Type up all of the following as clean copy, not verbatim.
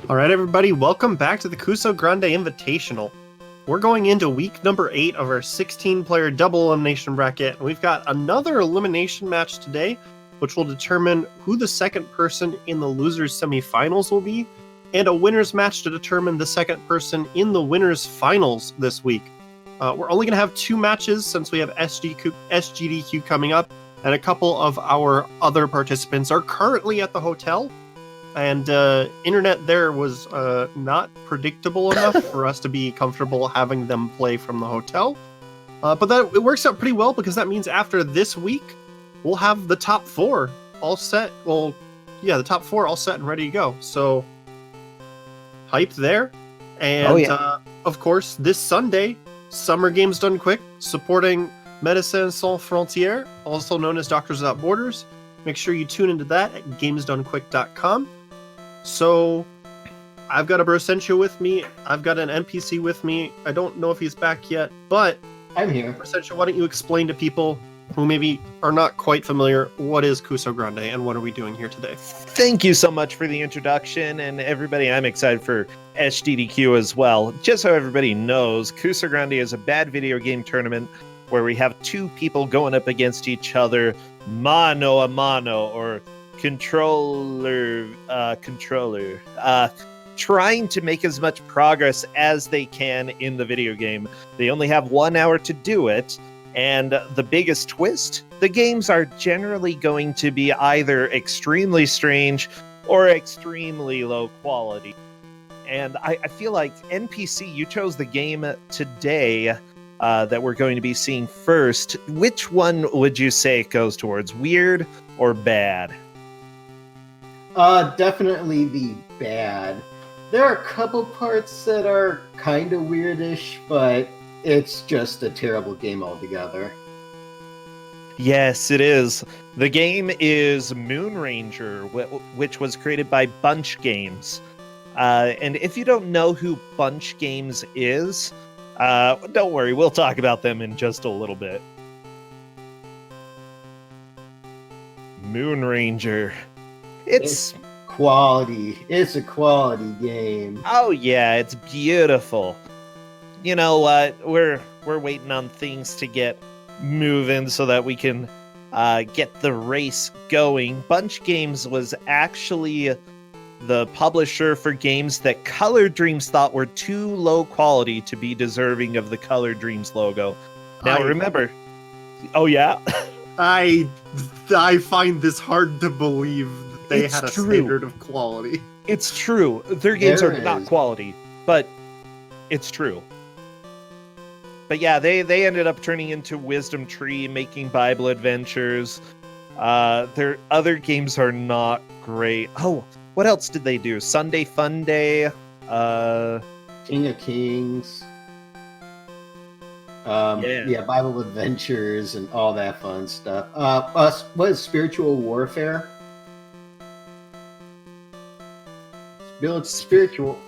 All right, everybody, welcome back to the Kusogrande Invitational. We're going into week number 8 of our 16-player double elimination bracket, and we've got another elimination match today, which will determine who the second person in the losers semifinals will be, and a winner's match to determine the second person in the winners finals this week. We're only going to have 2 matches since we have SGDQ coming up, and a couple of our other participants are currently at the hotel. And internet there was not predictable enough for us to be comfortable having them play from the hotel. But it works out pretty well because that means after this week, we'll have the top 4 all set. Well, yeah, the top 4 all set and ready to go. So, hype there. And, of course, this Sunday, Summer Games Done Quick, supporting Médecins Sans Frontières, also known as Doctors Without Borders. Make sure you tune into that at gamesdonequick.com. So, I've got a Brosentio with me. I've got an NPC with me. I don't know if he's back yet, but I'm here. Brosentio, why don't you explain to people who maybe are not quite familiar what is Kusogrande and what are we doing here today? Thank you so much for the introduction, and everybody, I'm excited for SGDQ as well. Just so everybody knows, Kusogrande is a bad video game tournament where we have 2 people going up against each other, mano a mano, or controller, trying to make as much progress as they can in the video game. They only have 1 hour to do it, and the biggest twist, the games are generally going to be either extremely strange or extremely low quality. And I feel like NPC, you chose the game today that we're going to be seeing first. Which one would you say it goes towards, weird or bad? Definitely the bad. There are a couple parts that are kind of weirdish, but it's just a terrible game altogether. Yes, it is. The game is Moon Ranger, which was created by Bunch Games. And if you don't know who Bunch Games is, don't worry, we'll talk about them in just a little bit. Moon Ranger. It's quality. It's a quality game. Oh yeah, it's beautiful. You know what? We're waiting on things to get moving so that we can get the race going. Bunch Games was actually the publisher for games that Color Dreams thought were too low quality to be deserving of the Color Dreams logo. Now remember... Oh yeah? I find this hard to believe that they had a standard of quality. It's true. Their games are not quality, but it's true. But yeah, they ended up turning into Wisdom Tree, making Bible Adventures. Their other games are not great. Oh, what else did they do? Sunday Fun Day. King of Kings. Yeah, Bible Adventures and all that fun stuff. What is Spiritual Warfare? Spiritual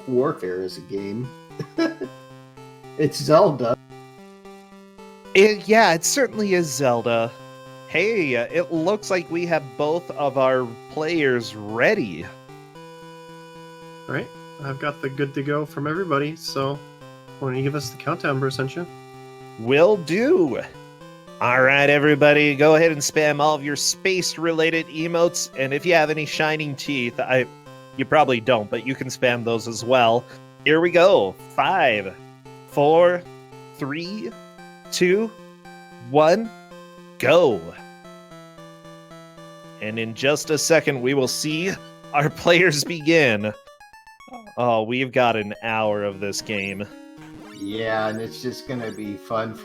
Warfare is a game. It's Zelda. It certainly is Zelda. Hey, it looks like we have both of our players ready. All right, I've got the good to go from everybody, so why don't you give us the countdown, Brosentio? Will do. All right, everybody, go ahead and spam all of your space-related emotes, and if you have any shining teeth, you probably don't, but you can spam those as well. Here we go. 5, 4, 3, 2, 1, go. And in just a second, we will see our players begin. Oh, we've got an hour of this game. Yeah, and it's just gonna be fun.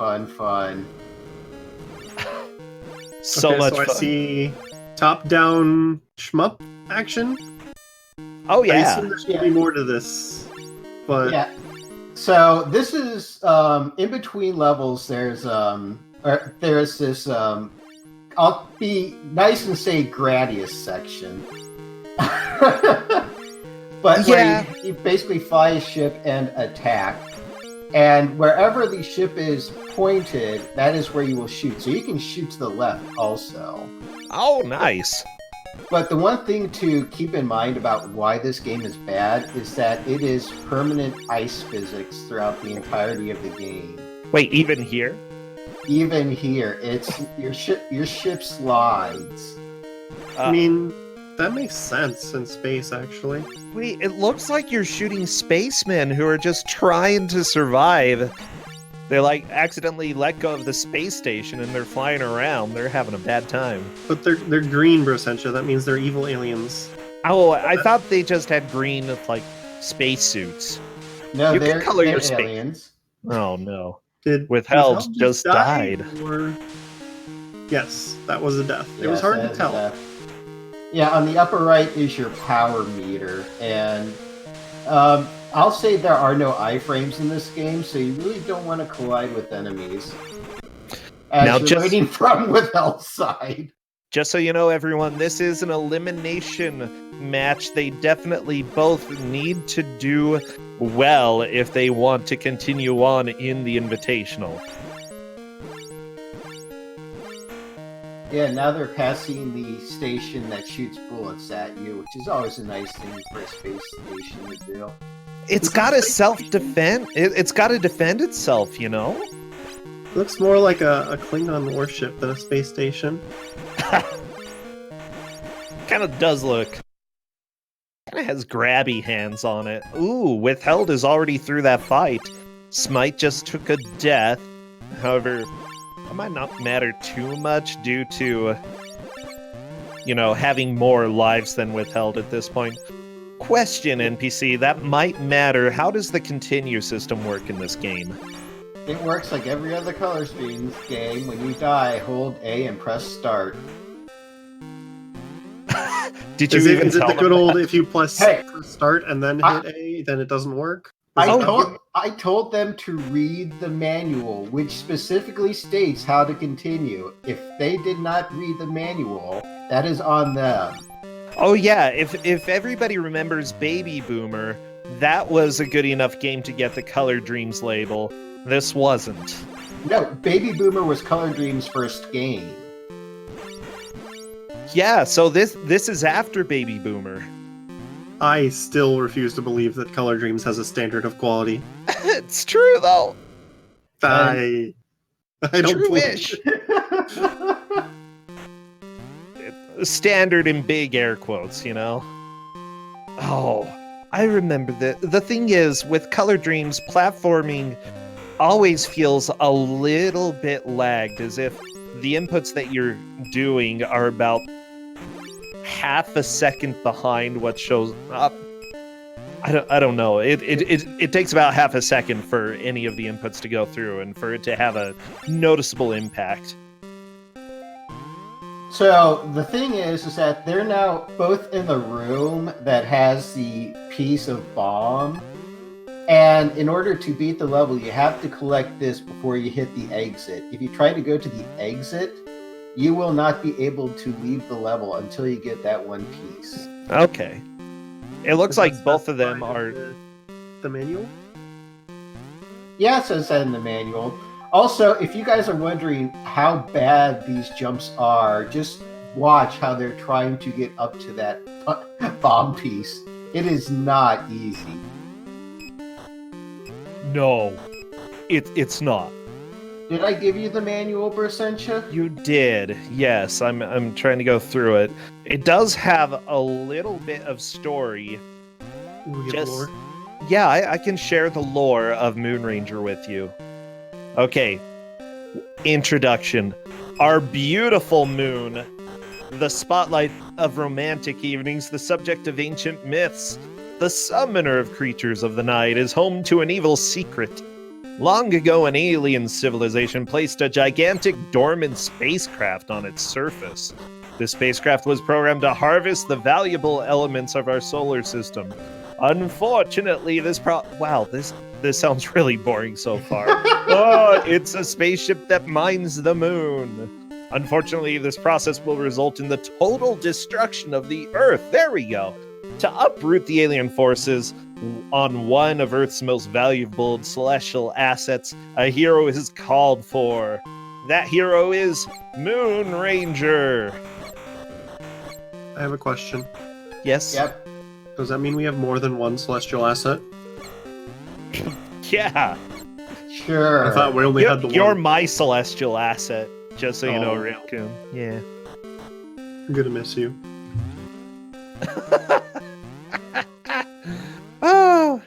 So much fun. I see top-down shmup action. Oh yeah. I assume there's gonna be more to this, but yeah. So this is in between levels. There's this. I'll be nice and say Gradius section. But yeah, where you basically fly a ship and attack. And wherever the ship is pointed, that is where you will shoot. So you can shoot to the left also. Oh, nice. But the one thing to keep in mind about why this game is bad is that it is permanent ice physics throughout the entirety of the game. Wait, even here? Even here, it's your ship slides. I mean, that makes sense in space, actually. Wait, it looks like you're shooting spacemen who are just trying to survive. They like accidentally let go of the space station and they're flying around. They're having a bad time. But they're green, Brossentia. That means they're evil aliens. Oh, I thought they just had green like spacesuits. No, You can they're, color they're your space. aliens. Oh no. Did Withheld just died. Or... Yes, that was a death. It was Yes, hard that to is tell. that. Yeah, on the upper right is your power meter, and I'll say there are no iframes in this game, so you really don't want to collide with enemies. As Now you're just- learning from Withheld's side. Just so you know, everyone, this is an elimination match. They definitely both need to do well if they want to continue on in the Invitational. Yeah, now they're passing the station that shoots bullets at you, which is always a nice thing for a space station to do. It's got to self-defend. It's got to defend itself, you know? Looks more like a Klingon warship than a space station. Kind of does look. Kind of has grabby hands on it. Ooh, Withheld is already through that fight. Smite just took a death. However, that might not matter too much due to, you know, having more lives than Withheld at this point. Question, NPC, that might matter. How does the continue system work in this game? It works like every other Color Streams game. When you die, hold A and press start. Did you Is even it tell the them good old that? if you press start and then hit A, then it doesn't work? Is it that? I told them to read the manual, which specifically states how to continue. If they did not read the manual, that is on them. Oh yeah, if everybody remembers Baby Boomer, that was a good enough game to get the Color Dreams label. This wasn't. No, Baby Boomer was Color Dreams' first game. Yeah, so this is after Baby Boomer. I still refuse to believe that Color Dreams has a standard of quality. It's true though. I don't True-ish. Standard in big air quotes, you know? Oh, I remember that. The thing is, with Color Dreams, platforming always feels a little bit lagged, as if the inputs that you're doing are about half a second behind what shows up. I don't know. It takes about half a second for any of the inputs to go through and for it to have a noticeable impact. So the thing is that they're now both in the room that has the piece of bomb, and in order to beat the level, you have to collect this before you hit the exit. If you try to go to the exit, you will not be able to leave the level until you get that one piece. Okay. It looks Is like that both of them specified are... in the manual? Yeah, it says that in the manual. Also, if you guys are wondering how bad these jumps are, just watch how they're trying to get up to that bomb piece. It is not easy. No, it's not. Did I give you the manual, Bersentia? You did, yes. I'm trying to go through it. It does have a little bit of story. Ooh, we have Just- lore. Yeah, I can share the lore of Moon Ranger with you. Okay, introduction. Our beautiful moon, the spotlight of romantic evenings, the subject of ancient myths, the summoner of creatures of the night, is home to an evil secret. Long ago, an alien civilization placed a gigantic dormant spacecraft on its surface. This spacecraft was programmed to harvest the valuable elements of our solar system. Unfortunately, this sounds really boring so far. Oh, it's a spaceship that mines the moon. Unfortunately, this process will result in the total destruction of the Earth. There we go. To uproot the alien forces on one of Earth's most valuable celestial assets, a hero is called for. That hero is Moon Ranger. I have a question. Yes? Yep. Does that mean we have more than one celestial asset? Yeah. Sure. I thought we only had the You're one. my celestial asset, just so you know, Oh. Ryokun. Yeah. I'm gonna miss you. Oh.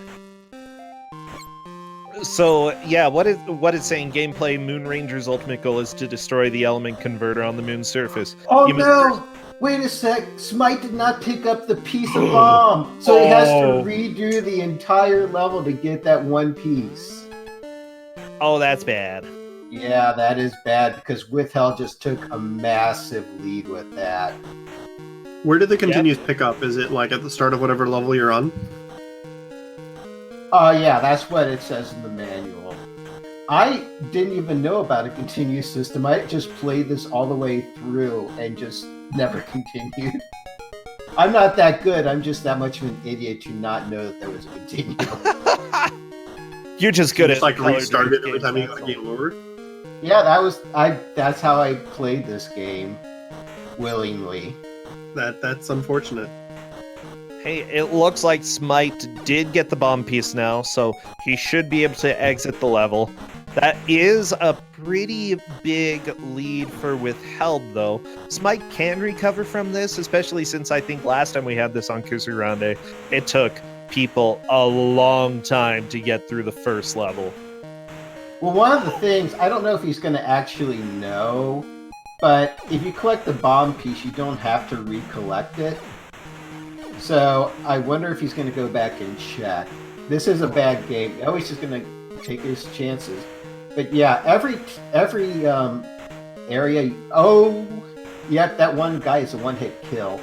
So yeah, what it's saying? Gameplay: Moon Ranger's ultimate goal is to destroy the element converter on the moon's surface. Oh You must no! Wait a sec. Smite did not pick up the piece of bomb, so he has to Oh. redo the entire level to get that one piece. Oh, that's bad. Yeah, that is bad because Withheld just took a massive lead with that. Where did the continues pick up? Is it like at the start of whatever level you're on? Oh yeah, that's what it says in the manual. I didn't even know about a continuous system. I just played this all the way through and just never continued. I'm not that good. I'm just that much of an idiot to not know that there was a continue. You're just good Just at like color restart it drift every time you games, got a that's game over? Yeah, that's how I played this game willingly. That's unfortunate. Hey, it looks like Smite did get the bomb piece now, so he should be able to exit the level. That is a pretty big lead for Withheld, though. Smite can recover from this, especially since I think last time we had this on Kusogrande, it took people a long time to get through the first level. Well, one of the things, I don't know if he's going to actually know, but if you collect the bomb piece, you don't have to recollect it. So I wonder if he's going to go back and check. This is a bad game. Oh, he's just going to take his chances. But yeah, every area. Oh, yep, that one guy is a one-hit kill.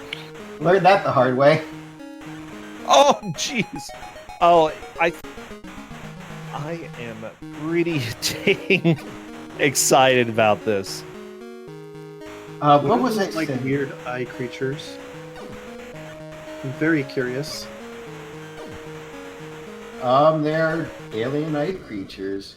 Learned that the hard way. Oh, jeez. Oh, I am pretty dang excited about this. What was it it? like weird eye creatures? I'm very curious. They're alien eye creatures.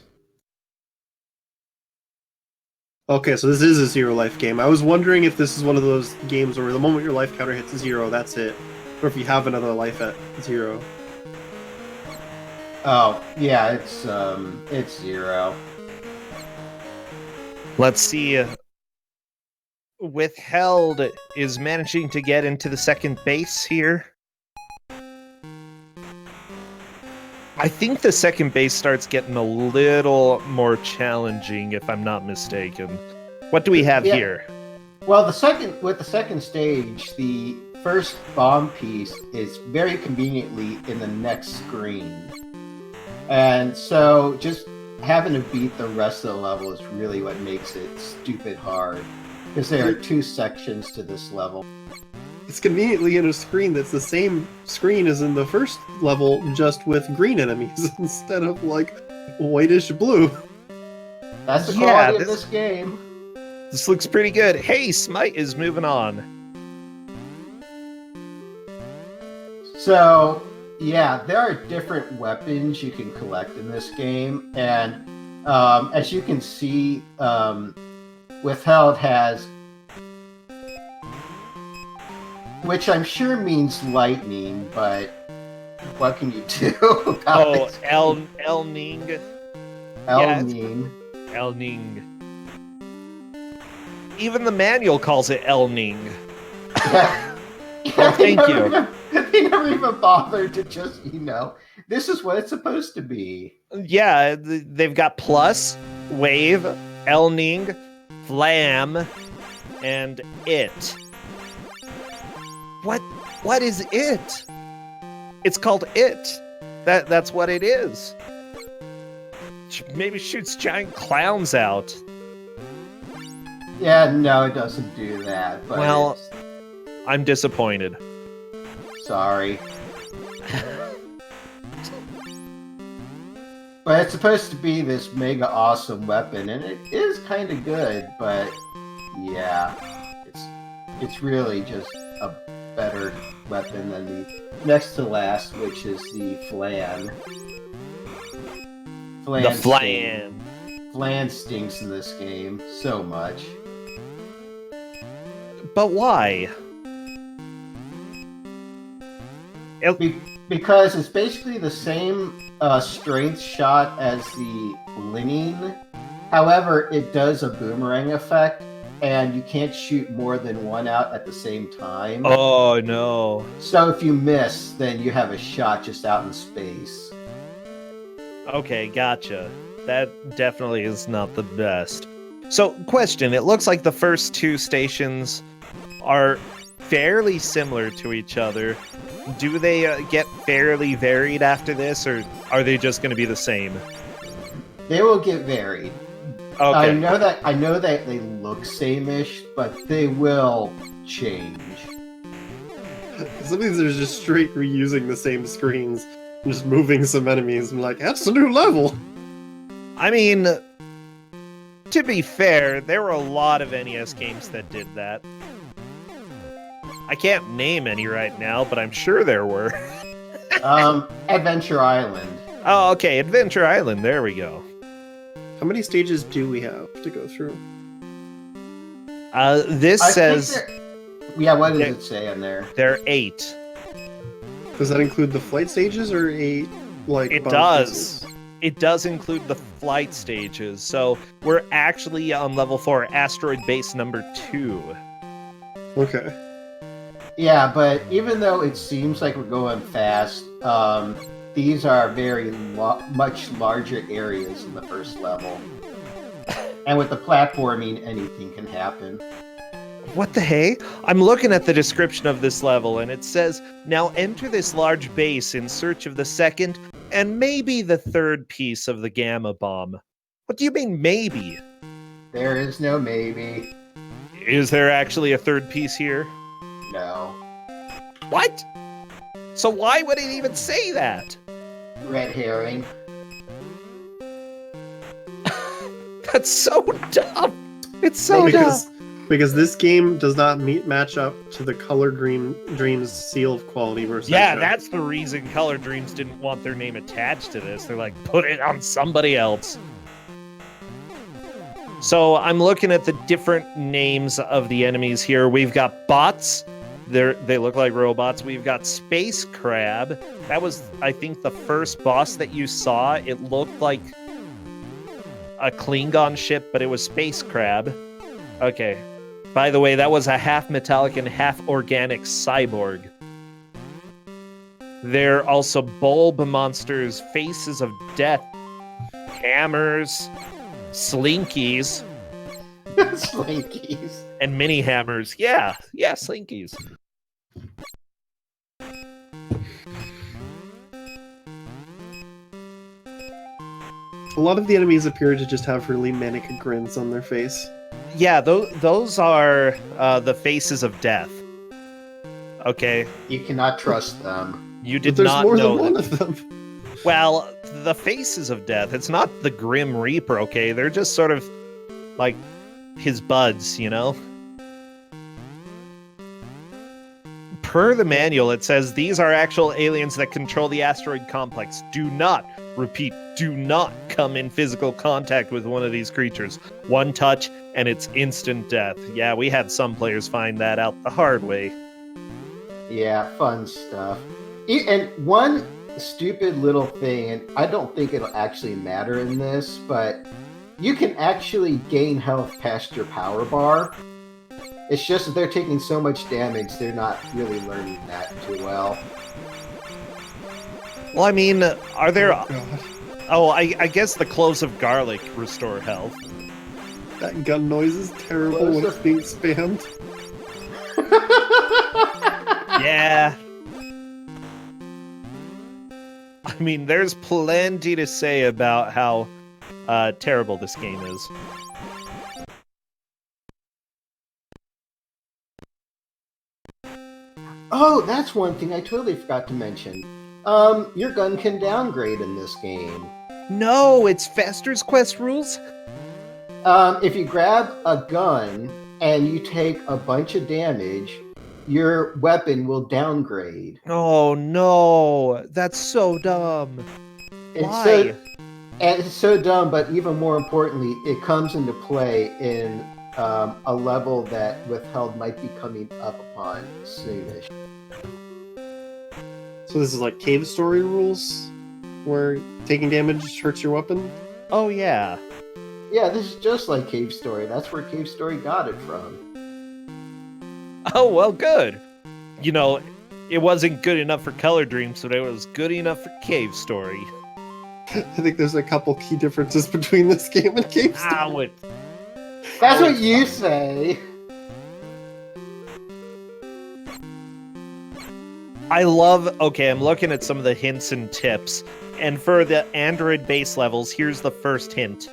Okay, so this is a zero life game. I was wondering if this is one of those games where the moment your life counter hits zero, that's it. Or if you have another life at zero. Oh, yeah, it's zero. Let's see. Withheld is managing to get into the second base here. I think the second base starts getting a little more challenging, if I'm not mistaken. What do we have here? Well, with the second stage, the first bomb piece is very conveniently in the next screen. And so just having to beat the rest of the level is really what makes it stupid hard. Because there are two sections to this level. It's conveniently in a screen that's the same screen as in the first level, just with green enemies instead of like whitish blue. That's the Yeah, quality of this game. This looks pretty good. Hey, Smite is moving on. So, yeah, there are different weapons you can collect in this game. And as you can see, Withheld has, which I'm sure means lightning, but what can you do about Oh, it? El Ning. Elning. El Ning. Even the manual calls it El Ning. Yeah. Well, thank you. They never even bothered to just, this is what it's supposed to be. Yeah, they've got plus, wave, El Ning, flam, and it. What is it? It's called it. That's what it is. Maybe shoots giant clowns out. Yeah, no, it doesn't do that. But Well, I'm disappointed. sorry. But it's supposed to be this mega awesome weapon, and it is kind of good, but yeah, it's really just a better weapon than the next to last, which is the flan. The flan. Flan stinks in this game so much. But why? Because it's basically the same strength shot as the Linning. However, it does a boomerang effect, and you can't shoot more than one out at the same time. Oh, no. So if you miss, then you have a shot just out in space. Okay, gotcha. That definitely is not the best. So, question, it looks like the first two stations are fairly similar to each other. Do they get fairly varied after this, or are they just going to be the same? They will get varied. Okay. I know that they look same-ish, but they will change. Some of these are just straight reusing the same screens and just moving some enemies. I'm like, that's a new level. I mean, to be fair, there were a lot of NES games that did that. I can't name any right now, but I'm sure there were. Adventure Island. Oh, okay, Adventure Island, there we go. How many stages do we have to go through? This says... Yeah, what does it say in there? There are 8. Does that include the flight stages or 8, like... It bomb does. pieces? It does include the flight stages, so we're actually on level 4, asteroid base number 2. Okay. Yeah, but even though it seems like we're going fast, these are very much larger areas in the first level. And with the platforming, anything can happen. What the hey? I'm looking at the description of this level, and it says, now enter this large base in search of the second and maybe the third piece of the Gamma Bomb. What do you mean, maybe? There is no maybe. Is there actually a third piece here? No. What? So why would it even say that? Red herring. That's so dumb. It's so dumb. Because this game does not match up to the Color Dreams seal of quality versus Yeah, that's the reason Color Dreams didn't want their name attached to this. They're like, put it on somebody else. So I'm looking at the different names of the enemies here. We've got bots. They look like robots. We've got Space Crab. That was, I think, the first boss that you saw. It looked like a Klingon ship, but it was Space Crab. Okay. By the way, that was a half metallic and half organic cyborg. They're also bulb monsters, faces of death, hammers, slinkies. Slinkies. And mini hammers. Yeah, slinkies. A lot of the enemies appear to just have really manic grins on their face. Yeah, those are the faces of death. Okay. You cannot trust them. You did But not there's more know than one that. of them. Well, the faces of death, it's not the Grim Reaper, okay? They're just sort of like his buds, you know? Per the manual, it says these are actual aliens that control the asteroid complex. Do not, repeat, do not come in physical contact with one of these creatures. One touch, and it's instant death. Yeah, we had some players find that out the hard way. Yeah, fun stuff. And one stupid little thing, and I don't think it'll actually matter in this, but you can actually gain health past your power bar. It's just that they're taking so much damage, they're not really learning that too well. Well, I mean, are there... Oh, God. Oh, I guess the cloves of garlic restore health. That gun noise is terrible when it's being spammed. Yeah. I mean, there's plenty to say about how terrible this game is. Oh, that's one thing I totally forgot to mention. Your gun can downgrade in this game. No, it's Fester's Quest rules? If you grab a gun and you take a bunch of damage, your weapon will downgrade. Oh, no. That's so dumb. Why? It's so dumb, but even more importantly, it comes into play in a level that Withheld might be coming up upon soonish. So this is like cave story rules, where taking damage hurts your weapon? Oh, yeah. Yeah, this is just like Cave Story. That's where Cave Story got it from. Oh, well, good. You know, it wasn't good enough for Color Dreams, but it was good enough for Cave Story. I think there's a couple key differences between this game and Cave Story. Ah, what? That's Oh, what it's you fine. say. I love, okay, I'm looking at some of the hints and tips. And for the Android base levels, here's the first hint.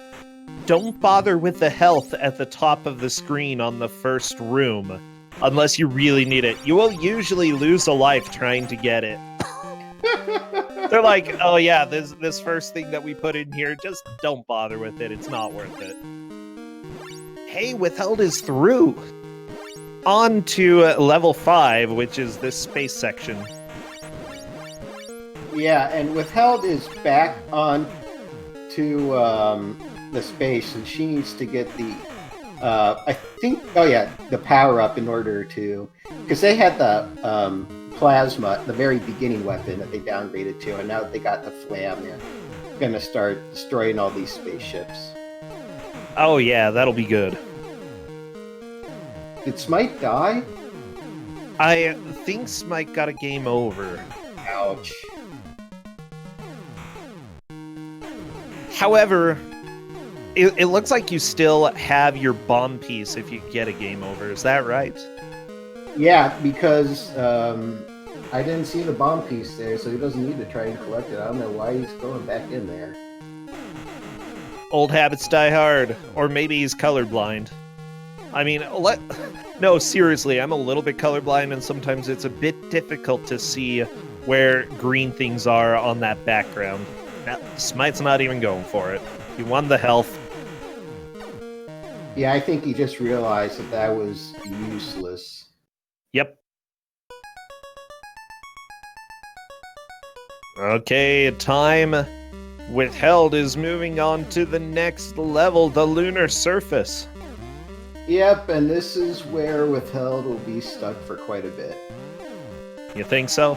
Don't bother with the health at the top of the screen on the first room, unless you really need it. You will usually lose a life trying to get it. They're like, oh yeah, this first thing that we put in here, just don't bother with it. It's not worth it. Hey, withheld is through. On to level 5, which is this space section. Yeah, and Withheld is back on to the space, and she needs to get the, the power up in order to, because they had the plasma, the very beginning weapon that they downgraded to, and now that they got the flam, they're gonna start destroying all these spaceships. Oh yeah, that'll be good. Did Smite die? I think Smite got a game over. Ouch. However, it looks like you still have your bomb piece if you get a game over. Is that right? Yeah, because I didn't see the bomb piece there, so he doesn't need to try and collect it. I don't know why he's going back in there. Old habits die hard. Or maybe he's colorblind. I mean, no, seriously, I'm a little bit colorblind, and sometimes it's a bit difficult to see where green things are on that background. Now, Smite's not even going for it. He won the health. Yeah, I think he just realized that that was useless. Yep. Okay, time withheld is moving on to the next level, the lunar surface. Yep, and this is where Withheld will be stuck for quite a bit. You think so?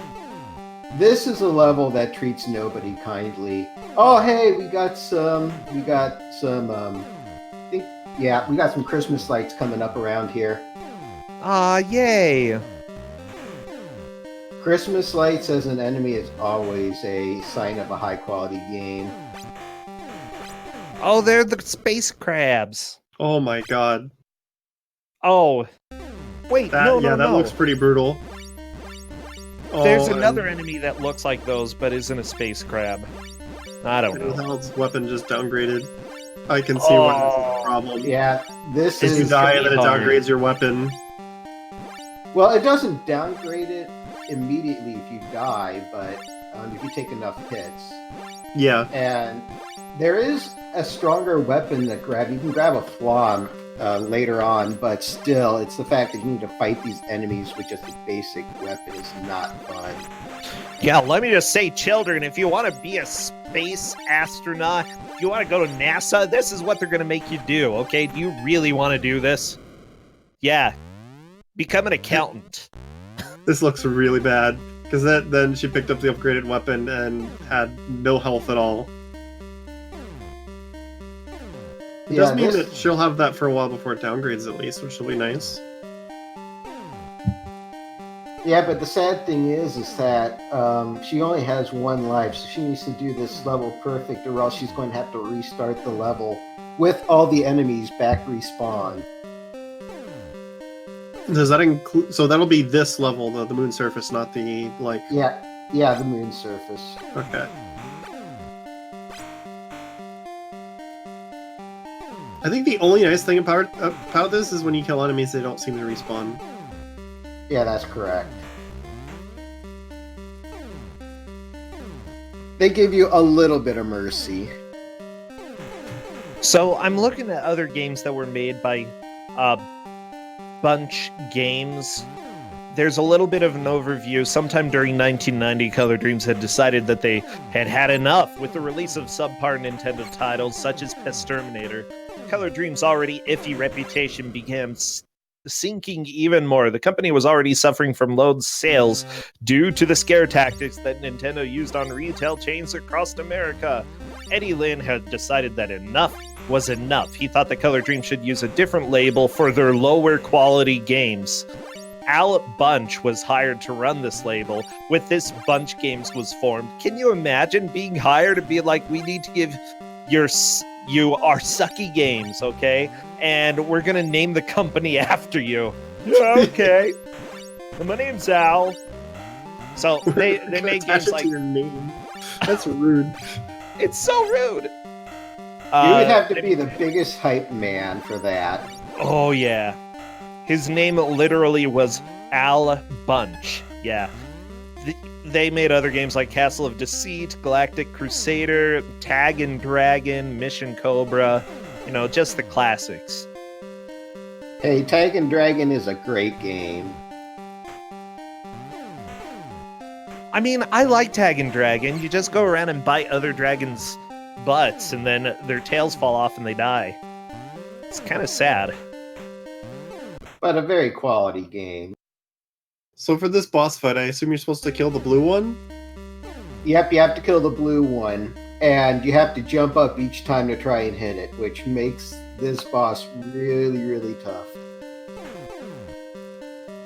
This is a level that treats nobody kindly. Oh, hey, we got some, we got some Christmas lights coming up around here. Ah, yay! Christmas lights as an enemy is always a sign of a high quality game. Oh, they're the space crabs. Oh my god. Oh, wait, That no. looks pretty brutal. There's Oh, another enemy that looks like those, but isn't a space crab. I don't know. Withheld's weapon just downgraded. I can see why this is a problem. Yeah, this If is... you die, then it hard. downgrades your weapon. Well, it doesn't downgrade it immediately if you die, but if you take enough hits. Yeah. And there is a stronger weapon that you can grab a flaw later on, but still, it's the fact that you need to fight these enemies with just a basic weapon is not fun. Yeah, let me just say, children, if you want to be a space astronaut, if you want to go to NASA, this is what they're going to make you do, okay? Do you really want to do this? Yeah. Become an accountant. This looks really bad. Because then she picked up the upgraded weapon and had no health at all. It does mean that she'll have that for a while before it downgrades at least, which will be nice. Yeah, but the sad thing is that she only has one life, so she needs to do this level perfect, or else she's going to have to restart the level with all the enemies back respawn. Does that include... So that'll be this level, the moon surface, not the, like... Yeah, the moon surface. Okay. I think the only nice thing about this is when you kill enemies, they don't seem to respawn. Yeah, that's correct. They give you a little bit of mercy. So I'm looking at other games that were made by Bunch Games. There's a little bit of an overview. Sometime during 1990, Color Dreams had decided that they had had enough with the release of subpar Nintendo titles such as Pest Terminator. Color Dreams' already iffy reputation became sinking even more. The company was already suffering from low sales due to the scare tactics that Nintendo used on retail chains across America. Eddie Lin had decided that enough was enough. He thought that Color Dream should use a different label for their lower quality games. Al Bunch was hired to run this label. With this, Bunch Games was formed. Can you imagine being hired to be like, we need to give you our sucky games, okay? And we're gonna name the company after you. Yeah, okay. Well, my name's Al. So they made games like your name. That's rude. It's so rude. You would have to be the biggest hype man for that. Oh yeah. His name literally was Al Bunch. Yeah. They made other games like Castle of Deceit, Galactic Crusader, Tag and Dragon, Mission Cobra. You know, just the classics. Hey, Tag and Dragon is a great game. I mean, I like Tag and Dragon. You just go around and bite other dragons' butts, and then their tails fall off and they die. It's kind of sad. But a very quality game. So for this boss fight, I assume you're supposed to kill the blue one? Yep, you have to kill the blue one, and you have to jump up each time to try and hit it, which makes this boss really, really tough.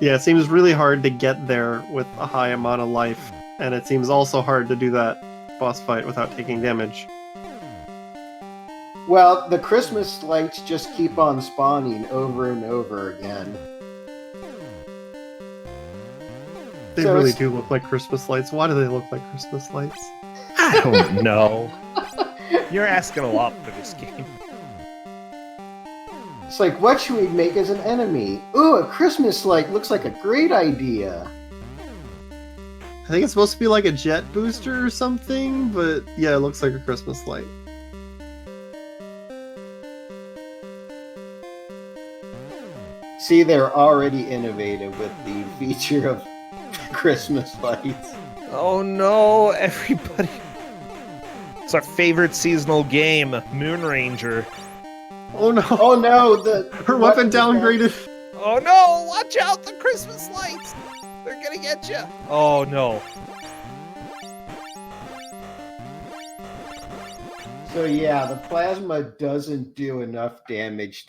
Yeah, it seems really hard to get there with a high amount of life, and it seems also hard to do that boss fight without taking damage. Well, the Christmas lights just keep on spawning over and over again. They So really it's- do look like Christmas lights. Why do they look like Christmas lights? I don't know. You're asking a lot for this game. It's like, what should we make as an enemy? Ooh, a Christmas light looks like a great idea. I think it's supposed to be like a jet booster or something, but yeah, it looks like a Christmas light. See, they're already innovative with the feature of Christmas lights. Oh no, everybody. It's our favorite seasonal game, Moon Ranger. Oh no! Oh no, Her weapon downgraded. Oh no, watch out, the Christmas lights! They're gonna get you. Oh no. So yeah, the plasma doesn't do enough damage.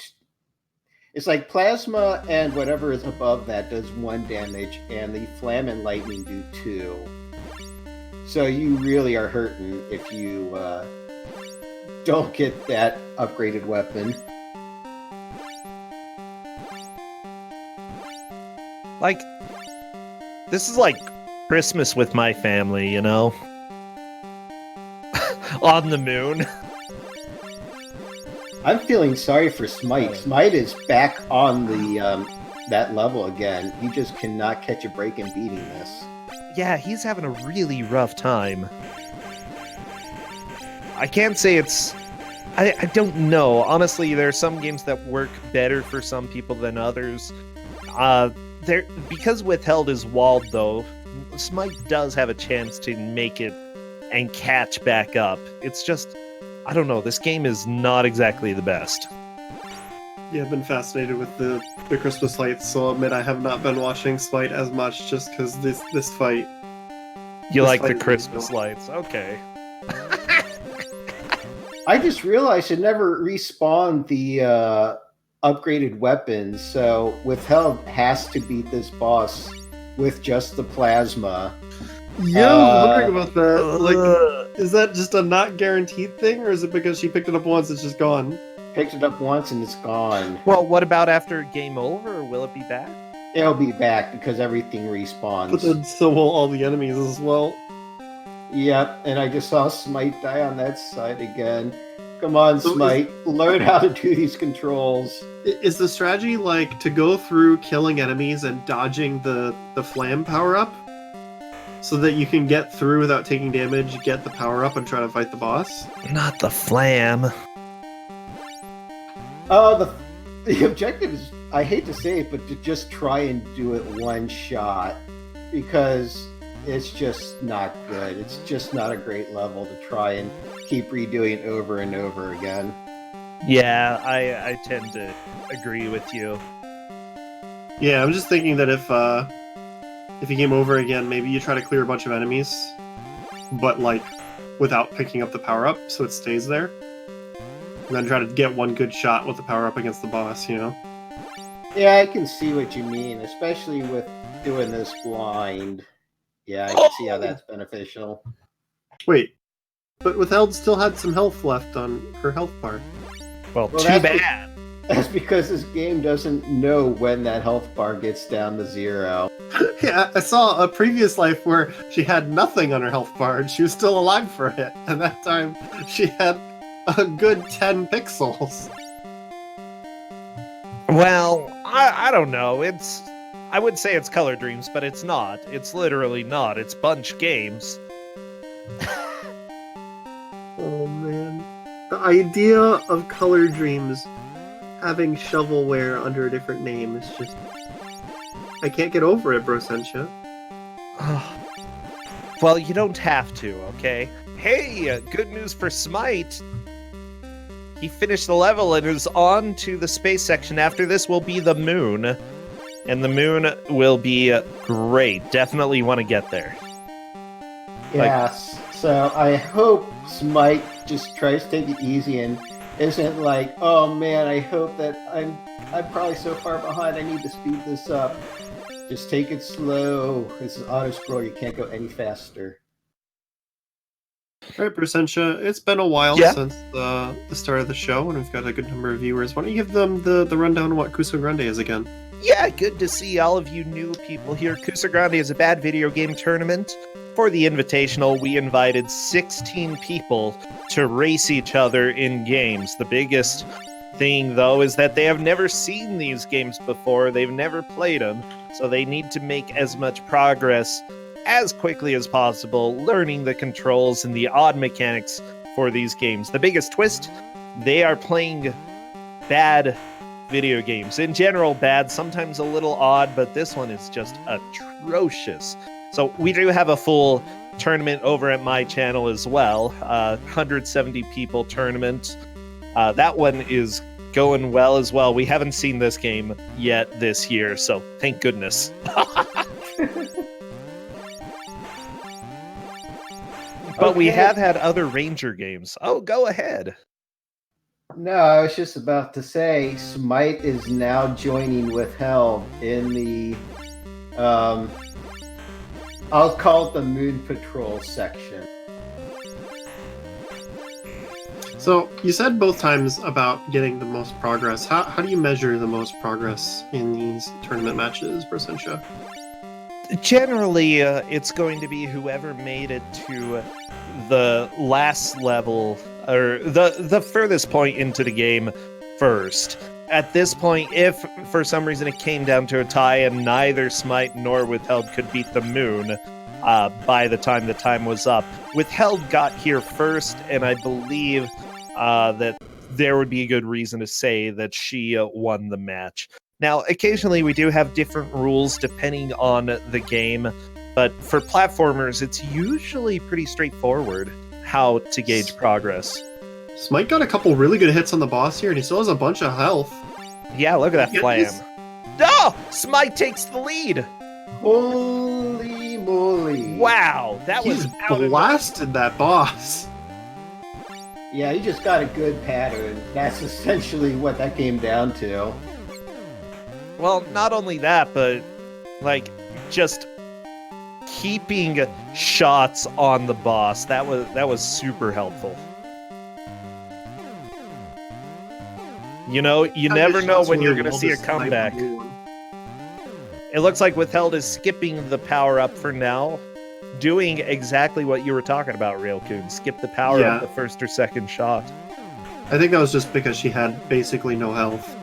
It's like plasma and whatever is above that does 1 damage, and the flam and lightning do 2. So you really are hurting if you don't get that upgraded weapon. Like, this is like Christmas with my family, you know? On the moon. I'm feeling sorry for Smite. Smite is back on the that level again. He just cannot catch a break in beating this. Yeah, he's having a really rough time. I can't say it's... I don't know. Honestly, there are some games that work better for some people than others. Because Withheld is walled, though, Smite does have a chance to make it and catch back up. It's just... I don't know, this game is not exactly the best. Yeah, I've been fascinated with the Christmas lights, so I'll admit I have not been watching Smite as much just because this fight. You This like fight the is Christmas really lights, okay. I just realized it never respawned the upgraded weapons, so Withheld has to beat this boss with just the plasma. Yeah, I'm wondering about that. Like, is that just a not guaranteed thing, or is it because she picked it up once, it's just gone? Picked it up once and it's gone. Well, what about after game over, or will it be back? It'll be back because everything respawns. But then so will all the enemies as well. Yep, and I just saw Smite die on that side again. Come on, So Smite. Learn how to do these controls. Is the strategy like to go through killing enemies and dodging the flam power up? So that you can get through without taking damage, get the power up, and try to fight the boss? Not the flam. The objective is, I hate to say it, but to just try and do it one shot. Because it's just not good. It's just not a great level to try and keep redoing over and over again. Yeah, I tend to agree with you. Yeah, I'm just thinking that if you game over again, maybe you try to clear a bunch of enemies, but like without picking up the power up, so it stays there. And then try to get one good shot with the power up against the boss, you know? Yeah, I can see what you mean, especially with doing this blind. Yeah, I can see how that's beneficial. Wait, but Withheld still had some health left on her health bar. Well, Well, too that's bad. That's because this game doesn't know when that health bar gets down to 0. Yeah, I saw a previous life where she had nothing on her health bar and she was still alive for it. And that time she had a good 10 pixels. Well, I don't know. I would say it's Color Dreams, but it's not. It's literally not. It's Bunch Games. Oh man. The idea of Color Dreams having shovelware under a different name is just... I can't get over it, Brosensha. Well, you don't have to, okay? Hey, good news for Smite. He finished the level and is on to the space section. After this will be the moon. And the moon will be great. Definitely want to get there. Yes. So I hope Smite just tries to take it easy and isn't like, oh man, I hope that I'm probably so far behind, I need to speed this up. Just take it slow. This is auto scroll, you can't go any faster. Alright, Brosensha, it's been a while Yeah. since the start of the show, and we've got a good number of viewers. Why don't you give them the rundown on what Kusogrande is again? Yeah, good to see all of you new people here. Kusogrande is a bad video game tournament. For the Invitational, we invited 16 people to race each other in games. The biggest thing, though, is that they have never seen these games before. They've never played them, so they need to make as much progress as quickly as possible, learning the controls and the odd mechanics for these games. The biggest twist, they are playing bad video games. In general, bad, sometimes a little odd, but this one is just atrocious. So we do have a full tournament over at my channel as well, 170 people tournament. That one is going well as well. We haven't seen this game yet this year, so thank goodness. But we have had other Ranger games. Oh, go ahead. No, I was just about to say, Smite is now joining Withheld in the, I'll call it the Moon Patrol section. So, you said both times about getting the most progress. How do you measure the most progress in these tournament matches, Brosensha? Generally, it's going to be whoever made it to the last level, or the furthest point into the game first. At this point, if for some reason it came down to a tie and neither Smite nor Withheld could beat the moon by the time was up, Withheld got here first, and I believe that there would be a good reason to say that she won the match. Now, occasionally we do have different rules depending on the game, but for platformers, it's usually pretty straightforward how to gauge progress. Smite got a couple really good hits on the boss here, and he still has a bunch of health. Yeah, look at that Yeah, flam. he's- Oh! Smite takes the lead! Holy moly. Wow, that was He's out of... blasted that boss. Yeah, you just got a good pattern. That's essentially what that came down to. Well, not only that, but, like, just keeping shots on the boss. That was super helpful. You know, you never know when you're going to see a comeback. It looks like Withheld is skipping the power-up for now, doing exactly what you were talking about, Railcoon. Skip the power-up, Yeah. the first or second shot. I think that was just because she had basically no health.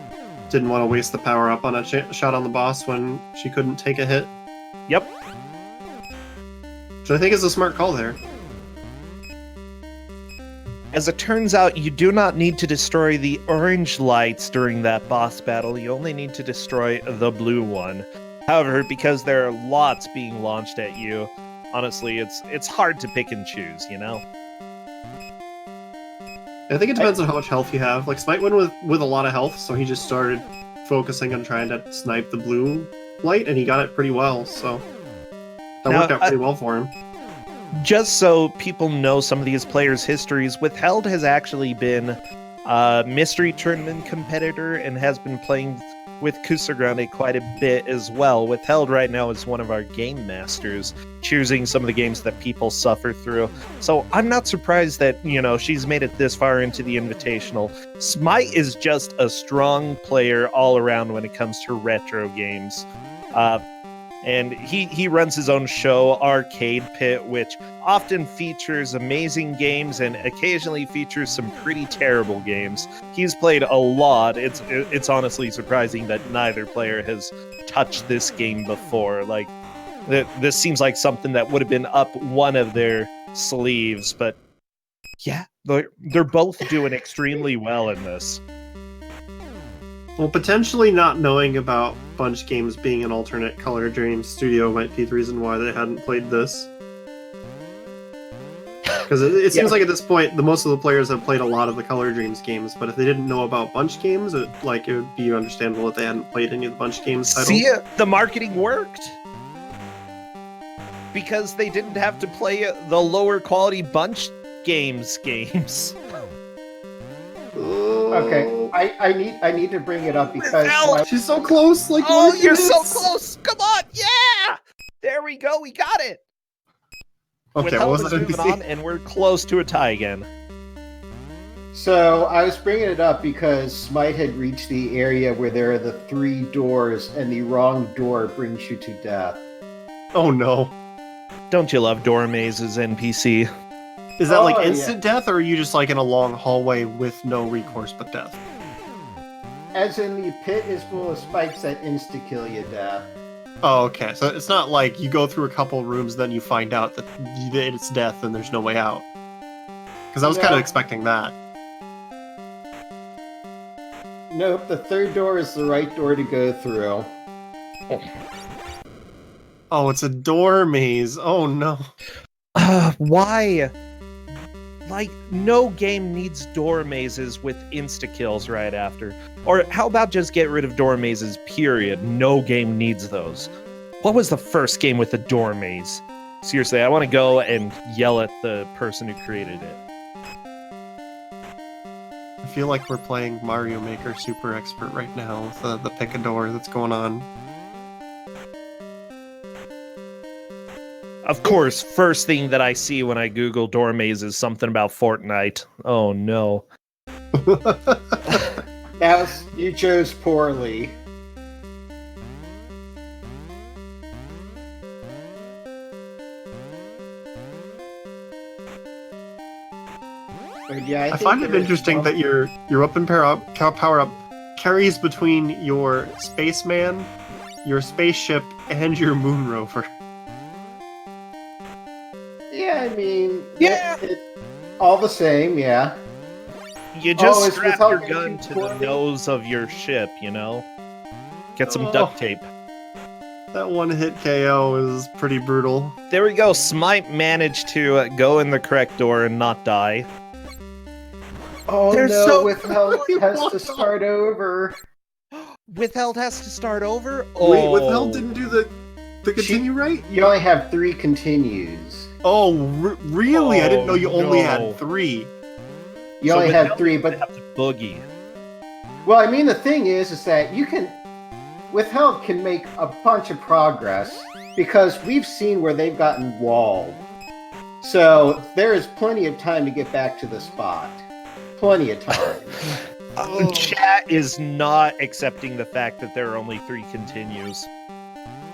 Didn't want to waste the power up on a shot on the boss when she couldn't take a hit. Yep. Which I think is a smart call there. As it turns out, you do not need to destroy the orange lights during that boss battle. You only need to destroy the blue one. However, because there are lots being launched at you, honestly, it's hard to pick and choose, you know? I think it depends on how much health you have. Like, Smite went with a lot of health, so he just started focusing on trying to snipe the blue light, and he got it pretty well. So that Now, worked out pretty well for him. Just so people know some of these players' histories, Withheld has actually been a mystery tournament competitor and has been playing with Kusogrande quite a bit as well. Withheld right now is one of our game masters, choosing some of the games that people suffer through. So I'm not surprised that, she's made it this far into the Invitational. Smite is just a strong player all around when it comes to retro games. And he runs his own show, Arcade Pit, which often features amazing games and occasionally features some pretty terrible games. He's played a lot. It's honestly surprising that neither player has touched this game before. Like, this seems like something that would have been up one of their sleeves, but yeah, they're both doing extremely well in this. Well, potentially not knowing about Bunch Games being an alternate Color Dream studio might be the reason why they hadn't played this. Because it seems like at this point, most of the players have played a lot of the Color Dreams games, but if they didn't know about Bunch Games, it would be understandable that they hadn't played any of the Bunch Games titles. See, the marketing worked! Because they didn't have to play the lower quality Bunch games. Okay, I need to bring it up because she's so close. Like, oh, you're so close! Come on, yeah! There we go. We got it. Okay, what was that? Moving on, and we're close to a tie again. So I was bringing it up because Smite had reached the area where there are the 3 doors, and the wrong door brings you to death. Oh no! Don't you love door mazes, NPC? Is that like instant death, or are you just like in a long hallway with no recourse but death? As in, the pit is full of spikes that insta-kill you death. Oh, okay. So it's not like you go through a couple rooms, then you find out that it's death and there's no way out. Because I was kind of expecting that. Nope, the 3rd door is the right door to go through. Oh, it's a door maze. Oh no. Why? Like, no game needs door mazes with insta-kills right after. Or how about just get rid of door mazes, period? No game needs those. What was the first game with a door maze? Seriously, I want to go and yell at the person who created it. I feel like we're playing Mario Maker Super Expert right now with the pick a door that's going on. Of course, first thing that I see when I Google door maze is something about Fortnite. Oh no. You chose poorly. But yeah, I find it interesting that your weapon power up carries between your spaceman, your spaceship, and your moon rover. Yeah, I mean, yeah, it's all the same, yeah. You just strap your gun to the nose of your ship, Get some duct tape. That one hit KO is pretty brutal. There we go. Smite managed to go in the correct door and not die. Oh no, Withheld has to start over. Withheld has to start over? Wait, Withheld didn't do the continue right? You only have 3 continues. Oh, really? I didn't know you only had 3. You only have 3, but have to boogie. Well, I mean, the thing is that Withheld can make a bunch of progress because we've seen where they've gotten walled. So there is plenty of time to get back to the spot. Plenty of time. Chat is not accepting the fact that there are only 3 continues.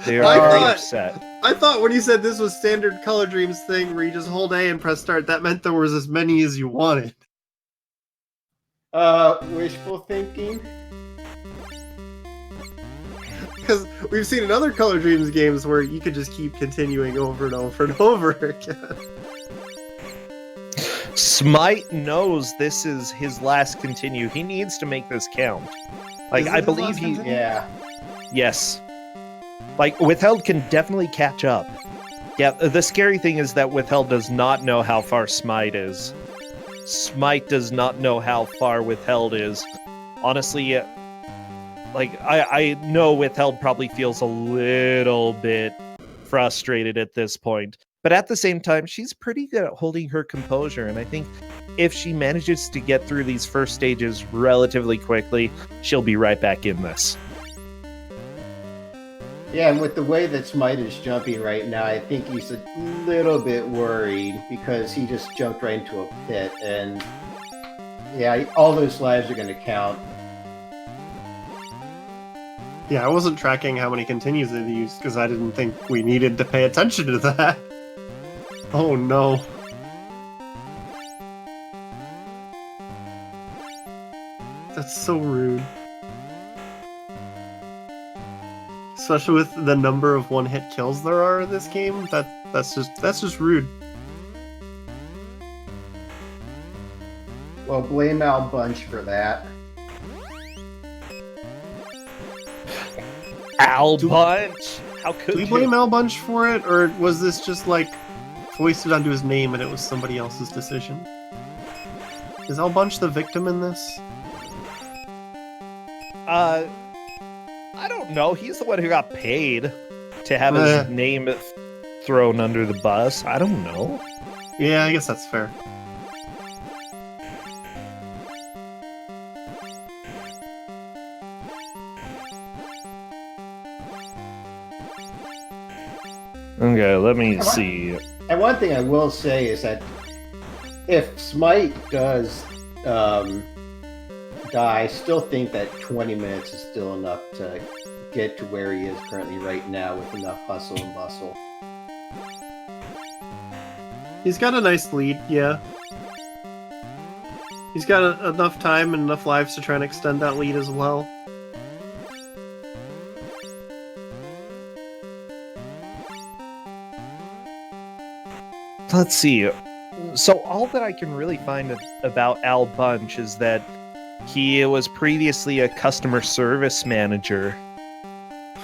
They are very upset. I thought when you said this was standard Color Dreams thing where you just hold A and press start, that meant there was as many as you wanted. Wishful thinking? Because we've seen in other Color Dreams games where you could just keep continuing over and over and over again. Smite knows this is his last continue. He needs to make this count. Like, I believe he... Yeah. Yes. Like, Withheld can definitely catch up. Yeah, the scary thing is that Withheld does not know how far Smite is. Smite does not know how far Withheld is. Honestly, like, I know Withheld probably feels a little bit frustrated at this point. But at the same time, she's pretty good at holding her composure. And I think if she manages to get through these first stages relatively quickly, she'll be right back in this. Yeah, and with the way that Smite is jumping right now, I think he's a little bit worried because he just jumped right into a pit. And yeah, all those lives are going to count. Yeah, I wasn't tracking how many continues they used because I didn't think we needed to pay attention to that. Oh no. That's so rude. Especially with the number of one-hit kills there are in this game, that's just rude. Well, blame Al Bunch for that. Al Bunch! How could Do we you? blame Al Bunch for it, or was this just like foisted onto his name and it was somebody else's decision? Is Al Bunch the victim in this? I don't know. He's the one who got paid to have his name thrown under the bus. I don't know. Yeah, I guess that's fair. Okay, let me see. And one thing I will say is that if Smite does die, I still think that 20 minutes is still enough to get to where he is currently right now with enough hustle and bustle. He's got a nice lead, yeah. He's got enough time and enough lives to try and extend that lead as well. Let's see. So all that I can really find about Al Bunch is that he was previously a customer service manager,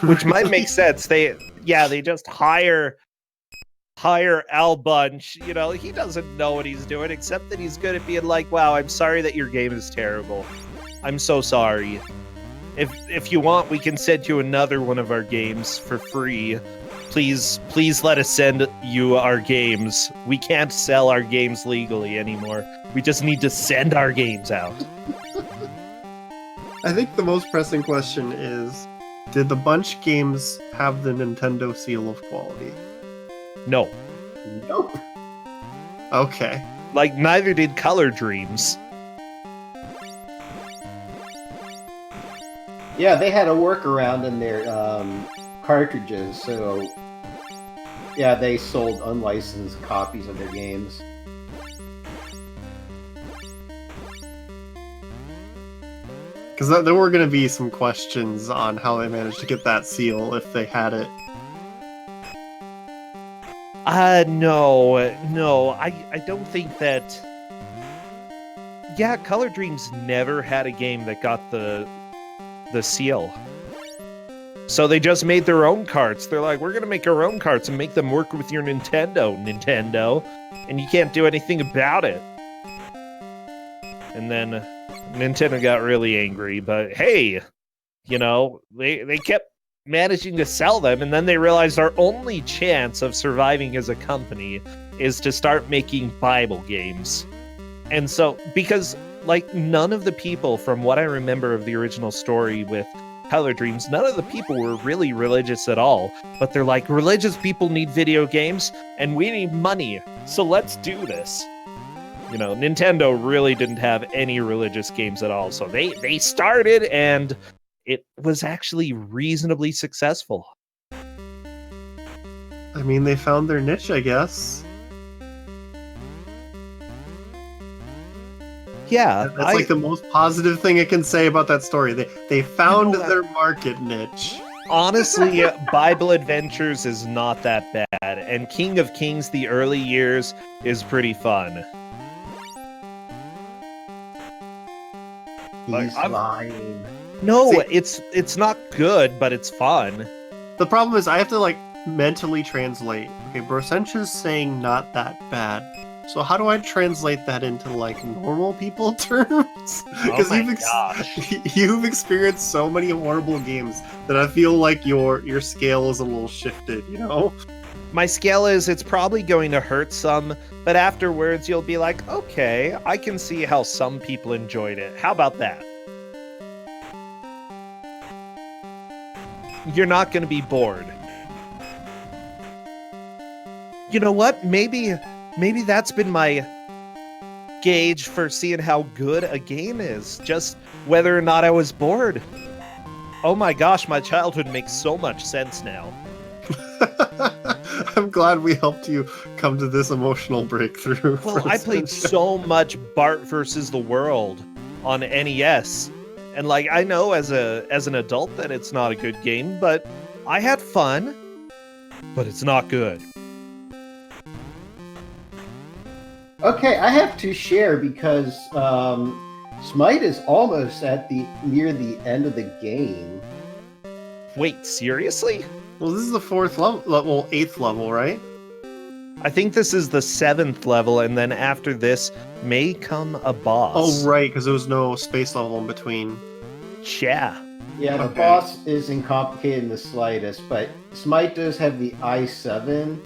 which might make sense. They just hire Al Bunch. You know, he doesn't know what he's doing, except that he's good at being like, wow, I'm sorry that your game is terrible. I'm so sorry. If you want, we can send you another one of our games for free. Please let us send you our games. We can't sell our games legally anymore. We just need to send our games out. I think the most pressing question is, did the Bunch games have the Nintendo seal of quality? No. Nope. Okay. Like, neither did Color Dreams. Yeah, they had a workaround in their cartridges, so yeah, they sold unlicensed copies of their games. Because there were going to be some questions on how they managed to get that seal if they had it. No, I don't think that... Yeah, Color Dreams never had a game that got the seal. So they just made their own carts. They're like, we're going to make our own carts and make them work with your Nintendo, and you can't do anything about it. And then Nintendo got really angry, but hey, you know, they kept managing to sell them, and then they realized our only chance of surviving as a company is to start making Bible games. And so, because, like, none of the people, from what I remember of the original story with Color Dreams, none of the people were really religious at all, but they're like, religious people need video games, and we need money, so let's do this. You know, Nintendo really didn't have any religious games at all, so they started, and it was actually reasonably successful. I mean, they found their niche, I guess. Yeah. That's like the most positive thing I can say about that story. They found You know, their market niche. Honestly, Bible Adventures is not that bad, and King of Kings, the early years, is pretty fun. He's lying. No, See- it's not good, but it's fun. The problem is I have to, like, mentally translate. Okay, Brosencha's saying not that bad. So how do I translate that into like normal people terms? Because you've experienced so many horrible games that I feel like your scale is a little shifted, you know? My scale is it's probably going to hurt some, but afterwards you'll be like, okay, I can see how some people enjoyed it. How about that? You're not going to be bored. You know what? Maybe that's been my gauge for seeing how good a game is. Just whether or not I was bored. Oh my gosh, my childhood makes so much sense now. I'm glad we helped you come to this emotional breakthrough. Well, I played so much Bart versus the World on NES. And like I know as an adult that it's not a good game, but I had fun. But it's not good. Okay, I have to share because Smite is almost near the end of the game. Wait, seriously? Well, this is the 4th level, 8th level, right? I think this is the 7th level, and then after this may come a boss. Oh, right, because there was no space level in between. Yeah. Yeah, the boss isn't complicated in the slightest, but Smite does have the I7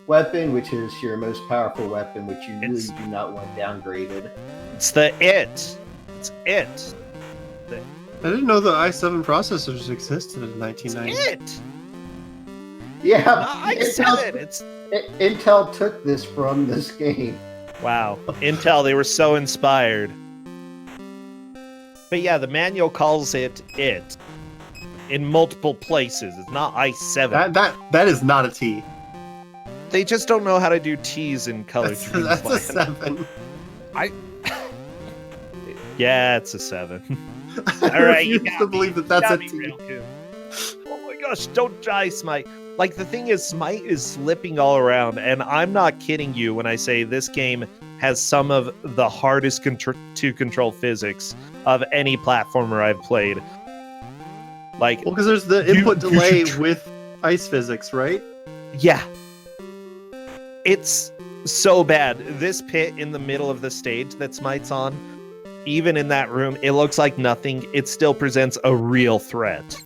weapon, which is your most powerful weapon, which you really do not want downgraded. It's It's it. I didn't know the i7 processors existed in 1990. It's it. Yeah, i7. Intel took this from this game. Wow, Intel, they were so inspired. But yeah, the manual calls it in multiple places. It's not i7. That is not a T. They just don't know how to do T's in color. That's a 7. Yeah, it's a 7. I All right, refuse to believe that that's a T. Oh my gosh, don't die, Smite. Like, the thing is, Smite is slipping all around, and I'm not kidding you when I say this game has some of the hardest to control physics of any platformer I've played. Like, well, because there's the input delay with ice physics, right? Yeah. It's so bad. This pit in the middle of the stage that Smite's on, even in that room, it looks like nothing. It still presents a real threat.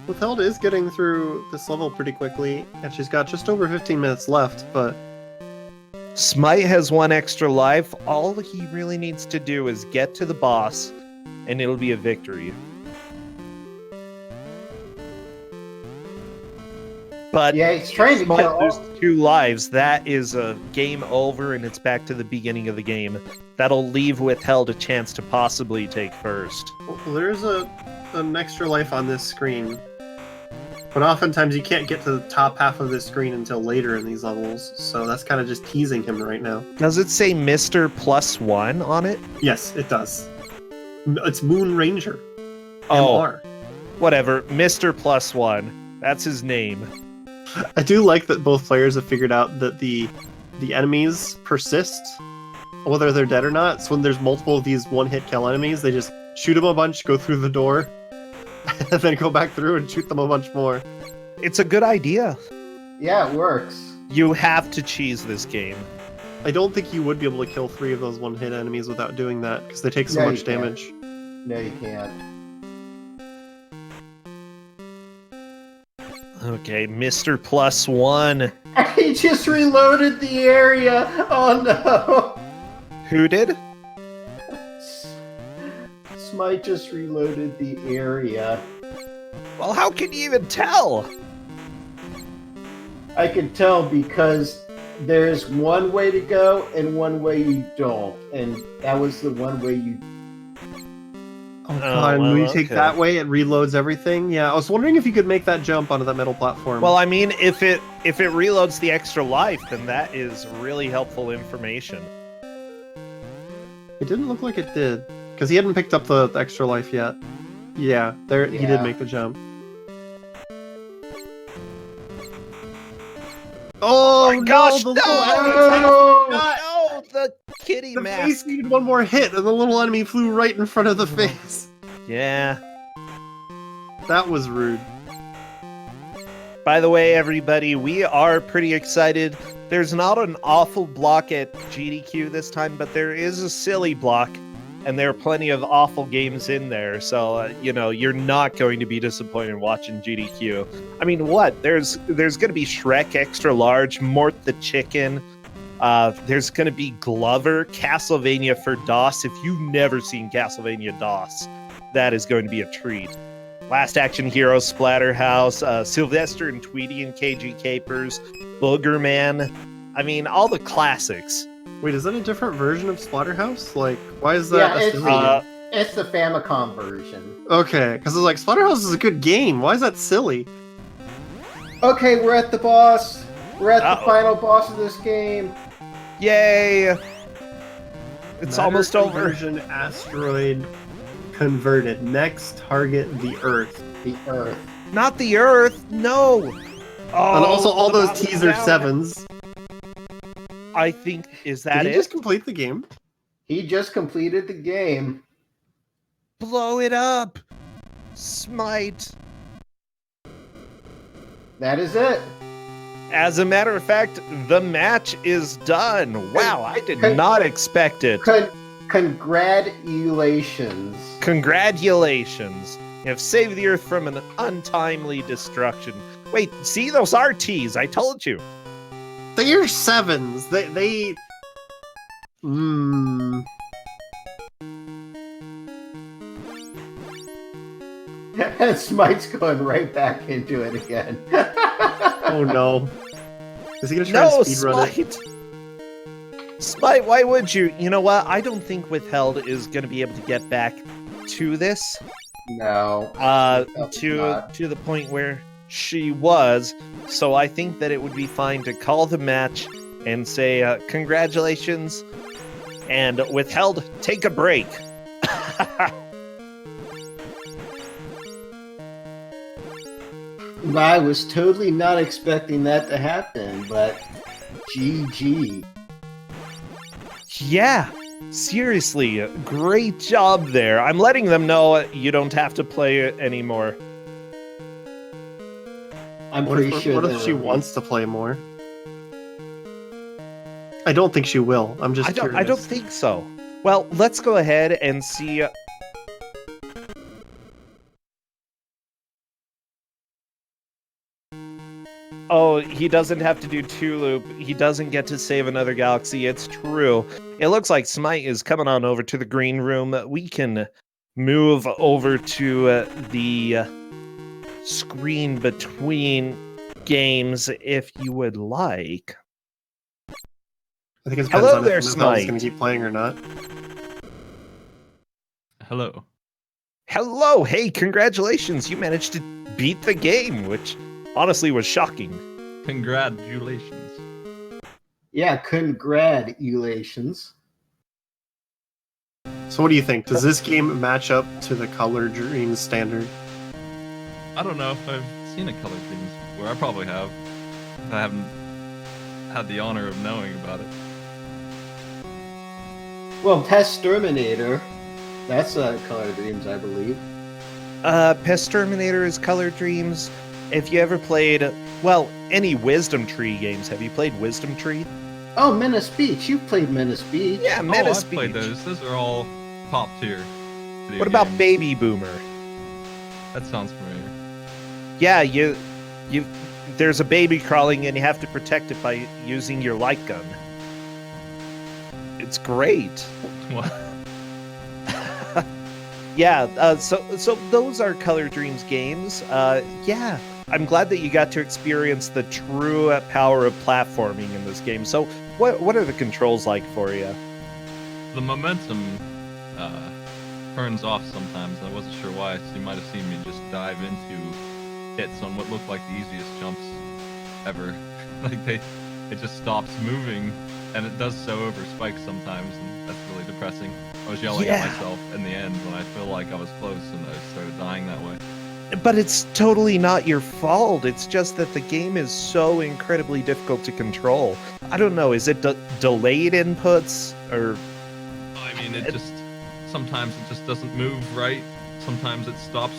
Withheld is getting through this level pretty quickly, and she's got just over 15 minutes left, but... Smite has 1 extra life. All he really needs to do is get to the boss, and it'll be a victory. But yeah, he's trying to kill. There's 2 lives. That is a game over, and it's back to the beginning of the game. That'll leave Withheld a chance to possibly take first. Well, there's an extra life on this screen, but oftentimes you can't get to the top half of this screen until later in these levels, so that's kind of just teasing him right now. Does it say Mr. +1 on it? Yes, it does. It's Moon Ranger. Oh, MR. Whatever. Mr. +1. That's his name. I do like that both players have figured out that the enemies persist, whether they're dead or not. So when there's multiple of these one-hit kill enemies, they just shoot them a bunch, go through the door, and then go back through and shoot them a bunch more. It's a good idea. Yeah, it works. You have to cheese this game. I don't think you would be able to kill 3 of those one-hit enemies without doing that, because they take so much damage. No, you can't. Okay, Mr. +1. He just reloaded the area! Oh no! Who did? Smite just reloaded the area. Well, how can you even tell? I can tell because there's one way to go and one way you don't. And that was the one way you... Oh god, when you take that way, it reloads everything? Yeah, I was wondering if you could make that jump onto that metal platform. Well, I mean, if it reloads the extra life, then that is really helpful information. It didn't look like it did, because he hadn't picked up the extra life yet. Yeah, he did make the jump. Oh my gosh, no! No, the kitty The mask. face needed one more hit, and the little enemy flew right in front of the face. Yeah. That was rude. By the way, everybody, we are pretty excited. There's not an awful block at GDQ this time, but there is a silly block, and there are plenty of awful games in there. So, you're not going to be disappointed watching GDQ. I mean, what? There's going to be Shrek Extra Large, Mort the Chicken. There's going to be Glover, Castlevania for DOS. If you've never seen Castlevania DOS, that is going to be a treat. Last Action Hero, Splatterhouse, Sylvester and Tweety and KG Capers, Boogerman. I mean, all the classics. Wait, is that a different version of Splatterhouse? Like, why is that? It's the Famicom version. Okay, because it's like Splatterhouse is a good game. Why is that silly? Okay, we're at the boss. We're at the final boss of this game. Yay! It's almost over. Conversion asteroid converted. Next target, the Earth. The Earth. Not the Earth, no! Oh, and also all those teaser 7s. I think, is that Did it? he just complete the game? He just completed the game. Blow it up! Smite! That is it. As a matter of fact, the match is done. Wow, I did not expect it. Congratulations. Congratulations. You have saved the Earth from an untimely destruction. Wait, see, those are T's. I told you. They are 7s. They... And Smite's going right back into it again. Oh no. Is he gonna try to speedrun it? Smite, why would you? You know what? I don't think Withheld is gonna be able to get back to this. No. To the point where she was. So I think that it would be fine to call the match and say congratulations, and Withheld, take a break. I was totally not expecting that to happen, but GG. Yeah, seriously, great job there. I'm letting them know you don't have to play it anymore. I'm pretty sure. What if she wants to play more? I don't think she will. I'm just curious. I don't think so. Well, let's go ahead and see. Oh, he doesn't have to do 2-loop. He doesn't get to save another galaxy. It's true. It looks like Smite is coming on over to the green room. We can move over to the screen between games if you would like. I think it depends Hello on there, if Smite. is going to keep playing or not. Hello. Hello. Hey, congratulations. You managed to beat the game, which honestly was shocking. Congratulations. Yeah, congratulations. So what do you think? Does this game match up to the Color Dreams standard? I don't know if I've seen a Color Dreams before. I probably have. I haven't had the honor of knowing about it. Well, Pest Terminator, that's Color Dreams, I believe. Pest Terminator is Color Dreams. If you ever played, well, any Wisdom Tree games, have you played Wisdom Tree? Oh, Menace Beach. You've played Menace Beach. Yeah, Menace I've Beach. played those. Those are all top tier. What about Baby Boomer? That sounds familiar. Yeah, you there's a baby crawling and you have to protect it by using your light gun. It's great. What? Yeah, so those are Color Dreams games. Yeah, I'm glad that you got to experience the true power of platforming in this game. So what are the controls like for you? The momentum turns off sometimes. I wasn't sure why, so you might have seen me just dive into hits on what looked like the easiest jumps ever. Like it just stops moving, and it does so over spikes sometimes, and that's really depressing. I was yelling at myself in the end when I feel like I was close and I started dying that way. But it's totally not your fault. It's just that the game is so incredibly difficult to control. I don't know, is it delayed inputs or... I mean, sometimes it just doesn't move right. Sometimes it stops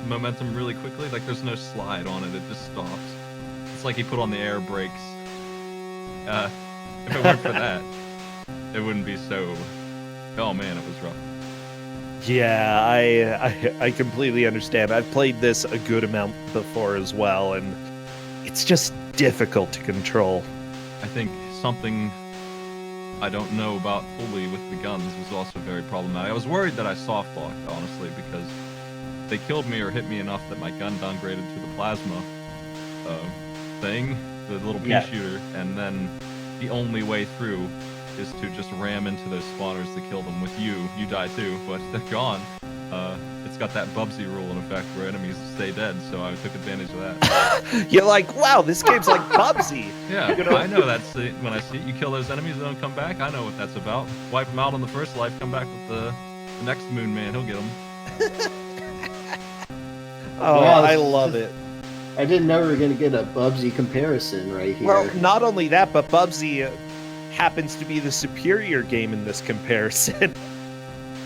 momentum really quickly. Like there's no slide on it. It just stops. It's like he put on the air brakes. If it weren't for that, it wouldn't be so. Oh man, it was rough. Yeah, I completely understand. I've played this a good amount before as well, and it's just difficult to control. I think something I don't know about fully with the guns was also very problematic. I was worried that I soft locked, honestly, because they killed me or hit me enough that my gun downgraded to the plasma thing, the little pea shooter, and then the only way through is to just ram into those spawners to kill them. With you die too, but they're gone. It's got that Bubsy rule in effect where enemies stay dead, so I took advantage of that. You're like, wow, this game's like Bubsy. Yeah, I know that's when I see it, you kill those enemies, they don't come back. I know what that's about. Wipe them out on the first life, come back with the next Moon Man, he'll get them. Oh, Wow, I love it. I didn't know we were going to get a Bubsy comparison right here. Well, not only that, but Bubsy happens to be the superior game in this comparison.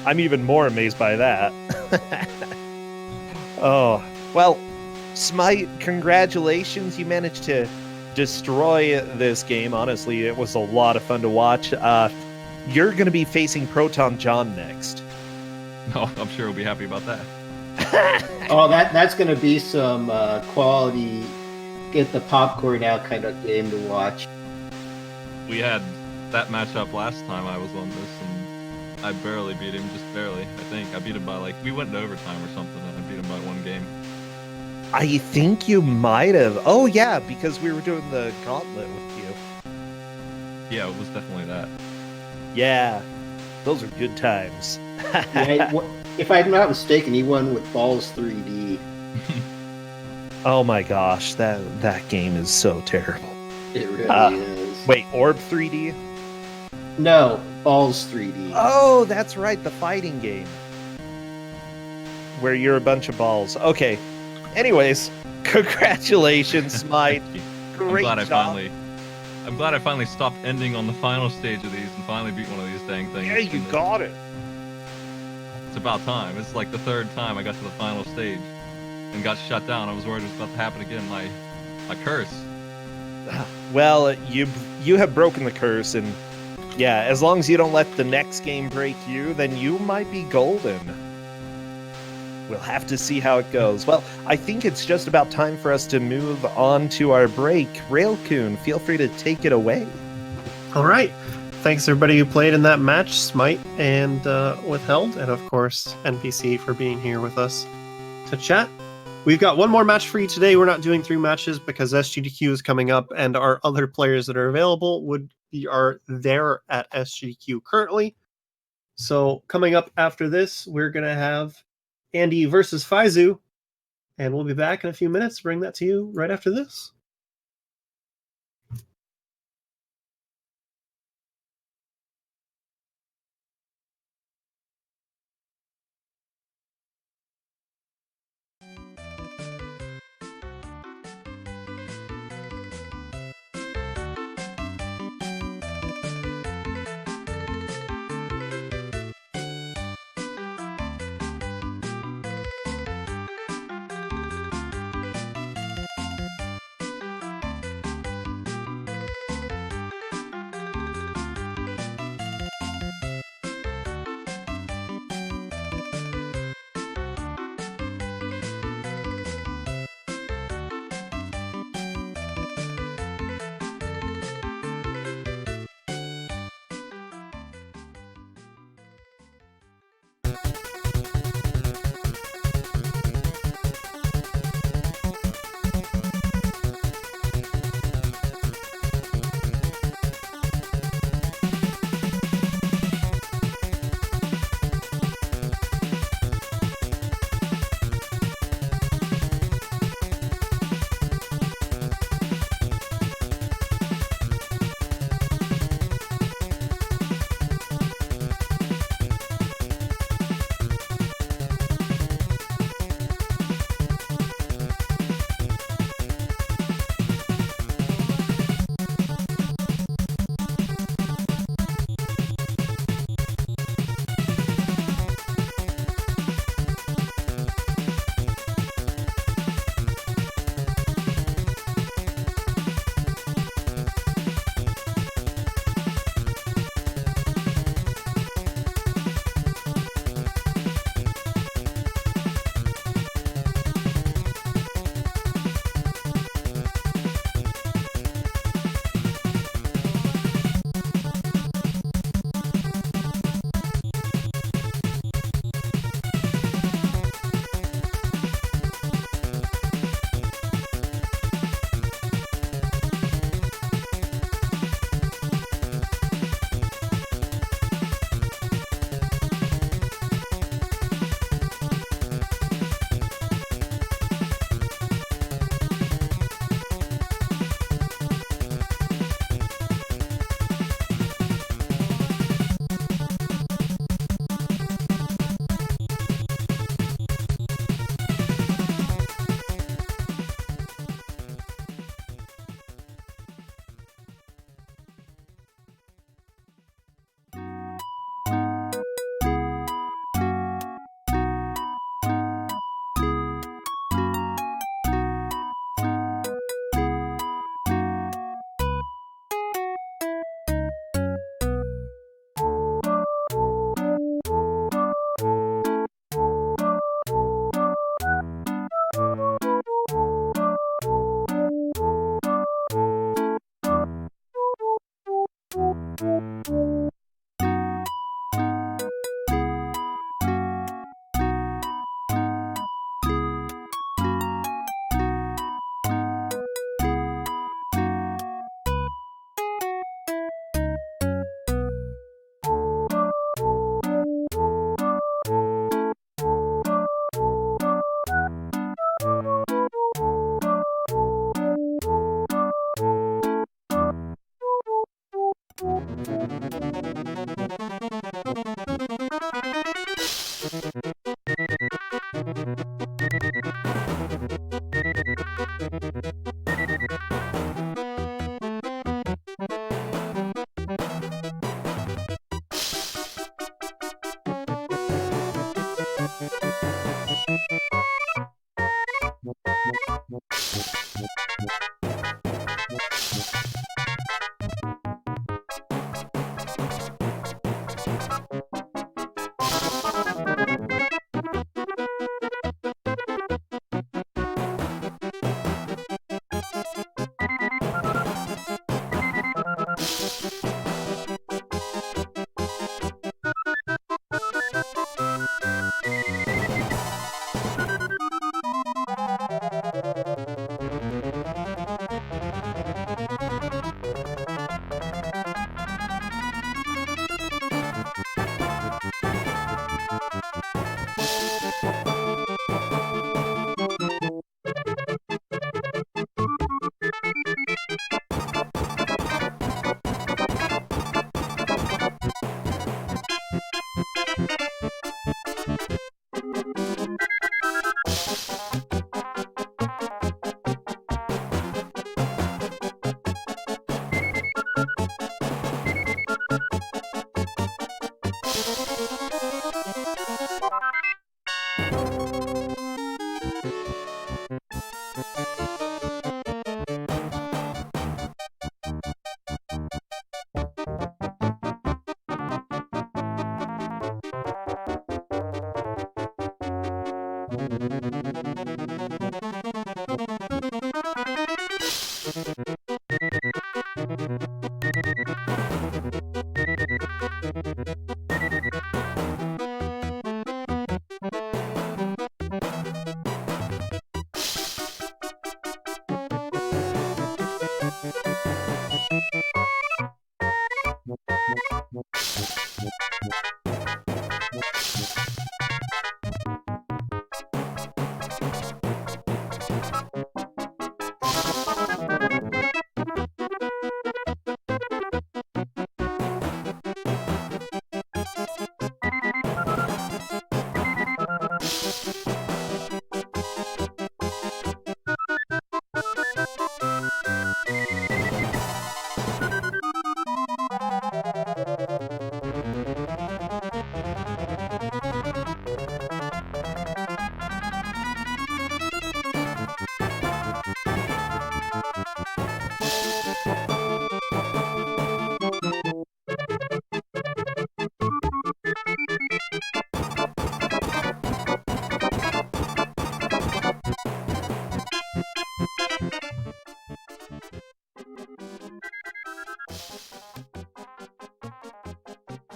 I'm even more amazed by that. Oh, well, Smite, congratulations. You managed to destroy this game. Honestly, it was a lot of fun to watch. You're going to be facing Proton John next. Oh, I'm sure he'll be happy about that. Oh, that's going to be some quality, get the popcorn out kind of game to watch. We had that matchup last time I was on this, and I barely beat him, just barely. I think I beat him by we went into overtime or something, and I beat him by 1 game. I think you might have. Oh, yeah, because we were doing the gauntlet with you. Yeah, it was definitely that. Yeah, those are good times. Yeah, if I'm not mistaken, he won with Balls 3D. Oh my gosh, that game is so terrible. It really is. Wait, Orb 3D? No, Balls 3D. Oh, that's right, the fighting game. Where you're a bunch of balls. Okay. Anyways, congratulations, Smite. Great job. I'm glad I finally stopped ending on the final stage of these and finally beat one of these dang things. Yeah, you got it. It's about time. It's like the 3rd time I got to the final stage and got shut down. I was worried it was about to happen again. My curse. Well, you have broken the curse, and yeah, as long as you don't let the next game break you, then you might be golden. We'll have to see how it goes. Well, I think it's just about time for us to move on to our break. Railcoon, feel free to take it away. All right. Thanks everybody who played in that match, Smite and Withheld, and of course NPC for being here with us to chat. We've got one more match for you today. We're not doing 3 matches because SGDQ is coming up, and our other players that are available are there at SGDQ currently. So coming up after this, we're gonna have Andy versus Faizu, and we'll be back in a few minutes to bring that to you right after this.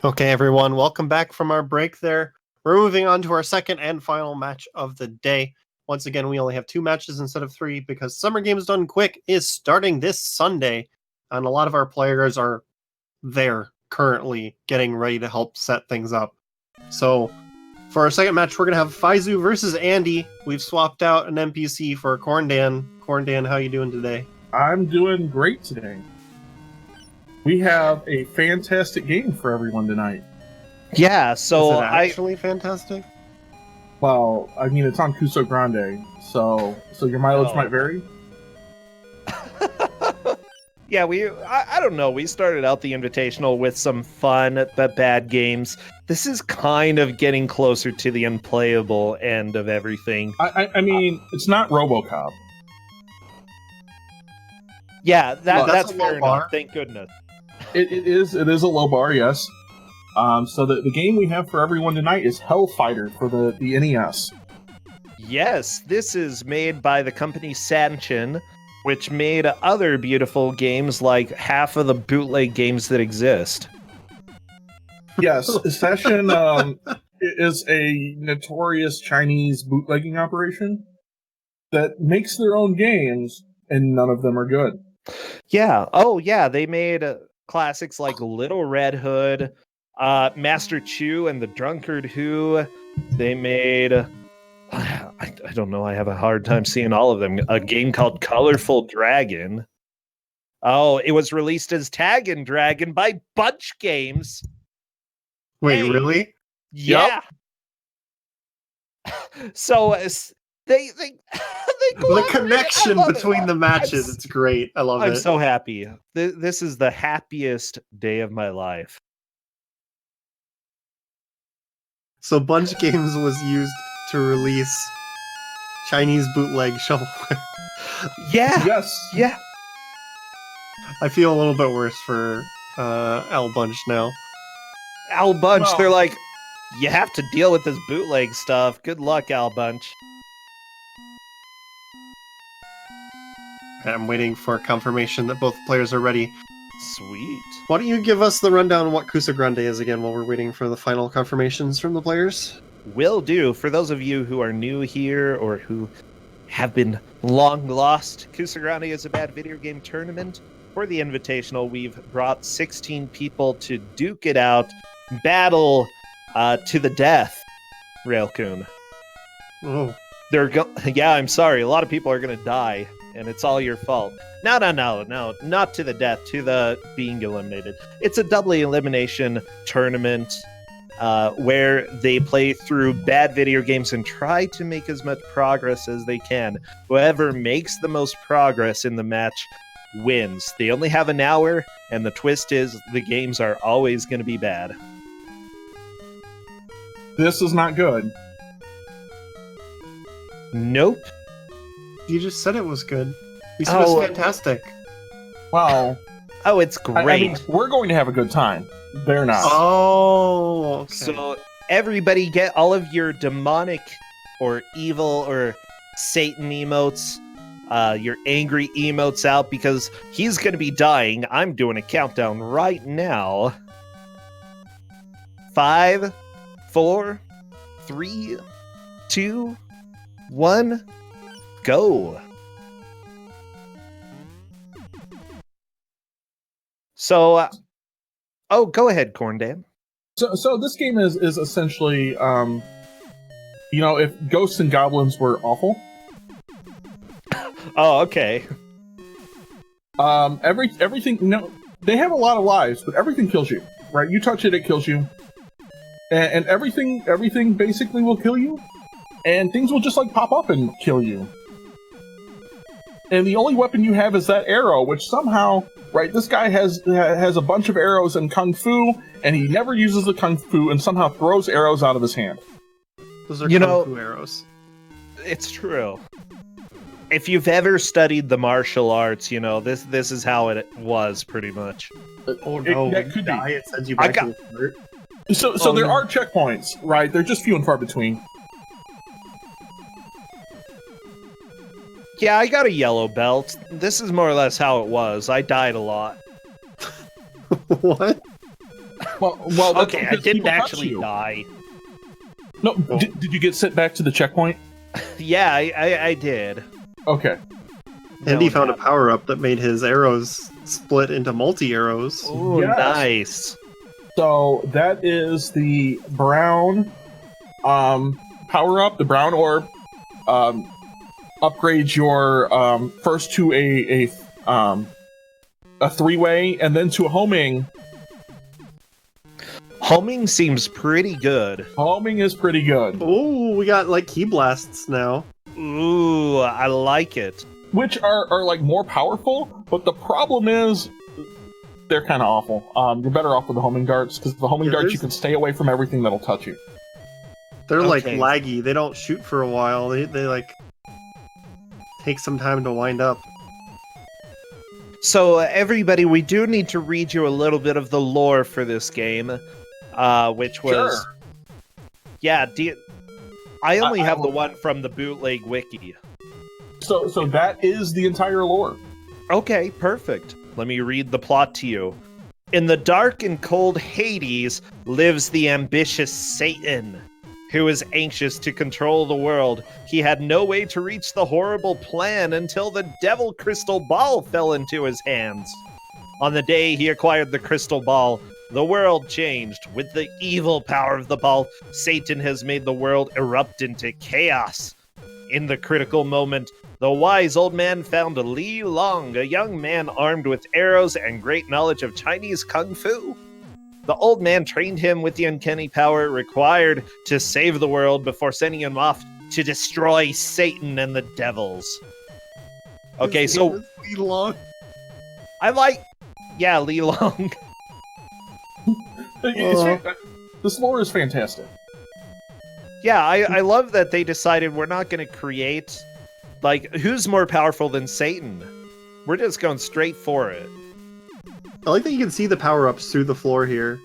Okay, everyone, welcome back from our break there. We're moving on to our second and final match of the day. Once again, we only have 2 matches instead of 3 because Summer Games Done Quick is starting this Sunday, and a lot of our players are there currently getting ready to help set things up. So, for our second match, we're going to have Faizu versus Andy. We've swapped out an NPC for Corndan. Corndan, how you doing today? I'm doing great today. We have a fantastic game for everyone tonight. Yeah, so Is it actually fantastic? Well, I mean, it's on Kusogrande, so your mileage might vary. Yeah, I don't know. We started out the Invitational with some fun but bad games. This is kind of getting closer to the unplayable end of everything. I mean, it's not RoboCop. Yeah, Well, that's a fair low bar. enough. Thank goodness. It is a low bar, yes. So the game we have for everyone tonight is Hellfighter for the NES. Yes, this is made by the company Sanchin, which made other beautiful games like half of the bootleg games that exist. Yes, Session is a notorious Chinese bootlegging operation that makes their own games, and none of them are good. Yeah. Oh, yeah. They made classics like Little Red Hood, Master Chu, and the Drunkard Who. They made. I don't know. I have a hard time seeing all of them. A game called Colorful Dragon. Oh, it was released as Tag and Dragon by Bunch Games. Wait, Hey. really? Yeah. So they The connection between the matches, it's great. I love it. I'm so happy. This is the happiest day of my life. So Bunch Games was used to release Chinese bootleg shovelware. Yeah. Yes. Yeah. I feel a little bit worse for L Bunch now. Al Bunch, Well- they're like, you have to deal with this bootleg stuff. Good luck, Al Bunch. I'm waiting for confirmation that both players are ready. Sweet. Why don't you give us the rundown on what Kusogrande is again while we're waiting for the final confirmations from the players? Will do. For those of you who are new here or who have been long lost, Kusogrande is a bad video game tournament. For the Invitational, we've brought 16 people to duke it out, battle to the death, Railcoon. Oh, Yeah, I'm sorry. A lot of people are going to die, and it's all your fault. No, not to the death, to the being eliminated. It's a double elimination tournament where they play through bad video games and try to make as much progress as they can. Whoever makes the most progress in the match wins. They only have an hour, and the twist is the games are always going to be bad. This is not good. Nope. you just said it was good. You said it was fantastic. Well, Oh, it's great. I mean, we're going to have a good time. They're not. Oh, okay. So everybody get all of your demonic or evil or Satan emotes, your angry emotes out because he's going to be dying. I'm doing a countdown right now. 5, 4, 3, 2, 1, go. So, oh, go ahead, Corndam. So this game is essentially, if ghosts and goblins were awful. Oh, okay. Everything. No, they have a lot of lives, but everything kills you. Right? You touch it, it kills you, and everything basically will kill you, and things will just like pop up and kill you. And the only weapon you have is that arrow, which somehow, right? This guy has a bunch of arrows in Kung Fu, and he never uses the Kung Fu, and somehow throws arrows out of his hand. Those are Kung Fu arrows. It's true. If you've ever studied the martial arts, this is how it was pretty much. Oh no, that could die, be. it sends you back to the start. So there are checkpoints, right? They're just few and far between. Yeah, I got a yellow belt. This is more or less how it was. I died a lot. What? Well, that's Okay, I because didn't people touch actually you. die. No, did you get sent back to the checkpoint? Yeah, I did. Okay. And he found a power-up that made his arrows split into multi-arrows. Oh, Yes. nice. So that is the brown power-up, the brown orb. Upgrades your first to a three-way, and then to a homing. Homing seems pretty good. Homing is pretty good. Oh, we got like key blasts now. Ooh, I like it. Which are like more powerful, but the problem is they're kind of awful. You're better off with the homing darts, because the homing darts you can stay away from everything that'll touch you. They're like Okay. laggy. They don't shoot for a while. They like take some time to wind up. So, everybody, we do need to read you a little bit of the lore for this game, which was... Sure. Yeah, I only I have the will- one from the bootleg wiki. So that is the entire lore. Okay, perfect. Let me read the plot to you. In the dark and cold Hades lives the ambitious Satan, who is anxious to control the world. He had no way to reach the horrible plan until the devil crystal ball fell into his hands. On the day he acquired the crystal ball, the world changed. With the evil power of the ball, Satan has made the world erupt into chaos. In the critical moment, the wise old man found Li Long, a young man armed with arrows and great knowledge of Chinese kung fu. The old man trained him with the uncanny power required to save the world before sending him off to destroy Satan and the devils. Okay, His so name is Li Long. I like... Yeah, Li Long. This lore is fantastic. Yeah, I love that they decided we're not going to create... Like, who's more powerful than Satan? We're just going straight for it. I like that you can see the power-ups through the floor here.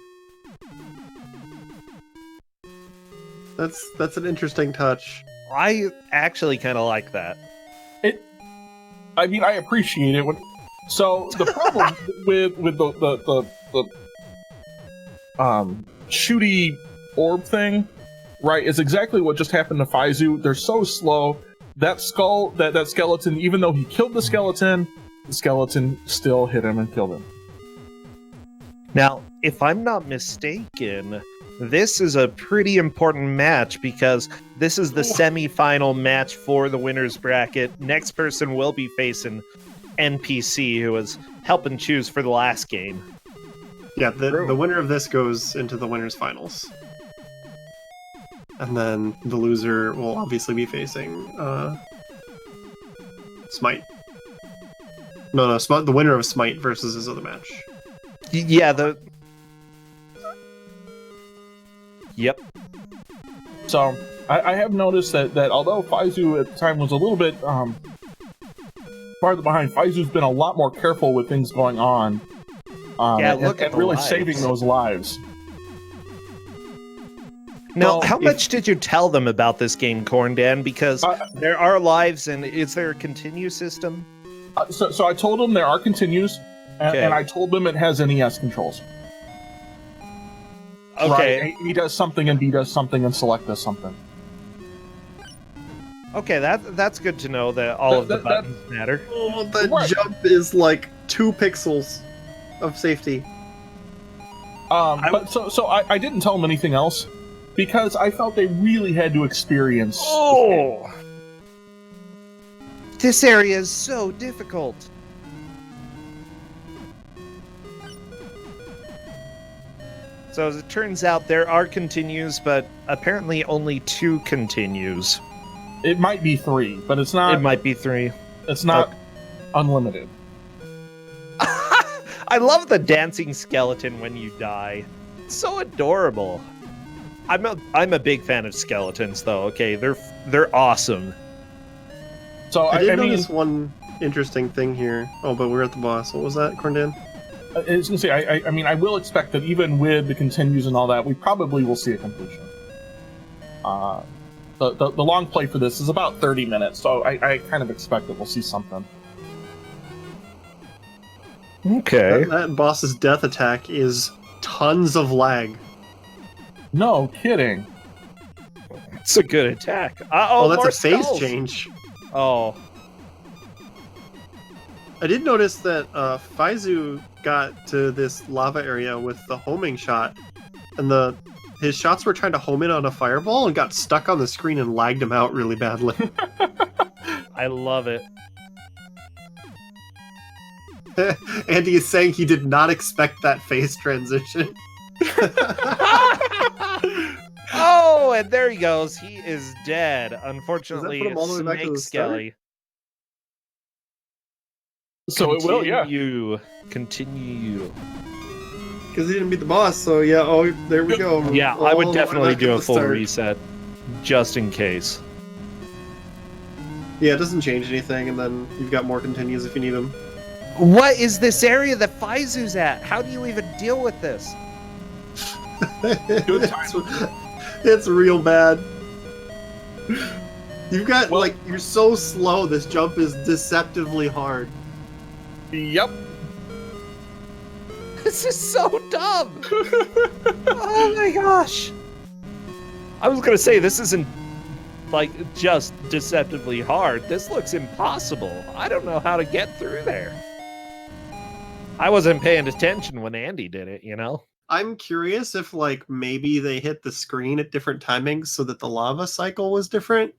That's an interesting touch. I actually kind of like that. I mean, I appreciate it. So the problem with the shooty orb thing, right, is exactly what just happened to Faizu. They're so slow. That skull, that skeleton, even though he killed the skeleton still hit him and killed him. Now, if I'm not mistaken, this is a pretty important match because this is the semi-final match for the winner's bracket. Next person will be facing NPC, who was helping choose for the last game. Yeah, the winner of this goes into the winner's finals. And then the loser will obviously be facing Smite. No, Smite, the winner of Smite versus his other match. Yeah, Yep. So I have noticed that although Faizu at the time was a little bit farther behind, Faizu's been a lot more careful with things going on. Look at and really lives. saving those lives. Now, Well, how much did you tell them about this game, Corndan? Because there are lives, and is there a continue system? So I told them there are continues, Okay. and I told them it has NES controls. Okay. Right? A does something, and B does something, and select does something. Okay, that's good to know that all of the buttons matter. Oh, the Right. jump is like 2 pixels of safety. But I didn't tell them anything else because I felt they really had to experience. Oh! This area is so difficult. So as it turns out, there are continues, but apparently only 2 continues. It might be 3, but it's not. It might be 3. It's not unlimited. I love the dancing skeleton when you die. It's so adorable. I'm a big fan of skeletons, though. Okay, they're awesome. So I did mean, notice one interesting thing here. Oh, but we're at the boss. What was that, Corndan? I was gonna say, I mean, I will expect that even with the continues and all that, we probably will see a completion. The long play for this is about 30 minutes, so I kind of expect that we'll see something. Okay. That boss's death attack is tons of lag. No kidding. It's a good attack. Oh, that's more a phase skulls. change. Oh. I did notice that Faizu got to this lava area with the homing shot, and his shots were trying to home in on a fireball and got stuck on the screen and lagged him out really badly. I love it. Andy is saying he did not expect that phase transition. Oh, and there he goes. He is dead. Unfortunately, put him all the way back to Snake the start? Skelly. So it will, yeah. Continue. Because he didn't beat the boss, so yeah, oh, there we go. Yeah, I All would the way definitely back do at a the full start. reset, just in case. Yeah, it doesn't change anything, and then you've got more continues if you need them. What is this area that Faizu's at? How do you even deal with this? It's real bad. You've got, you're so slow, this jump is deceptively hard. Yep. This is so dumb! Oh my gosh! I was gonna say, this isn't, just deceptively hard. This looks impossible. I don't know how to get through there. I wasn't paying attention when Andy did it, you know? I'm curious if, maybe they hit the screen at different timings so that the lava cycle was different.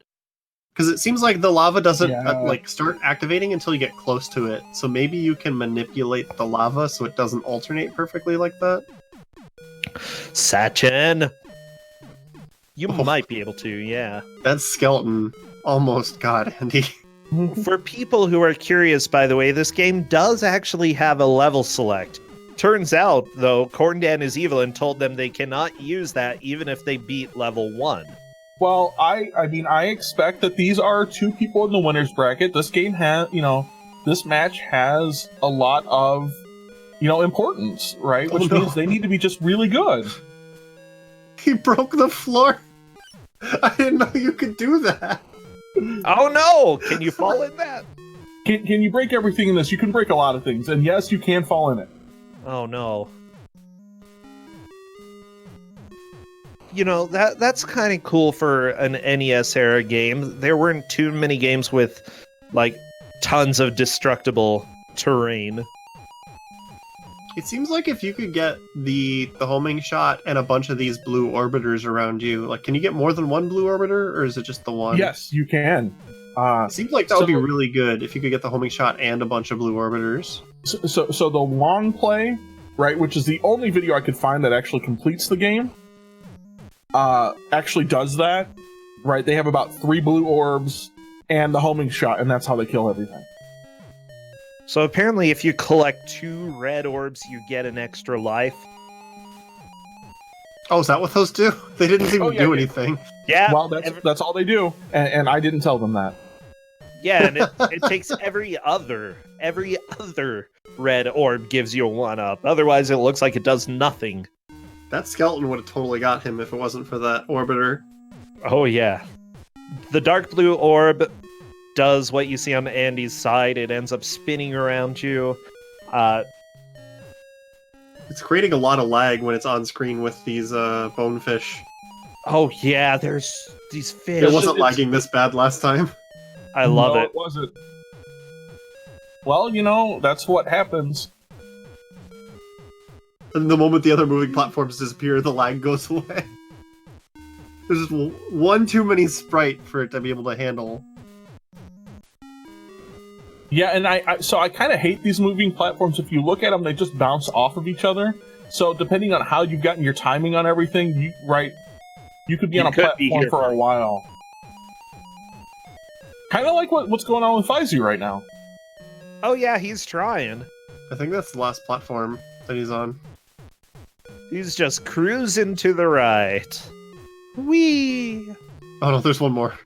Because it seems like the lava doesn't, start activating until you get close to it. So maybe you can manipulate the lava so it doesn't alternate perfectly like that. Sachin! You might be able to, yeah. That skeleton almost got Andy. For people who are curious, by the way, this game does actually have a level select. Turns out, though, Corndan is evil and told them they cannot use that even if they beat level 1. Well, I mean, I expect that these are 2 people in the winner's bracket. This game has, this match has a lot of, importance, right? Which means they need to be just really good. He broke the floor. I didn't know you could do that. Oh no! Can you fall in that? Can you break everything in this? You can break a lot of things, and yes, you can fall in it. Oh no. You know, that's kind of cool for an NES era game. There weren't too many games with, like, tons of destructible terrain. It seems like if you could get the homing shot and a bunch of these blue orbiters around you, like, can you get more than one blue orbiter, or is it just the one? Yes, you can. It seems like that would be really good if you could get the homing shot and a bunch of blue orbiters. So the long play, right, which is the only video I could find that actually completes the game, actually does that, right? They have about 3 blue orbs and the homing shot, and that's how they kill everything. So apparently if you collect 2 red orbs, you get an extra life. Oh, is that what those do? They didn't even do yeah. anything. Yeah. Well, that's all they do, and I didn't tell them that. Yeah, and it takes every other red orb gives you a 1-up. Otherwise, it looks like it does nothing. That skeleton would have totally got him if it wasn't for that orbiter. Oh, yeah. The dark blue orb does what you see on Andy's side. It ends up spinning around you. It's creating a lot of lag when it's on screen with these bonefish. Oh, yeah, there's these fish. It wasn't lagging this bad last time. I love it. It wasn't. Well, you know, that's what happens. And the moment the other moving platforms disappear, the lag goes away. There's just one too many sprite for it to be able to handle. Yeah, and I kind of hate these moving platforms. If you look at them, they just bounce off of each other. So depending on how you've gotten your timing on everything, you could be on a platform for a while. Kind of like what's going on with Faizu right now. Oh yeah, he's trying. I think that's the last platform that he's on. He's just cruising to the right. Whee! Oh no, there's one more.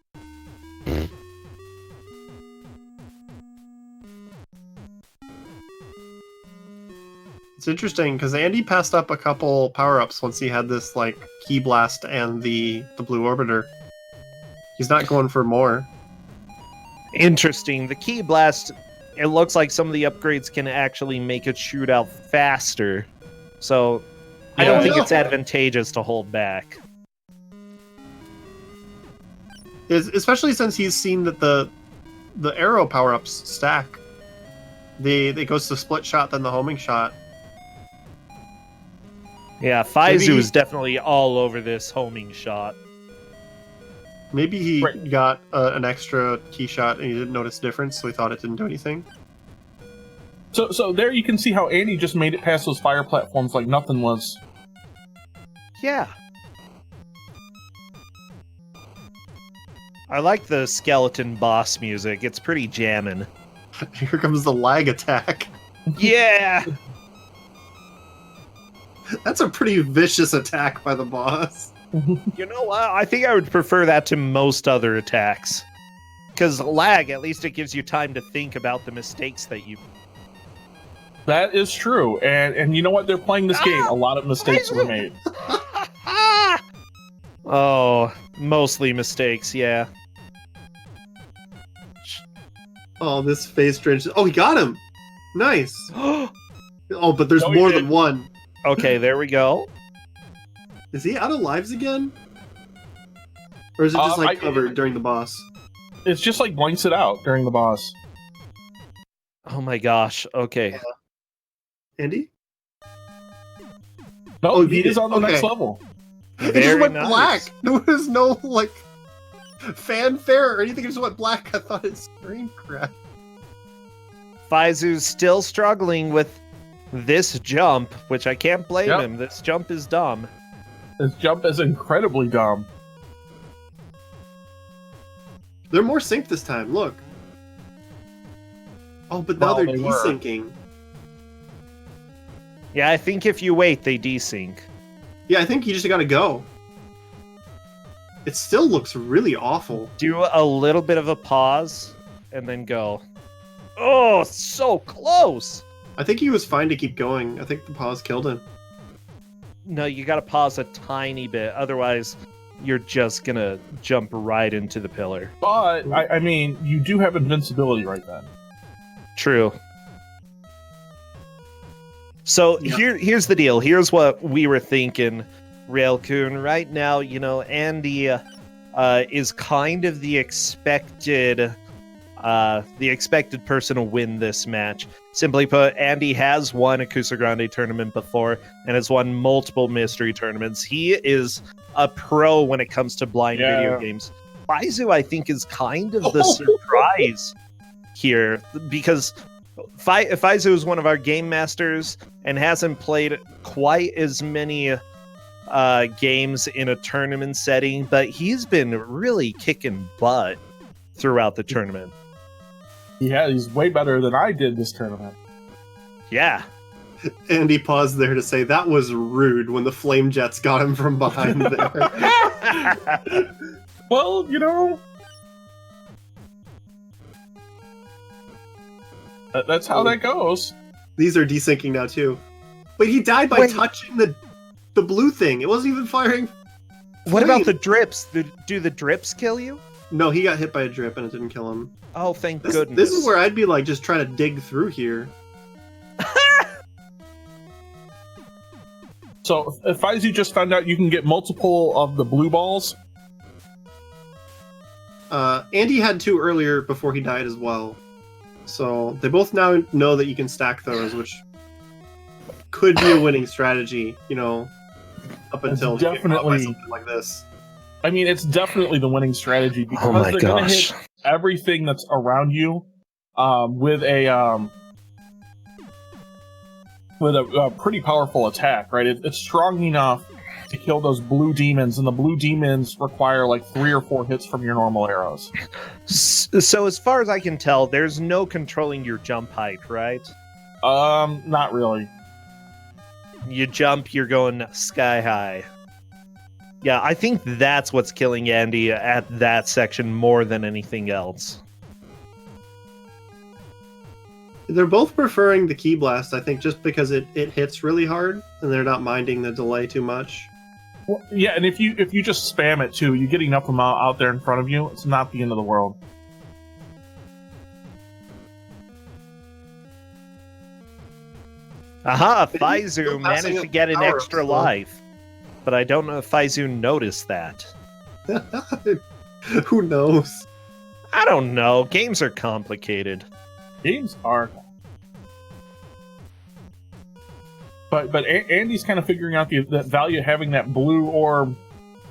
It's interesting because Andy passed up a couple power-ups once he had this like key blast and the blue orbiter. He's not going for more. Interesting. The key blast, it looks like some of the upgrades can actually make it shoot out faster. So I don't think it's advantageous to hold back. Especially since he's seen that the arrow power-ups stack. It goes to split shot, then the homing shot. Yeah, Faizu is definitely all over this homing shot. Maybe he got an extra key shot and he didn't notice difference, so he thought it didn't do anything. So there you can see how Andy just made it past those fire platforms like nothing was. Yeah. I like the skeleton boss music. It's pretty jammin'. Here comes the lag attack. Yeah! That's a pretty vicious attack by the boss. You know what? I think I would prefer that to most other attacks. Because lag, at least it gives you time to think about the mistakes that you... That is true. And you know what? They're playing this game. A lot of mistakes were made. Oh, mostly mistakes, yeah. Oh, this face drench. Oh, he got him! Nice! Oh, but there's more than one. Okay, there we go. Is he out of lives again? Or is it just covered during the boss? It's just like blanks it out during the boss. Oh my gosh, okay. Andy? No, he is on the next level. It just went black. There was no, fanfare or anything. It just went black. I thought his screen crashed. Faizu's still struggling with this jump, which I can't blame him. This jump is dumb. This jump is incredibly dumb. They're more synced this time, look. Oh, but now they're desyncing. Yeah, I think if you wait, they desync. Yeah, I think you just gotta go. It still looks really awful. Do a little bit of a pause, and then go. Oh, so close! I think he was fine to keep going. I think the pause killed him. No, you gotta pause a tiny bit, otherwise you're just gonna jump right into the pillar. But I mean, you do have invincibility right then. True. So here's the deal. Here's what we were thinking, Railcoon. Right now, Andy is kind of the expected person to win this match. Simply put, Andy has won a Kusogrande tournament before and has won multiple mystery tournaments. He is a pro when it comes to blind video games. Faizu, I think, is kind of the surprise here, because Faizu is one of our game masters and hasn't played quite as many games in a tournament setting, but he's been really kicking butt throughout the tournament. Yeah, he's way better than I did this tournament. Yeah. Andy paused there to say that was rude when the flame jets got him from behind there. Well, that's how that goes. These are desyncing now too. Wait, he died by touching the blue thing. It wasn't even firing. What about the drips? Do the drips kill you? No, he got hit by a drip and it didn't kill him. Oh, thank goodness. This is where I'd be like just trying to dig through here. So, if Faizu just found out you can get multiple of the blue balls. Andy had 2 earlier before he died as well. So they both now know that you can stack those, which could be a winning strategy, up until It's definitely something like this. I mean, it's definitely the winning strategy because they're going to hit everything that's around you with a pretty powerful attack, right? It's strong enough to kill those blue demons, and the blue demons require like 3 or 4 hits from your normal arrows. So as far as I can tell, there's no controlling your jump height, right? Not really. You jump, you're going sky high. Yeah, I think that's what's killing Andy at that section more than anything else. They're both preferring the Key Blast, I think, just because it hits really hard, and they're not minding the delay too much. Well, yeah, and if you just spam it too, you get enough amount out there in front of you, it's not the end of the world. Aha, Faizu managed to get an extra life. But I don't know if Faizu noticed that. Who knows? I don't know. Games are complicated. Games are. But Andy's kind of figuring out the value of having that blue orb,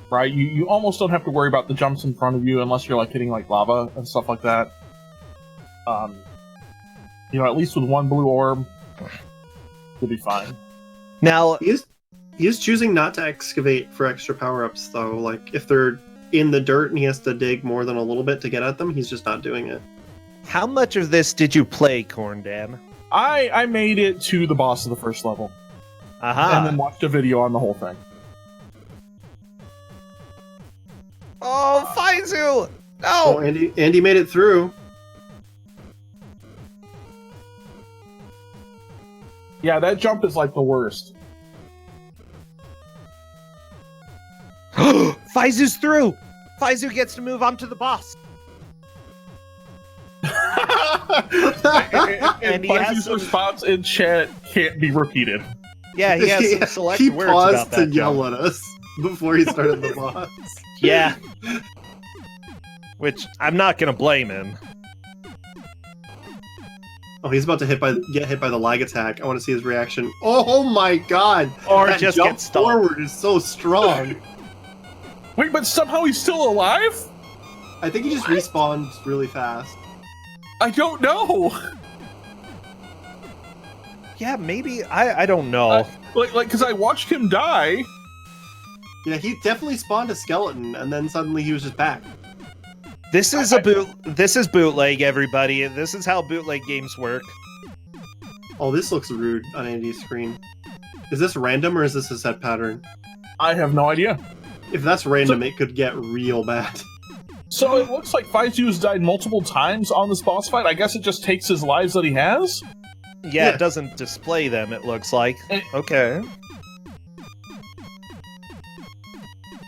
right? You almost don't have to worry about the jumps in front of you unless you're like hitting like lava and stuff like that. At least with one blue orb, you'll be fine. Now, he is choosing not to excavate for extra power-ups, though. Like, if they're in the dirt and he has to dig more than a little bit to get at them, he's just not doing it. how much of this did you play, Corndan? I made it to the boss of the first level. Aha. And then watched a video on the whole thing. Oh, Faizu! No! Oh, Andy made it through. Yeah, that jump is like the worst. Faizu's through! Faizu gets to move on to the boss. and Faizu's response in chat can't be repeated. Yeah, he has some select he words about paused that to yell at us before he started the boss. Yeah. Which, I'm not gonna blame him. Oh, he's about to get hit by the lag attack. I want to see his reaction. Oh my god! Or that just jump get stopped. forward is so strong. Wait, but somehow he's still alive? I think he just respawned really fast. I don't know. Yeah, maybe. I don't know. Because I watched him die. Yeah, he definitely spawned a skeleton, and then suddenly he was just back. This is This is bootleg, everybody. This is how bootleg games work. Oh, this looks rude on Andy's screen. Is this random or is this a set pattern? I have no idea. If that's random, it could get real bad. So it looks like Faizu's died multiple times on this boss fight. I guess it just takes his lives that he has? Yeah, it doesn't display them, it looks like. Okay.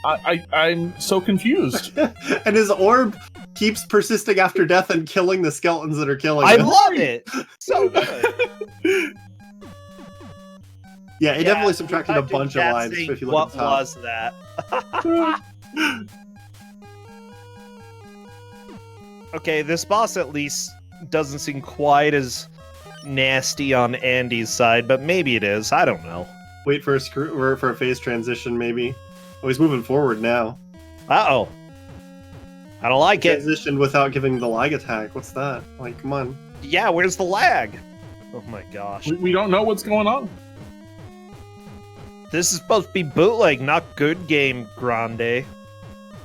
I'm so confused. And his orb keeps persisting after death and killing the skeletons that are killing I him. love it. So good. Yeah, it definitely subtracted a imagine bunch of Kat lives saying, if you look what at the top. was that? Okay, this boss at least doesn't seem quite as nasty on Andy's side, but maybe it is. I don't know. Wait for a phase transition, maybe. Oh, he's moving forward now. Uh-oh. I don't like it. Transitioned without giving the lag attack. What's that? Like, come on. Yeah, where's the lag? Oh my gosh. We don't know what's going on. This is supposed to be bootleg, not good game, Grande.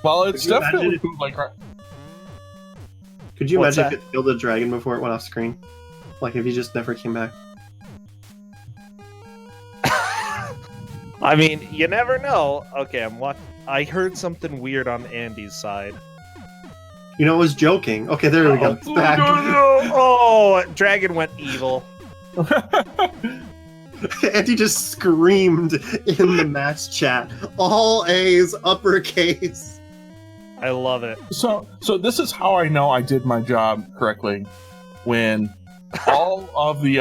Well, it's Could you definitely imagine bootleg. Could you What's imagine if that? it killed a dragon before it went off screen? Like, if he just never came back. I mean, you never know. Okay, I heard something weird on Andy's side. You know, I was joking. Okay, there we go. It's back. Oh, dragon went evil. And he just screamed in the match chat. All A's, uppercase. I love it. So this is how I know I did my job correctly. When all of the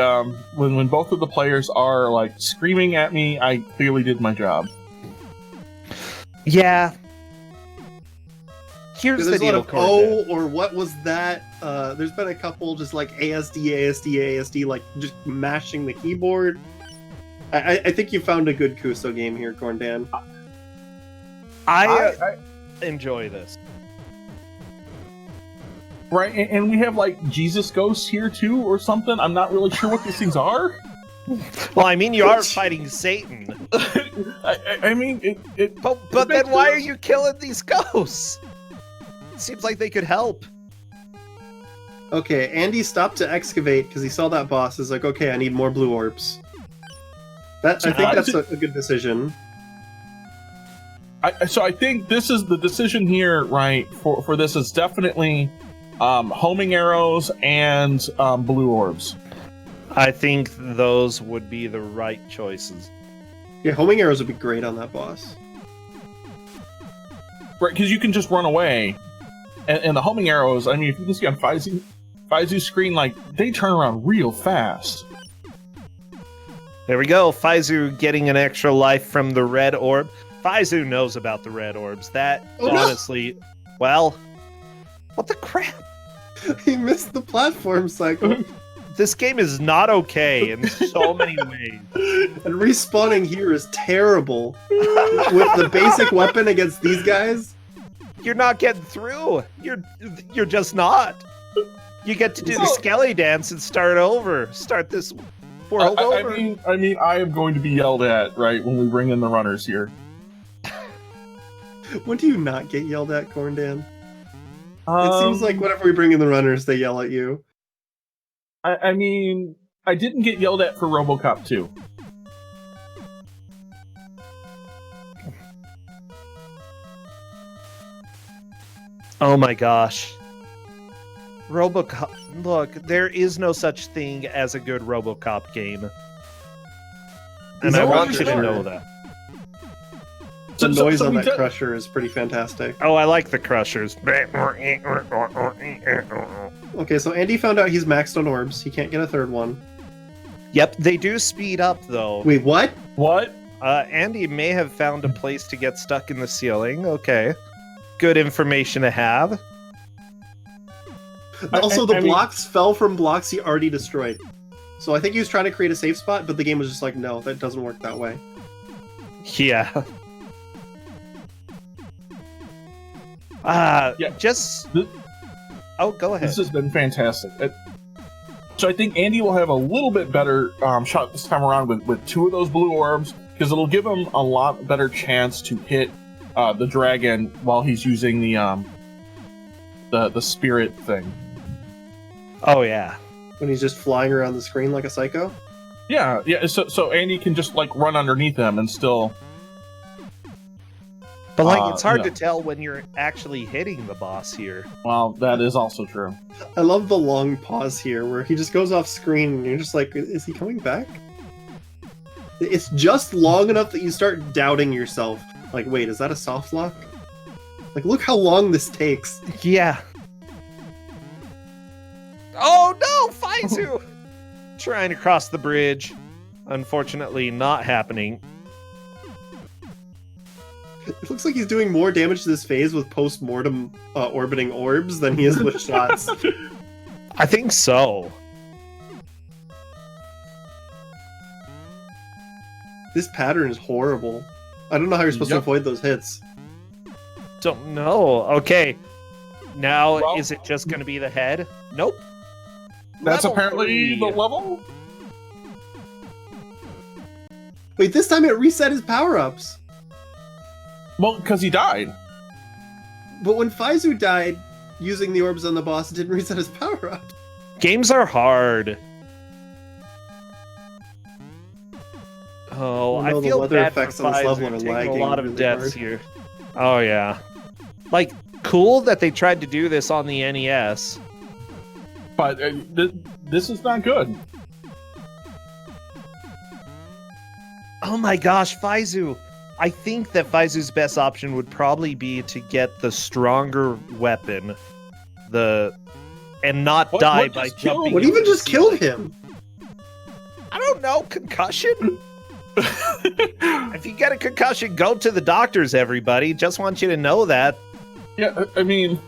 when both of the players are like screaming at me, I clearly did my job. Yeah. Here's the There's a lot deal, of Cornbit. or what was that? There's been a couple just like ASD, like just mashing the keyboard. I think you found a good Kuso game here, Corndan. I enjoy this. Right, and we have like Jesus ghosts here too, or something. I'm not really sure what these things are. Well, I mean, you are fighting Satan. I mean, it But then why are you killing these ghosts? Seems like they could help. Okay, Andy stopped to excavate because he saw that boss. He's like, okay, I need more blue orbs. I think that's a good decision. So I think this is the decision here, right? For this is definitely homing arrows and blue orbs. I think those would be the right choices. Yeah, homing arrows would be great on that boss. Right, because you can just run away. And the homing arrows, I mean, if you can see on Faizu's screen, like, they turn around real fast. There we go. Faizu getting an extra life from the red orb. Faizu knows about the red orbs. That, honestly, well, what the crap? He missed the platform cycle. This game is not okay in so many ways. And respawning here is terrible. With the basic weapon against these guys. You're not getting through. You're just not. You get to do the skelly dance and start over. Start this world over. I mean, I am going to be yelled at, right, when we bring in the runners here. When do you not get yelled at, Corndan? It seems like whenever we bring in the runners, they yell at you. I mean, I didn't get yelled at for RoboCop 2. Oh my gosh. RoboCop. Look, there is no such thing as a good RoboCop game. And I want you to know that. The noise on that crusher is pretty fantastic. Oh, I like the crushers. Okay, so Andy found out he's maxed on orbs. He can't get a third one. Yep, they do speed up, though. Wait, what? What? Andy may have found a place to get stuck in the ceiling. Okay. Good information to have. Also, the blocks fell from blocks he already destroyed. So I think he was trying to create a safe spot, but the game was just like, no, that doesn't work that way. Yeah. Just... Oh, go ahead. This has been fantastic. So I think Andy will have a little bit better shot this time around with two of those blue orbs, because it'll give him a lot better chance to hit the dragon while he's using the spirit thing. Oh, yeah. When he's just flying around the screen like a psycho? Yeah. So Andy can just like run underneath him and still... But like, it's hard to tell when you're actually hitting the boss here. Well, that is also true. I love the long pause here where he just goes off screen and you're just like, is he coming back? It's just long enough that you start doubting yourself. Like, wait, is that a soft lock? Like, look how long this takes. Yeah. Oh no, Faizu! Trying to cross the bridge. Unfortunately, not happening. It looks like he's doing more damage to this phase with post-mortem orbiting orbs than he is with shots. I think so. This pattern is horrible. I don't know how you're supposed to avoid those hits. Don't know. Okay. Now, Well- is it just going to be the head? Nope. That's Level apparently 3. the level? Wait, this time it reset his power-ups. Well, because he died. But when Faizu died using the orbs on the boss, it didn't reset his power-ups. Games are hard. Oh, Oh, I no, the feel weather bad for effects on this level Pfizer are taking lagging a lot of really deaths hard. here. Oh yeah, like cool that they tried to do this on the NES. But this is not good. Oh my gosh, Faizu! I think that Faizu's best option would probably be to get the stronger weapon, and not What- die what by just killed jumping. him? What into even the just killed ceiling. him? I don't know. Concussion. If you get a concussion, go to the doctors, everybody. Just want you to know that. Yeah, I mean,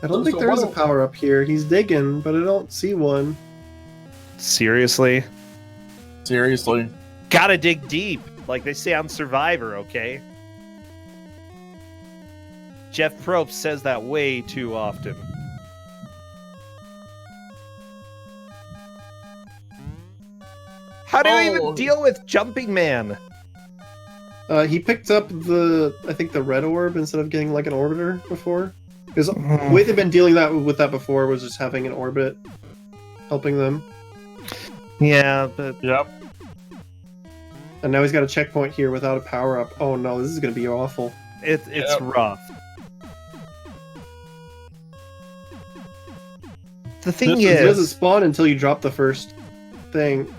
I don't think So there is a what- power-up here. He's digging, but I don't see one. Seriously? seriously. Gotta dig deep, like they say on Survivor, okay? Jeff Probst says that way too often. How do you Oh. even deal with Jumping Man? He picked up I think the red orb instead of getting like an orbiter before. Because the Mm. way they've been dealing with that before was just having an orbit helping them. Yeah, but Yep. And now he's got a checkpoint here without a power-up. Oh no, this is going to be awful. it's Yep. rough. The thing It doesn't is, spawn until you drop the first thing.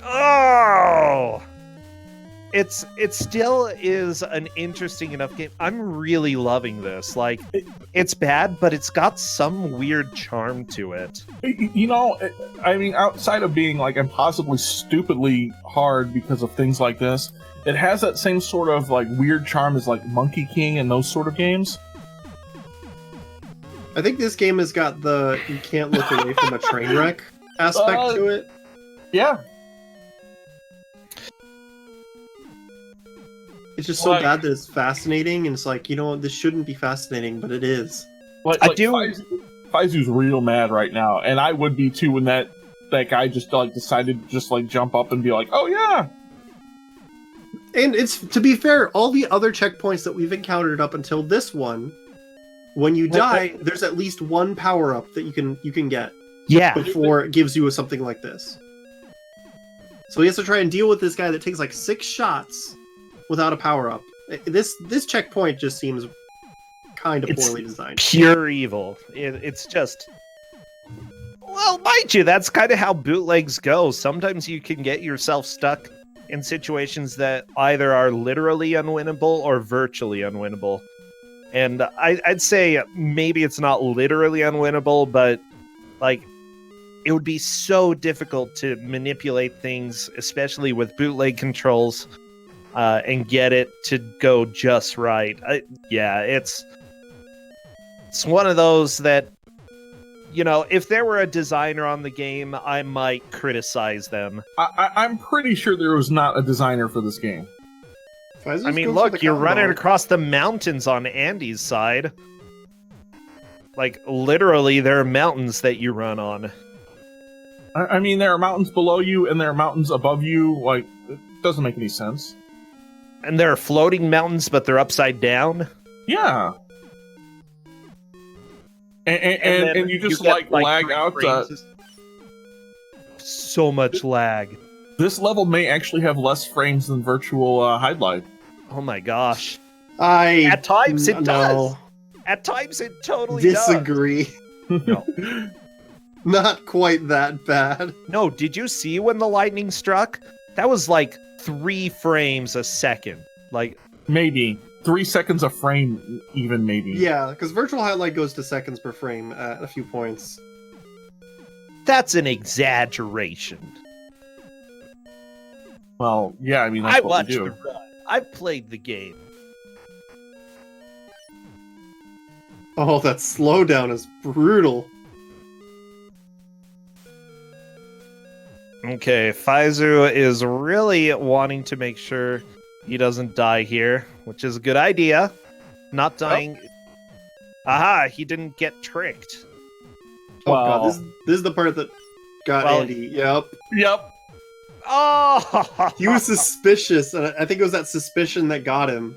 oh, it still is an interesting enough game. I'm really loving this. Like, it's bad, but it's got some weird charm to it. You know, I mean, outside of being like impossibly stupidly hard because of things like this, it has that same sort of like weird charm as like Monkey King and those sort of games. I think this game has got the you can't look away from a train wreck aspect to it. Yeah. It's just so Like- bad that it's fascinating, and it's like, you know, this shouldn't be fascinating, but it is. Like, I do- Faizu's real mad right now, and I would be too when that guy just like decided to just like jump up and be like, "Oh yeah." And it's, to be fair, all the other checkpoints that we've encountered up until this one, when you Well, die, there's at least one power up that you can get Yeah, before it gives you something like this. So he has to try and deal with this guy that takes like 6 shots without a power up. This checkpoint just seems kind of It's poorly designed. pure evil. It's just. Well, mind you, that's kind of how bootlegs go. Sometimes you can get yourself stuck in situations that either are literally unwinnable or virtually unwinnable. And I'd say maybe it's not literally unwinnable, but like it would be so difficult to manipulate things, especially with bootleg controls, and get it to go just right. It's one of those that, you know, if there were a designer on the game, I might criticize them. I'm pretty sure there was not a designer for this game. Pfizer's I mean, goes for look, the you're combo. running across the mountains on Andy's side. Like, literally, there are mountains that you run on. I mean, there are mountains below you and there are mountains above you. Like, it doesn't make any sense. And there are floating mountains, but they're upside down. Yeah. then And you just get, like lag three out. frames. So much lag. This level may actually have less frames than virtual highlight. Oh my gosh. At times it does. At times it totally does. disagree. No. Not quite that bad. No, did you see when the lightning struck? That was like 3 frames a second. Like, Maybe 3 seconds a frame, even maybe. Yeah, because virtual highlight goes to seconds per frame at a few points. that's an exaggeration. Well, yeah, I mean, that's I what watched we do. the run. I've played the game. Oh, that slowdown is brutal. Okay, Faizu is really wanting to make sure he doesn't die here, which is a good idea. Not dying. Aha, he didn't get tricked. Oh Well- god, this is the part that got Well- Andy. Yep. Yep. Oh! He was suspicious, and I think it was that suspicion that got him.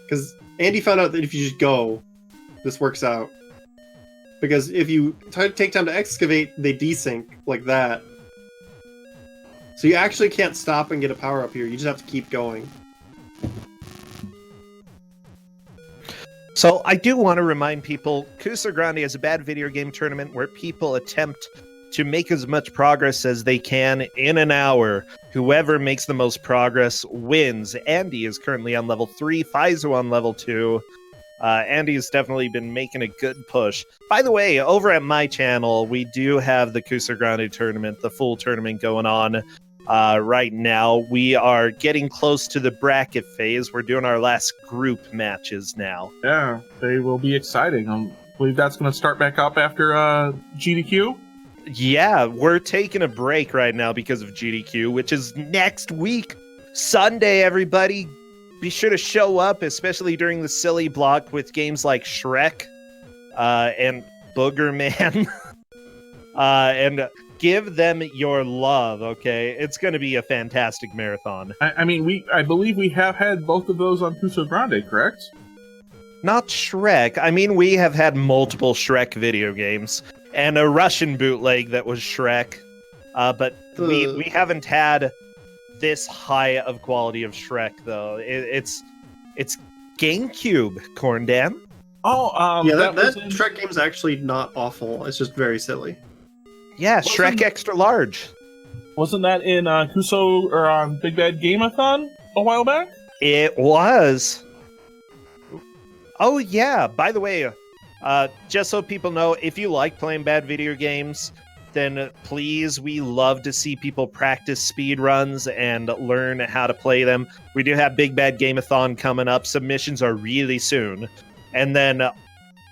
Because Andy found out that if you just go, this works out. Because if you take time to excavate, they desync like that. So you actually can't stop and get a power up here. You just have to keep going. So I do want to remind people, Kusogrande is a bad video game tournament where people attempt to make as much progress as they can in an hour. Whoever makes the most progress wins. Andy is currently on level 3, Faizu on level 2. Andy has definitely been making a good push. By the way, over at my channel, we do have the Kusogrande tournament, the full tournament going on right now. We are getting close to the bracket phase. We're doing our last group matches now. Yeah, they will be exciting. I believe that's going to start back up after GDQ. Yeah, we're taking a break right now because of GDQ, which is next week. Sunday, everybody. Be sure to show up, especially during the silly block with games like Shrek and Booger Man. And give them your love, okay? It's going to be a fantastic marathon. I mean, I believe we have had both of those on Kusogrande, correct? Not Shrek. I mean, we have had multiple Shrek video games and a Russian bootleg that was Shrek. But we haven't had this high of quality of Shrek, though. It's GameCube, Corndam. Oh, Yeah, that was in- Shrek game's actually not awful. It's just very silly. Yeah, Wasn't- Shrek Extra Large. Wasn't that in Kuso or on Big Bad Game-a-thon a while back? It was. Oh, yeah. By the way, just so people know, if you like playing bad video games, then please, we love to see people practice speed runs and learn how to play them. We do have Big Bad Game-a-thon coming up. Submissions are really soon. And then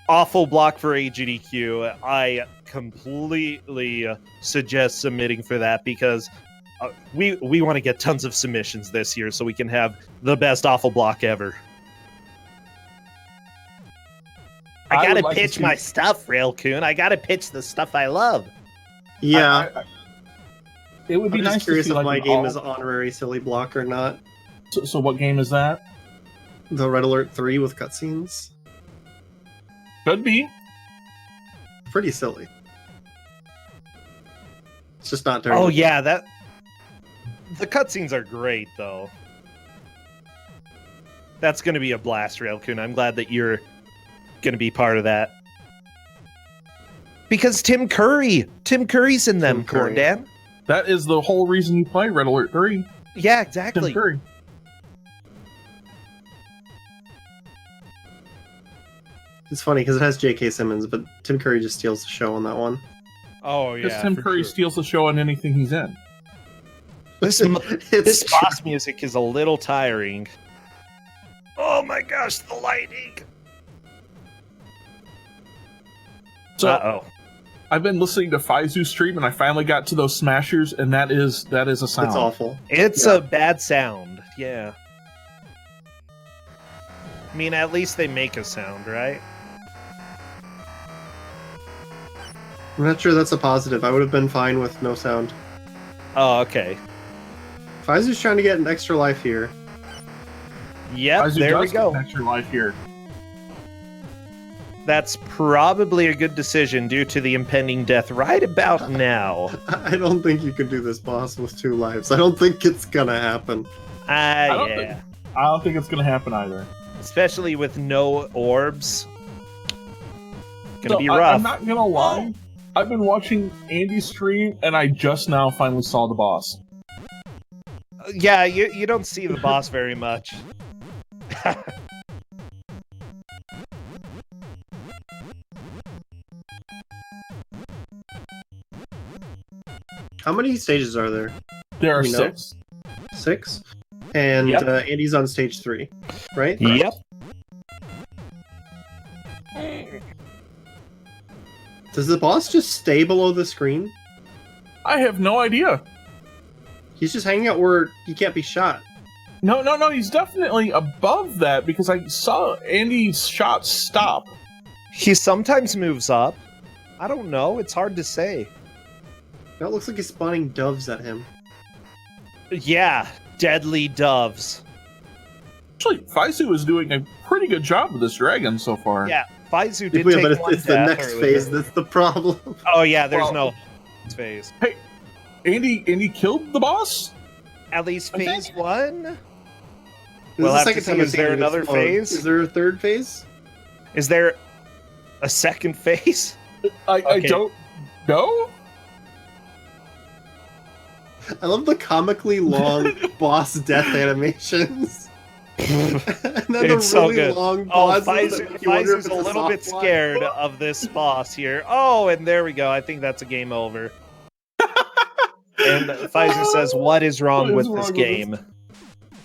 awful block for AGDQ. I completely suggest submitting for that because we want to get tons of submissions this year so we can have the best awful block ever. I gotta would like to pitch see- my stuff, Railcoon. I gotta pitch the stuff I love. Yeah, It would be I'm nice just to curious see if like my an game all- is honorary silly block or not. So what game is that? The Red Alert 3 with cutscenes. Could be. Pretty silly. It's just not during Oh the- yeah, the cutscenes are great though. That's gonna be a blast, Railcoon. I'm glad that you're gonna be part of that. Because Tim Curry's in them, Tim Curry. Corndan. That is the whole reason you play Red Alert 3. Yeah, Tim exactly. Curry. It's funny because it has J.K. Simmons, but Tim Curry just steals the show on that one. Oh Because yeah. Tim for Curry sure. steals the show on anything he's in. This It's this true. boss music is a little tiring. Oh my gosh, the lightning! So Uh-oh. I've been listening to Faizu's stream and I finally got to those smashers and that is a sound. It's awful. It's Yeah. a bad sound, yeah. I mean, at least they make a sound, right? I'm not sure that's a positive. I would have been fine with no sound. Oh, okay. Faizu's trying to get an extra life here. Yep, Faizu there we does get go. an extra life here. That's probably a good decision due to the impending death right about now. I don't think you can do this boss with 2 lives. I don't think it's gonna happen. don't Yeah. I don't think it's gonna happen either. Especially with no orbs. Gonna So, be rough. I'm not gonna lie. I've been watching Andy stream, and I just now finally saw the boss. Yeah, you don't see the boss very much. How many stages are there? There are You know? 6. 6? And Yep. Andy's on stage 3, right? Yep. Does the boss just stay below the screen? I have no idea. He's just hanging out where he can't be shot. No, he's definitely above that because I saw Andy's shot stop. He sometimes moves up. I don't know. It's hard to say. That looks like he's spawning doves at him. Yeah, deadly doves. Actually, Faizu is doing a pretty good job with this dragon so far. Yeah, Faizu did But take one it's the death next earlier. phase that's the problem. Oh yeah, there's Well- no phase. Andy killed the boss? At least I phase 1? This We'll is have the to second see, time I've is seen there it another explode. phase? Is there a third phase? Is there a second phase? I Okay. don't know. I love the comically long boss death animations. And then It's the so really good. long Oh, pauses that make you wonder if Faizu's it's a little bit soft line. scared of this boss here. Oh, and there we go. I think that's a game over. And Faizu says, "What is wrong What is with this wrong with game?"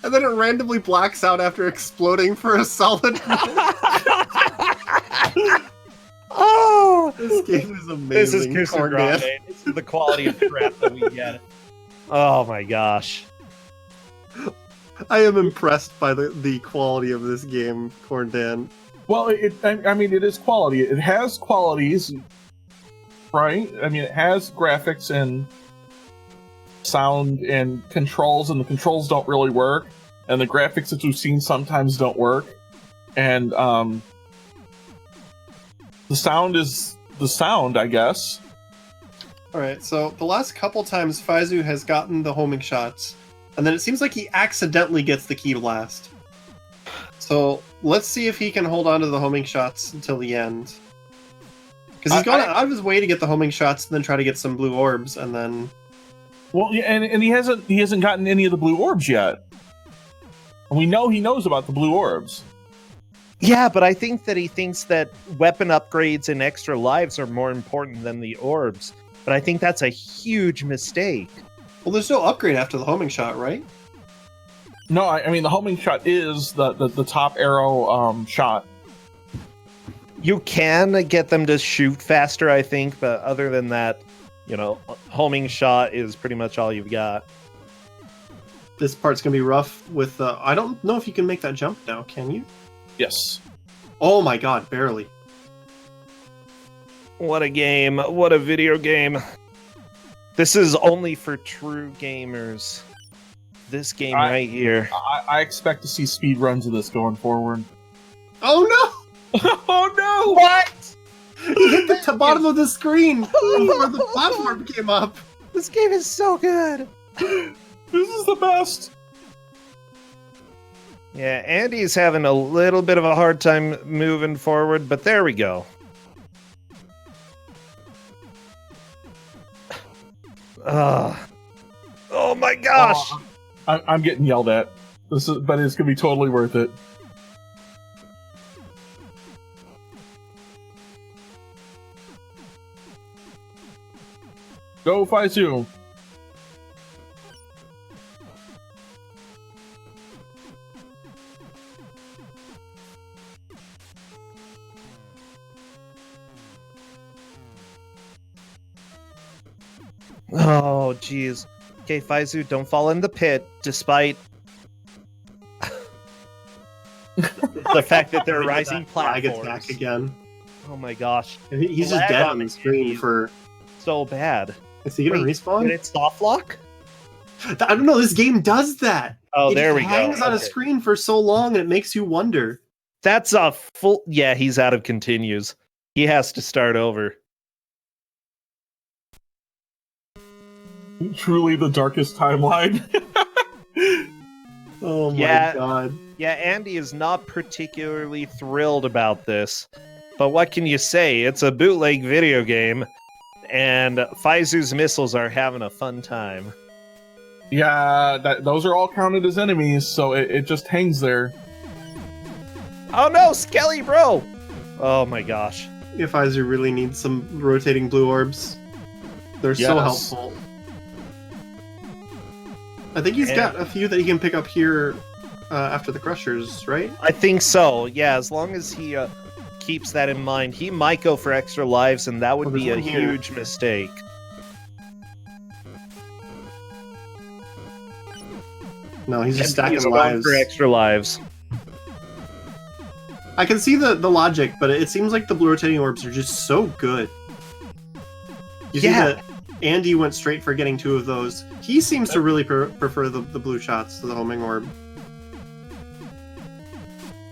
And then it randomly blacks out after exploding for a solid minute. Oh, This game is amazing. this is Kusogrande. Corndan. This is the quality of crap that we get. Oh my gosh. I am impressed by the quality of this game, Corndan. Well, I mean, it is quality. It has qualities, right? I mean, it has graphics and sound and controls, and the controls don't really work, and the graphics that we've seen sometimes don't work, and the sound is the sound, I guess. Alright, so the last couple times Faizu has gotten the homing shots, and then it seems like he accidentally gets the key blast. So let's see if he can hold on to the homing shots until the end. Because he's gone out of his way to get the homing shots and then try to get some blue orbs, and then... Well, yeah, and he hasn't gotten any of the blue orbs yet. And we know he knows about the blue orbs. Yeah, but I think that he thinks that weapon upgrades and extra lives are more important than the orbs. But I think that's a huge mistake. Well, there's no upgrade after the homing shot, right? No, I mean the homing shot is the top arrow shot. You can get them to shoot faster, I think, but other than that, you know, homing shot is pretty much all you've got. This part's gonna be rough with... I don't know if you can make that jump now, can you? Yes. Oh my god, barely. What a game. What a video game. This is only for true gamers. This game right here. I expect to see speed runs of this going forward. Oh no! Oh no! What? You hit the bottom of the screen before the platform came up. This game is so good. This is the best. Yeah, Andy's having a little bit of a hard time moving forward, but there we go. Oh my gosh! Oh, I'm getting yelled at. But it's gonna be totally worth it. Go Faizu. Oh, jeez. Okay, Faizu, don't fall in the pit, despite the fact that they're rising Flag platforms. attack again. Oh my gosh. He's The just lag dead on on the the screen game. for... So bad. Is he gonna Wait, respawn? Did it soft lock? I don't know, this game does that! Oh, It there we go. hangs on a Okay. screen for so long and it makes you wonder. That's a full... Yeah, he's out of continues. He has to start over. Truly the darkest timeline. Oh my Yeah. god. Yeah, Andy is not particularly thrilled about this. But what can you say? It's a bootleg video game. And Faizu's missiles are having a fun time. Yeah, those are all counted as enemies, so it just hangs there. Oh no, Skelly, bro! Oh my gosh. If Faizu really needs some rotating blue orbs, they're so Yes. helpful. I think he's got a few that he can pick up here after the crushers, right? I think so, yeah, as long as he keeps that in mind. He might go for extra lives, and that would there's be a one here. huge mistake. No, he's just stacking He's going lives. for extra lives. I can see the logic, but it seems like the blue rotating orbs are just so good. You see Yeah. that Andy went straight for getting 2 of those. He seems to really prefer the blue shots to the homing orb.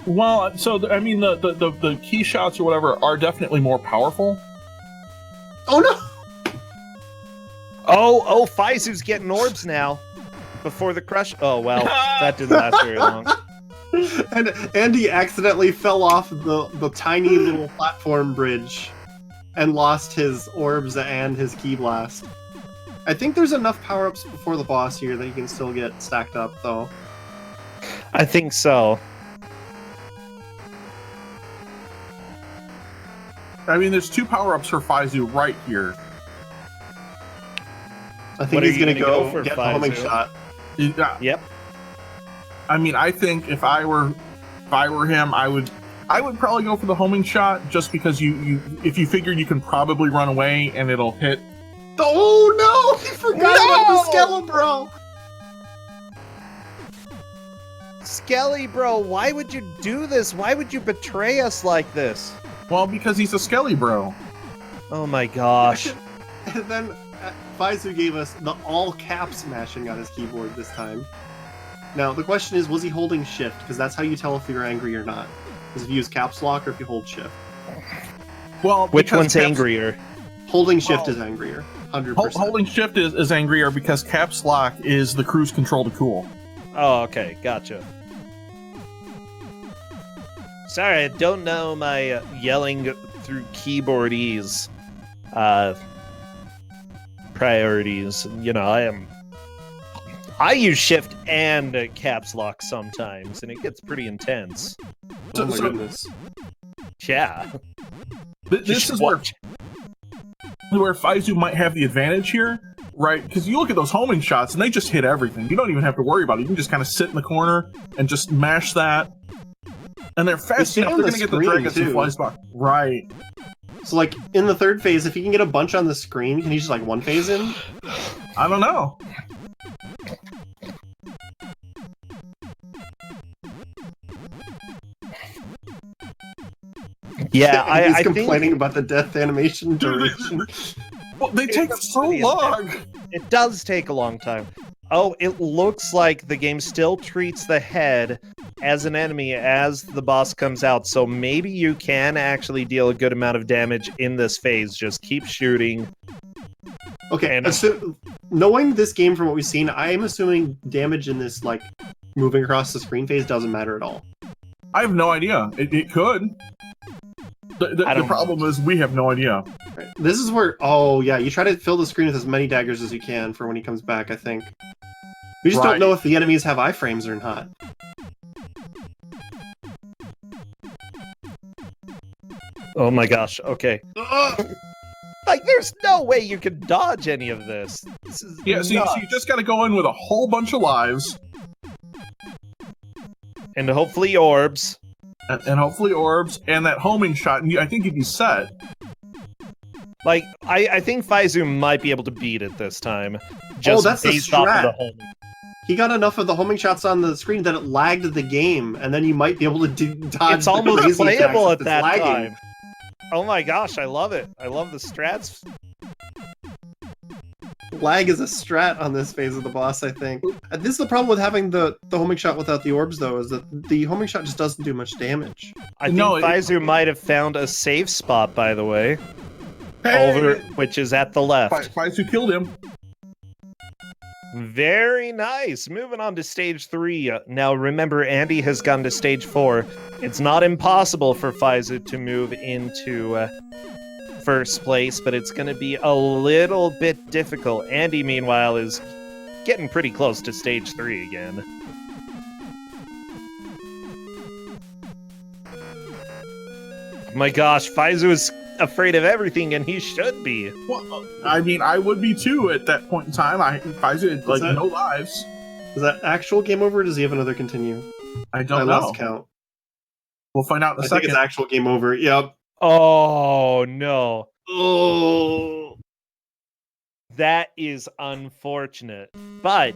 Well, so I mean, the key shots or whatever are definitely more powerful. Oh no! Oh, Faizu's getting orbs now. Before the crush. Oh, well, that didn't last very long. And Andy accidentally fell off the tiny little platform bridge and lost his orbs and his key blast. I think there's enough power-ups before the boss here that he can still get stacked up, though. I think so. I mean, there's 2 power-ups for Faizu right here. I think What are he's you gonna gonna go go for, get the homing Faizu? shot. Yep. I mean, I think if I were him, I would probably go for the homing shot just because if you figure you can probably run away and it'll hit. Oh no! He forgot about the Skelebro! Skelly, bro, why would you do this? Why would you betray us like this? Well, because he's a Skelly bro. Oh my gosh. And then Faizu gave us the all caps smashing on his keyboard this time. Now, the question is, was he holding shift? Because that's how you tell if you're angry or not. Is if you use caps lock or if you hold shift. Well, Which because one's caps- angrier? Holding shift Well, is angrier. 100%. Holding shift is angrier because caps lock is the cruise control to cool. Oh, okay, gotcha. Sorry, I don't know my yelling through keyboardese priorities. You know, I use shift and caps lock sometimes, and it gets pretty intense. Oh my So- goodness. Yeah. This is where Faizu might have the advantage here, right? Because you look at those homing shots and they just hit everything. You don't even have to worry about it. You can just kind of sit in the corner and just mash that. And they're fast stay enough. on They're the going to get the screen, dragons too. and flies back. Right. So, like, in the third phase, if he can get a bunch on the screen, can he just, like, one phase in? I don't know. Yeah, He's I complaining think about the death animation duration. Well, they take so pretty long. it does take a long time. Oh, it looks like the game still treats the head as an enemy as the boss comes out, so maybe you can actually deal a good amount of damage in this phase. Just keep shooting. Okay, And- knowing this game from what we've seen, I am assuming damage in this, like, moving across the screen phase doesn't matter at all. I have no idea. It could. The problem is we have no idea. Right. This is where, oh yeah, you try to fill the screen with as many daggers as you can for when he comes back, I think. We just Right. don't know if the enemies have iframes or not. Oh my gosh, okay. Like, there's no way you can dodge any of this. This is Yeah, so you just got to go in with a whole bunch of lives and hopefully orbs. and hopefully orbs and that homing shot, and I think you'd be set. Like, I think Faizu might be able to beat it this time. Just that's the based off of strat. the homing. He got enough of the homing shots on the screen that it lagged the game, and then you might be able to dodge. It's the almost crazy attacks playable if at it's that lagging. time. Oh my gosh, I love it. I love the strats. Lag is a strat on this phase of the boss, I think. This is the problem with having the homing shot without the orbs, though, is that the homing shot just doesn't do much damage. I think No, Faizu might have found a safe spot, by the way, which is at the left. Faizu killed him. Very nice. Moving on to stage 3. Now, remember, Andy has gone to stage 4. It's not impossible for Faizu to move into first place, but it's going to be a little bit difficult. Andy, meanwhile, is getting pretty close to stage 3 again. Oh my gosh, Faizu is afraid of everything, and he should be. Well, I mean, I would be too at that point in time. Faizu, like, no lives. Is that actual game over, or does he have another continue? I don't I know. lost count. We'll find out in a I second. think it's actual game over. Yep. Oh, no. Oh. That is unfortunate. But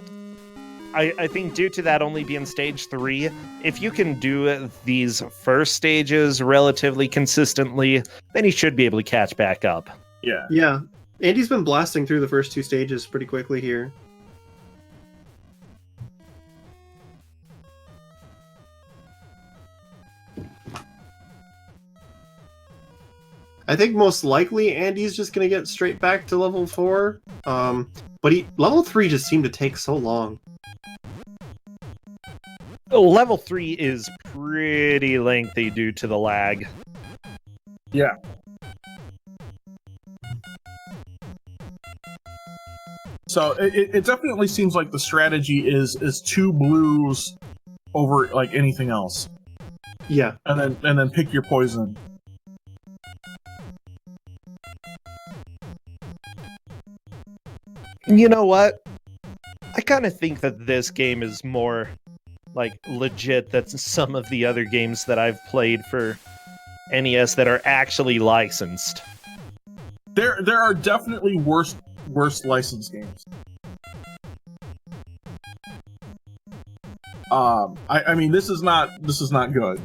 I think due to that only being stage 3, if you can do these first stages relatively consistently, then he should be able to catch back up. Yeah. Yeah. Andy's been blasting through the first 2 stages pretty quickly here. I think most likely Andy's just going to get straight back to level 4. But level 3 just seemed to take so long. Oh, level 3 is pretty lengthy due to the lag. Yeah. So it definitely seems like the strategy is 2 blues over like anything else. Yeah. And then pick your poison. You know what? I kind of think that this game is more like legit than some of the other games that I've played for NES that are actually licensed. There are definitely worse licensed games. I mean this is not good.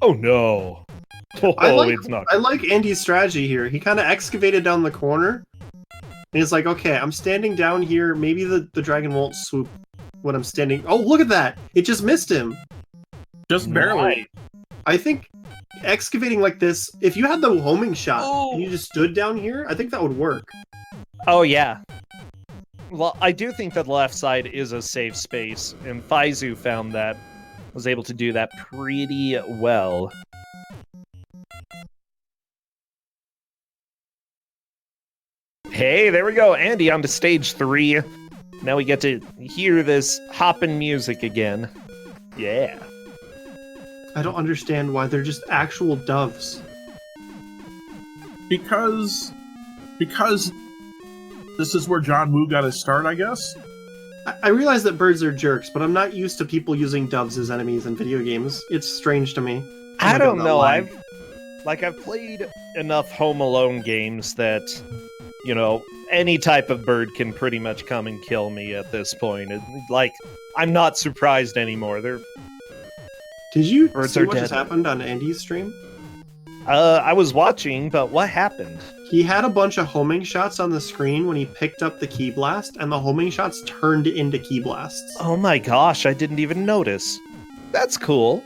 Oh no. Oh, it's not. I like Andy's strategy here. He kind of excavated down the corner. And he's like, okay, I'm standing down here. Maybe the dragon won't swoop when I'm standing. Oh, look at that! It just missed him. Just barely. Right. I think excavating like this, if you had the homing shot and you just stood down here, I think that would work. Oh yeah. Well, I do think that the left side is a safe space, and Faizu found that, was able to do that pretty well. Hey, there we go. Andy on to stage 3. Now we get to hear this hoppin' music again. Yeah. I don't understand why they're just actual doves. Because this is where John Woo got his start, I guess. I realize that birds are jerks, but I'm not used to people using doves as enemies in video games. It's strange to me. I don't know. Lag. I've played enough Home Alone games that, you know, any type of bird can pretty much come and kill me at this point. I'm not surprised anymore. Did you Birds see are what just dead. happened on Andy's stream? I was watching, but what happened? He had a bunch of homing shots on the screen when he picked up the key blast, and the homing shots turned into key blasts. Oh my gosh, I didn't even notice. That's cool.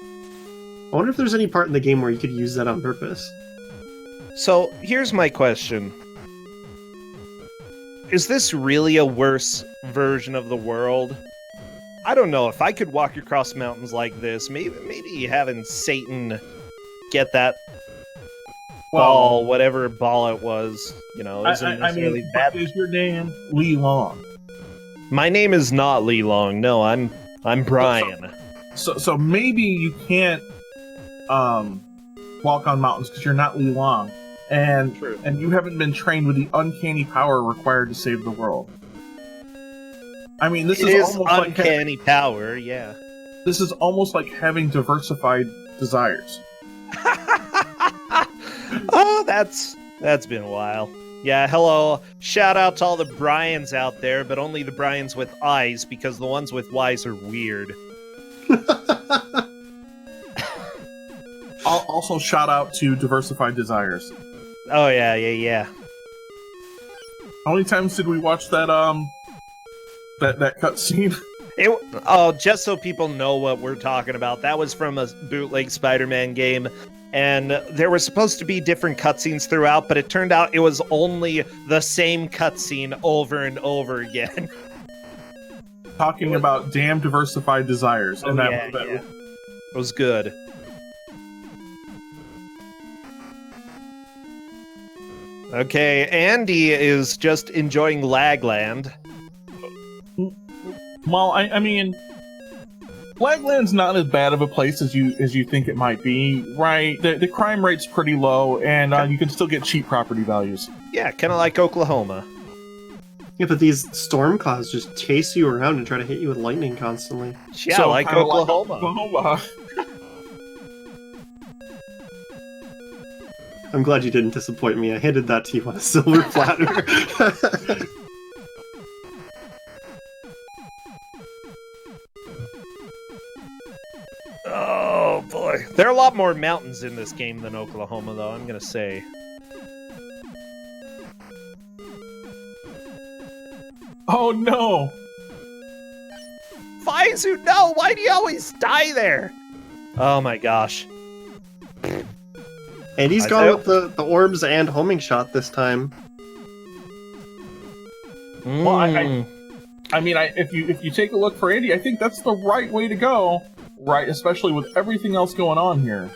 I wonder if there's any part in the game where you could use that on purpose. So, here's my question. Is this really a worse version of the world? I don't know. If I could walk across mountains like this, maybe having Satan get that ball, whatever ball it was, you know, isn't necessarily bad. Is your name Lee Long? My name is not Lee Long. No, I'm Brian. So maybe you can't walk on mountains because you're not Lee Long, and you haven't been trained with the uncanny power required to save the world. I mean, this is almost uncanny power. Yeah. This is almost like having diversified desires. Oh, that's been a while. Yeah, hello. Shout out to all the Bryans out there, but only the Bryans with eyes, because the ones with Ys are weird. Also, shout out to diversified desires. Oh yeah. How many times did we watch that that cutscene? Just so people know what we're talking about, that was from a bootleg Spider-Man game, and there were supposed to be different cutscenes throughout, but it turned out it was only the same cutscene over and over again. Talking about damn diversified desires. Oh, and yeah. It was good. Okay, Andy is just enjoying Lagland. Well, I mean, Lagland's not as bad of a place as you think it might be, right? The crime rate's pretty low, and you can still get cheap property values. Yeah, kind of like Oklahoma. Yeah, but these storm clouds just chase you around and try to hit you with lightning constantly. Yeah, So, like kinda Oklahoma. Oklahoma. I'm glad you didn't disappoint me. I handed that to you on a silver platter. Oh boy. There are a lot more mountains in this game than Oklahoma, though, I'm gonna say. Oh no! Faizu, no! Why do you always die there? Oh my gosh. And he's gone with the orbs and homing shot this time. Well, I mean, if you take a look for Andy, I think that's the right way to go, right? Especially with everything else going on here.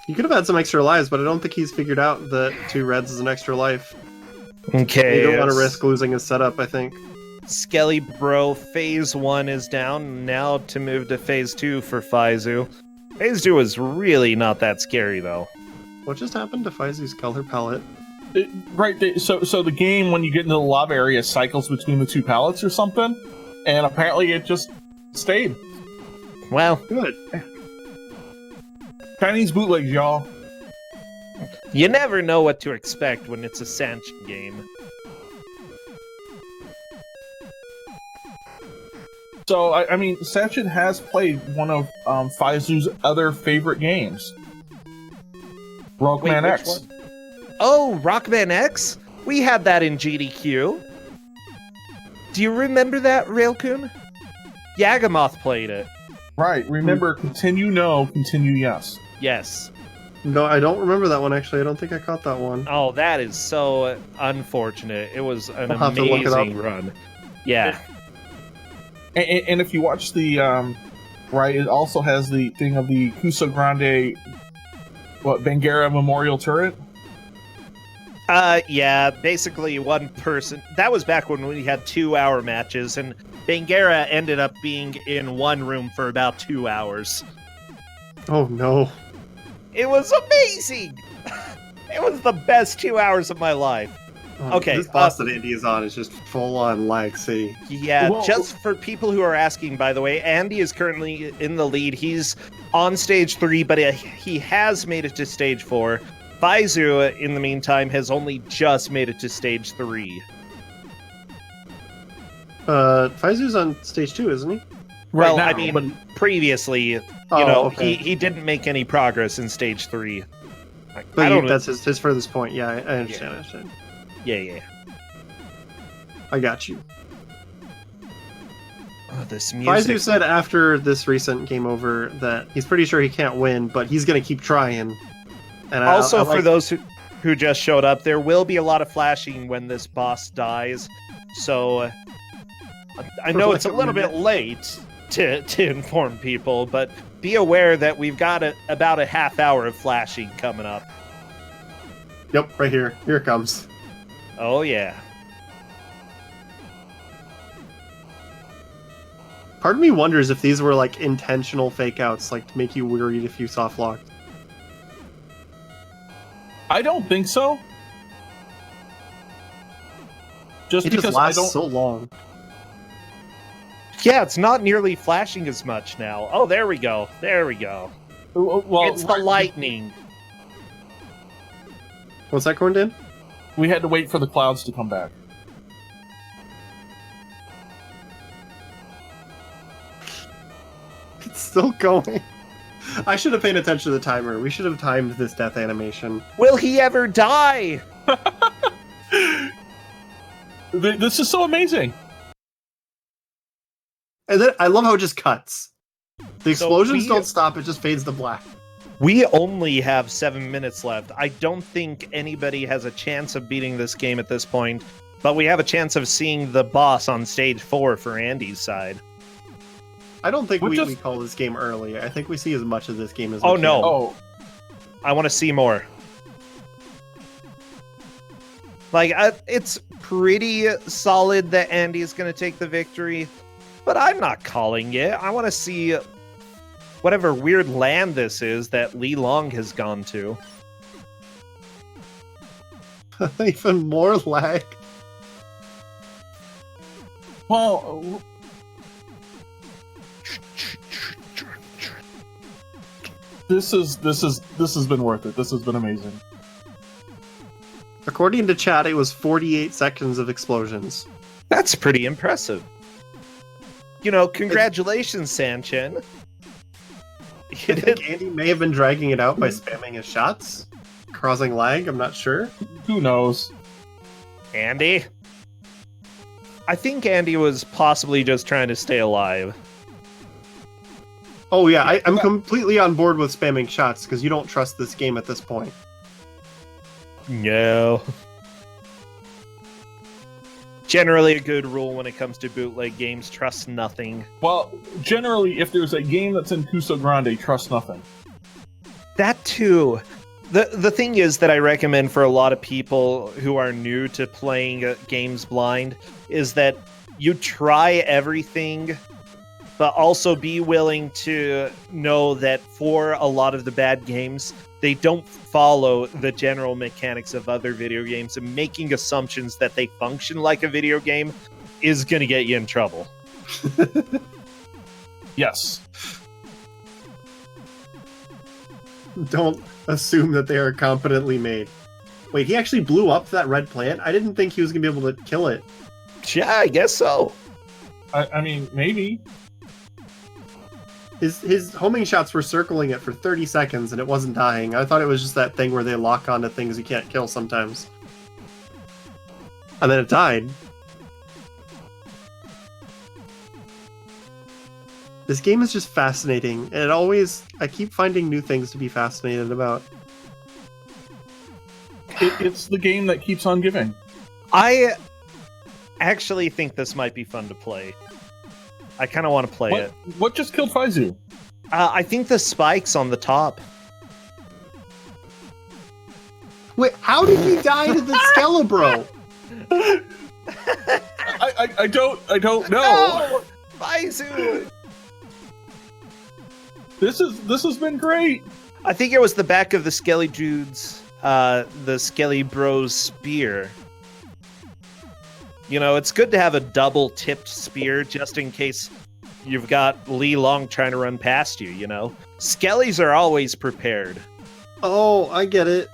He could have had some extra lives, but I don't think he's figured out that 2 reds is an extra life. Okay. You don't want to risk losing his setup, I think. Skelly Bro, Phase 1 is down. Now to move to Phase 2 for Faizu. Phase 2 is really not that scary, though. What just happened to Faizu's color palette? So the game, when you get into the lava area, cycles between the 2 palettes or something, and apparently it just stayed. Well, Good. Chinese bootlegs, y'all. you never know what to expect when it's a sanctioned game. So, I mean, Sachin has played one of Faizu's other favorite games. Rockman Wait, X. which one? Oh, Rockman X? We had that in GDQ. Do you remember that, Railcoon? Yagamoth played it. Right, remember, continue no, continue yes. Yes. No, I don't remember that one, actually. I don't think I caught that one. Oh, that is so unfortunate. It was an I'll have to look it up. amazing run. Yeah. And if you watch the, right, it also has the thing of the Kusogrande, Bangera Memorial Turret? Yeah, basically one person. That was back when we had 2-hour matches, and Bangera ended up being in one room for about 2 hours. Oh, no. It was amazing! It was the best 2 hours of my life. Okay, This boss that Andy is on is just full-on Lag City. Yeah, Whoa. just for people who are asking, by the way, Andy is currently in the lead. He's on stage 3, but he has made it to stage 4. Faizu, in the meantime, has only just made it to stage 3. Faizu's on stage 2, isn't he? Well, now, I mean, but- previously, you Oh, know, okay. he didn't make any progress in stage 3. But I don't know. that's his furthest point. Yeah, I understand. I understand. Yeah. I got you. Oh, this music. Faizu said after this recent game over that he's pretty sure he can't win, but he's going to keep trying. And Also, I for like- those who just showed up, there will be a lot of flashing when this boss dies. So I know For it's a like a little bit minute. late to inform people, but be aware that we've got about a half hour of flashing coming up. Yep, right here. Here it comes. Oh, yeah. Part of me wonders if these were like intentional fake outs, like to make you worried if you soft locked. I don't think so. Just It because just I lasts don't. so long. Yeah, it's not nearly flashing as much now. Oh, there we go. There we go. Well, It's the lightning. What's that, Corn Dan? we had to wait for the clouds to come back. It's still going. I should have paid attention to the timer. We should have timed this death animation. Will he ever die? This is so amazing. And then I love how it just cuts. The explosions we- don't stop, it just fades to black. We only have 7 minutes left. I don't think anybody has a chance of beating this game at this point, but we have a chance of seeing the boss on stage 4 for Andy's side. I don't think We're we just- call this game early. I think we see as much of this game as Oh, we no. can. Oh, I want to see more. Like, it's pretty solid that Andy is going to take the victory, but I'm not calling it. I want to see whatever weird land this is that Li Long has gone to. Even more lag. Well, this has been worth it. This has been amazing. According to chat, it was 48 seconds of explosions. That's pretty impressive. You know, congratulations, Sanchen. I think Andy may have been dragging it out by spamming his shots, causing lag. I'm not sure. Who knows? Andy? I think Andy was possibly just trying to stay alive. Oh yeah, I'm completely on board with spamming shots because you don't trust this game at this point. No. Generally a good rule when it comes to bootleg games, trust nothing. Well, generally, if there's a game that's in Kusogrande, trust nothing. That too. The thing is that I recommend for a lot of people who are new to playing games blind is that you try everything, but also be willing to know that for a lot of the bad games, they don't follow the general mechanics of other video games, and making assumptions that they function like a video game is going to get you in trouble. Yes. Don't assume that they are competently made. Wait, he actually blew up that red plant? I didn't think he was going to be able to kill it. Yeah, I guess so. I mean, maybe. His homing shots were circling it for 30 seconds and it wasn't dying. I thought it was just that thing where they lock onto things you can't kill sometimes. And then it died. This game is just fascinating, and I keep finding new things to be fascinated about. It's the game that keeps on giving. I actually think this might be fun to play. I kind of want to play it. What just killed Faizu? I think the spikes on the top. Wait, how did he die to the Skelebro? I don't know. No! Faizu! This has been great. I think it was the back of the Skelly Dude's, the Skelly Bro's spear. You know, it's good to have a double-tipped spear just in case you've got Li Long trying to run past you, you know? Skellies are always prepared. Oh, I get it.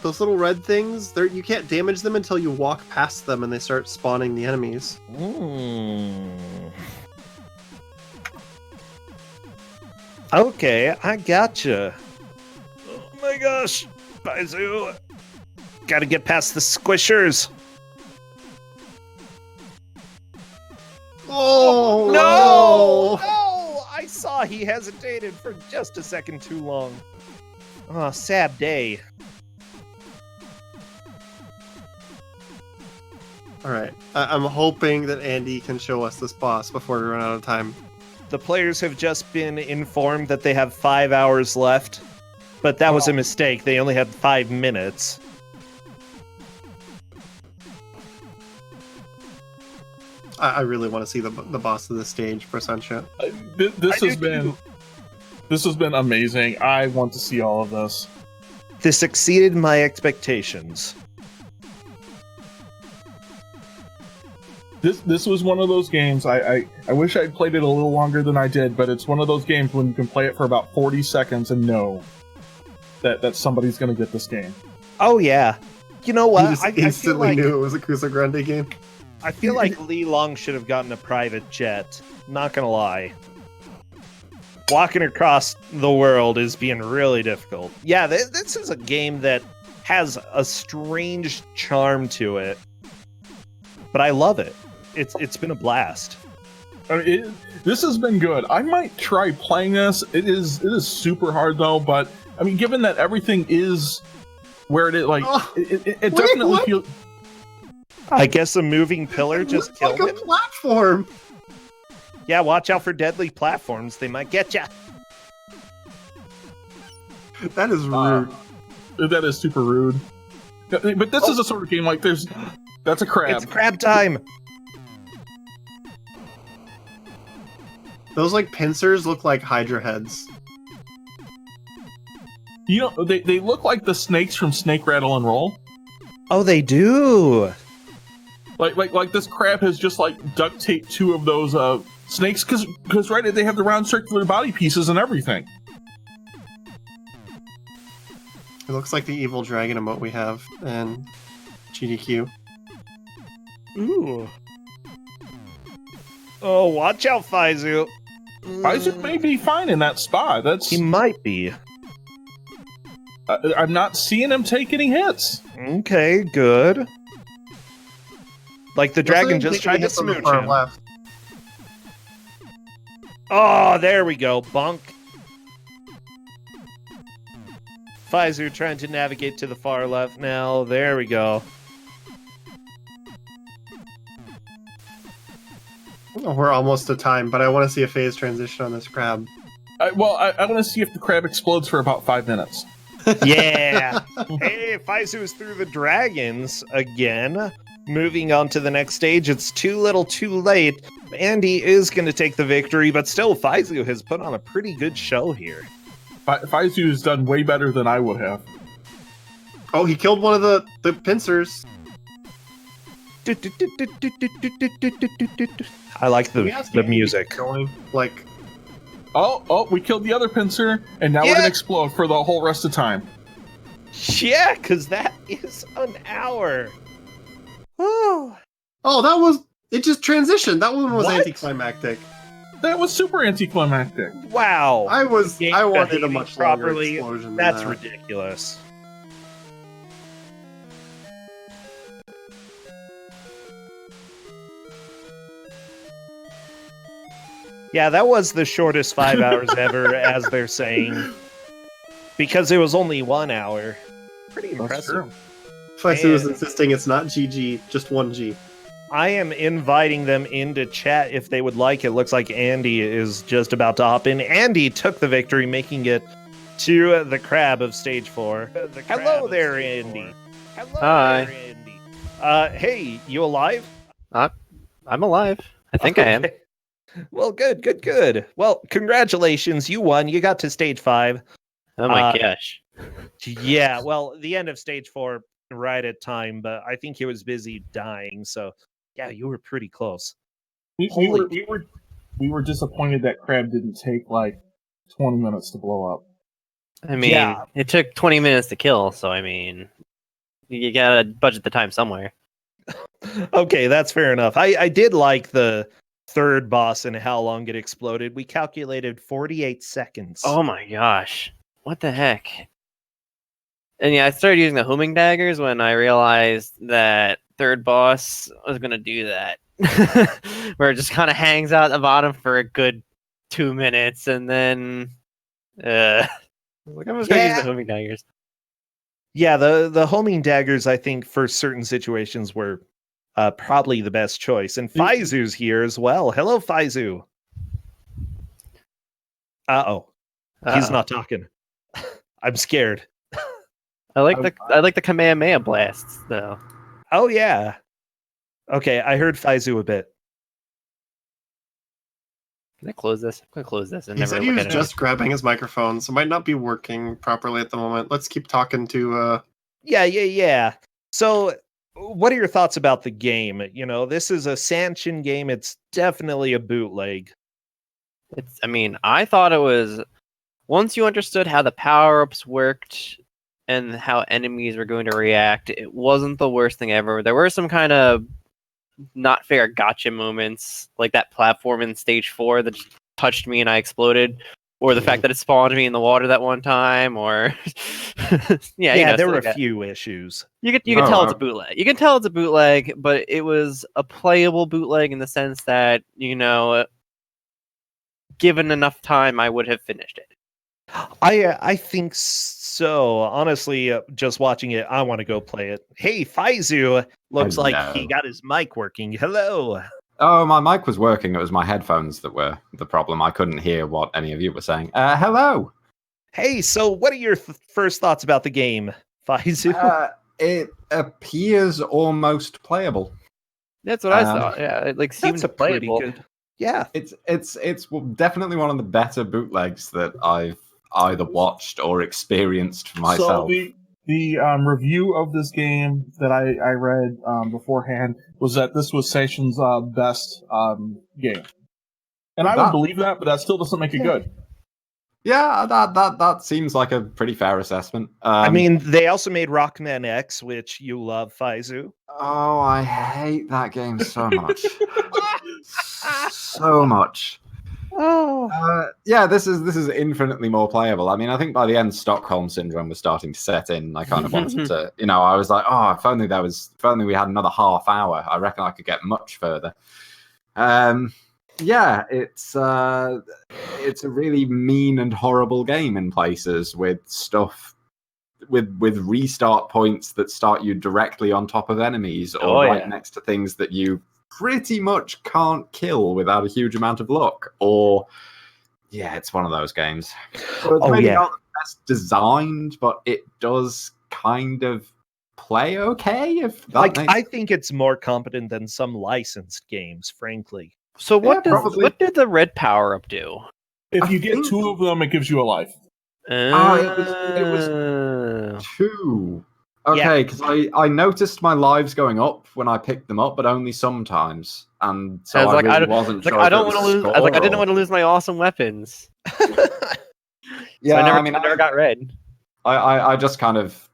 Those little red things, you can't damage them until you walk past them and they start spawning the enemies. Okay, I gotcha. Oh my gosh, Faizu. Gotta get past the squishers. Oh, No! No! I saw he hesitated for just a second too long. Oh, sad day. Alright, I'm hoping that Andy can show us this boss before we run out of time. The players have just been informed that they have 5 hours left, but that was a mistake. They only had 5 minutes. I really want to see the boss of the stage for Sunshine. This has been amazing. I want to see all of this. This exceeded my expectations. This was one of those games. I wish I'd played it a little longer than I did, but it's one of those games when you can play it for about 40 seconds and know that somebody's going to get this game. Oh yeah. You know what? You just instantly knew it was a Kusogrande game. I feel like Li Long should have gotten a private jet. Not gonna lie. Walking across the world is being really difficult. Yeah, this is a game that has a strange charm to it. But I love it. It's been a blast. I mean, this has been good. I might try playing this. It is super hard though, but I mean, given that everything is where it is, like it definitely feels. I guess a moving pillar just killed like him. a platform. Yeah, watch out for deadly platforms. They might get ya. That is rude. That is super rude. But this is a sort of game like that's a crab. It's crab time. Those like pincers look like Hydra heads. You know, they look like the snakes from Snake Rattle and Roll. Oh, they do. Like this crab has just like duct taped two of those snakes because right, they have the round circular body pieces and everything. It looks like the evil dragon emote we have in GDQ. Ooh. Oh, watch out, Faizu. Isaac may be fine in that spot. He might be. I'm not seeing him take any hits. Okay, good. Like the dragon just tried to smooch him. Left. Oh, there we go, bunk. Faizu trying to navigate to the far left now. There we go. Oh, we're almost to time, but I want to see a phase transition on this crab. I want to see if the crab explodes for about 5 minutes. Yeah. Hey, Faizu is through the dragons again. Moving on to the next stage. It's too little too late. Andy is going to take the victory, but still, Faizu has put on a pretty good show here. Faizu has done way better than I would have. Oh, he killed one of the pincers. I like the music. Going like, Oh, we killed the other pincer, and now we're going to explode for the whole rest of time. Yeah, because that is an hour. oh, it just transitioned. That one was anticlimactic. That was super anticlimactic. Wow. I wanted a much longer properly. explosion than That's that. ridiculous. Yeah, that was the shortest 5 hours ever, as they're saying. Because it was only 1 hour. Pretty impressive. Faizu is insisting it's not GG, just 1G. I am inviting them into chat if they would like. It looks like Andy is just about to hop in. Andy took the victory, making it to the crab of stage 4. Hello there, Andy. Hello Hi. there, Andy. Hey, you alive? I'm alive. I think I am. Well, good. Well, congratulations. You won. You got to stage 5. Oh my gosh. Yeah, well, the end of stage 4 right at time, but I think he was busy dying, so yeah, you were pretty close. We were disappointed that crab didn't take like 20 minutes to blow up. I mean, It took 20 minutes to kill, so I mean, you gotta budget the time somewhere. Okay, that's fair enough. I did like the third boss and how long it exploded. We calculated 48 seconds. Oh my gosh. What the heck? And yeah, I started using the homing daggers when I realized that third boss was going to do that. Where it just kind of hangs out at the bottom for a good 2 minutes, and then... I'm going to use the homing daggers. Yeah, the homing daggers, I think, for certain situations were probably the best choice. And Faizu's here as well. Hello, Faizu. Uh-oh. He's not talking. I'm scared. I like the Kamehameha blasts, though. Oh, yeah. Okay, I heard Faizu a bit. Can I close this? I'm going to close this and He never said look he at was it. just grabbing his microphone, so it might not be working properly at the moment. Let's keep talking to... Yeah. So, what are your thoughts about the game? You know, this is a Sanchin game. It's definitely a bootleg. I thought it was... Once you understood how the power-ups worked and how enemies were going to react, it wasn't the worst thing ever. There were some kind of not fair gotcha moments, like that platform in stage 4 that just touched me and I exploded, or the fact that it spawned me in the water that one time, or There were a few issues. You can tell it's a bootleg. You can tell it's a bootleg, but it was a playable bootleg in the sense that, given enough time, I would have finished it. I think so. Honestly, just watching it, I want to go play it. Hey, Faizu, looks like he got his mic working. Hello. Oh, my mic was working. It was my headphones that were the problem. I couldn't hear what any of you were saying. Hello. Hey, so what are your first thoughts about the game? Faizu? It appears almost playable. That's what I Um, thought. Yeah, it like seemed That's a pretty playable. good. Yeah. It's definitely one of the better bootlegs that I've either watched or experienced for myself. So the review of this game that I read beforehand was that this was Session's best game, and I would believe that, but that still doesn't make it good. Yeah, that seems like a pretty fair assessment. I mean, they also made Rockman X, which you love, Faizu. oh, I hate that game so much, so much. Oh. Yeah, this is infinitely more playable. I mean, I think by the end, Stockholm syndrome was starting to set in. I kind of wanted to, I was like, oh, if only we had another half hour, I reckon I could get much further. Yeah, it's a really mean and horrible game in places with stuff with restart points that start you directly on top of enemies or next to things that you pretty much can't kill without a huge amount of luck. Or yeah, it's one of those games. So it's maybe not the best designed, but it does kind of play okay. If that I think it's more competent than some licensed games, frankly. So what did the red power up do? If you get 2 of them, it gives you a life. It was 2. Okay, because I noticed my lives going up when I picked them up, but only sometimes, and so I really wasn't sure. I don't want to lose. I was like, I didn't want to lose my awesome weapons. Yeah, so I never got red. I just kind of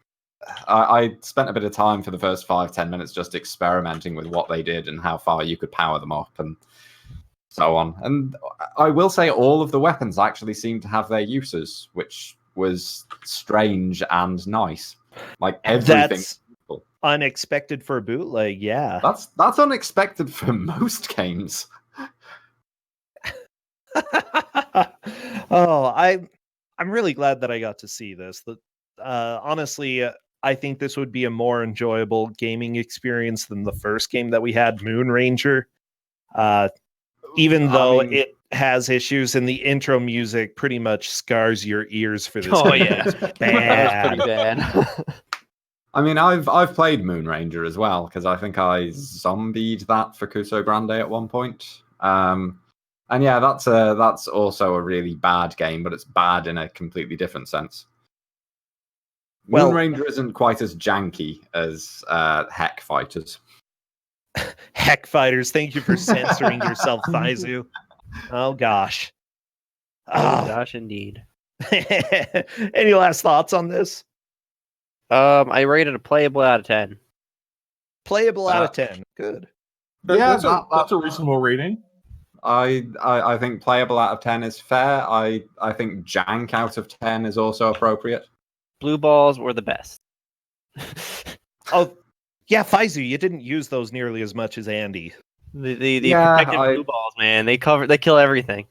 I spent a bit of time for the first 5-10 minutes just experimenting with what they did and how far you could power them up and so on. And I will say all of the weapons actually seem to have their uses, which was strange and nice. Like everything. That's unexpected for a bootleg, yeah. That's unexpected for most games. I'm really glad that I got to see this. Honestly, I think this would be a more enjoyable gaming experience than the first game that we had, Moon Ranger. Even though it has issues, and the intro music pretty much scars your ears for this. Oh yeah, bad. Pretty bad. I mean, I've played Moon Ranger as well because I think I zombied that for Kusogrande at one point. And yeah, that's also a really bad game, but it's bad in a completely different sense. Moon Ranger isn't quite as janky as Heck Fighters. Heck Fighters, thank you for censoring yourself, Faizu. Oh gosh. Oh gosh, indeed. Any last thoughts on this? I rated a playable out of 10. Playable out of 10. Good. That's a reasonable rating. I think playable out of 10 is fair. I think jank out of 10 is also appropriate. Blue balls were the best. Oh, yeah, Faizu, you didn't use those nearly as much as Andy. The protected blue balls, man. They kill everything.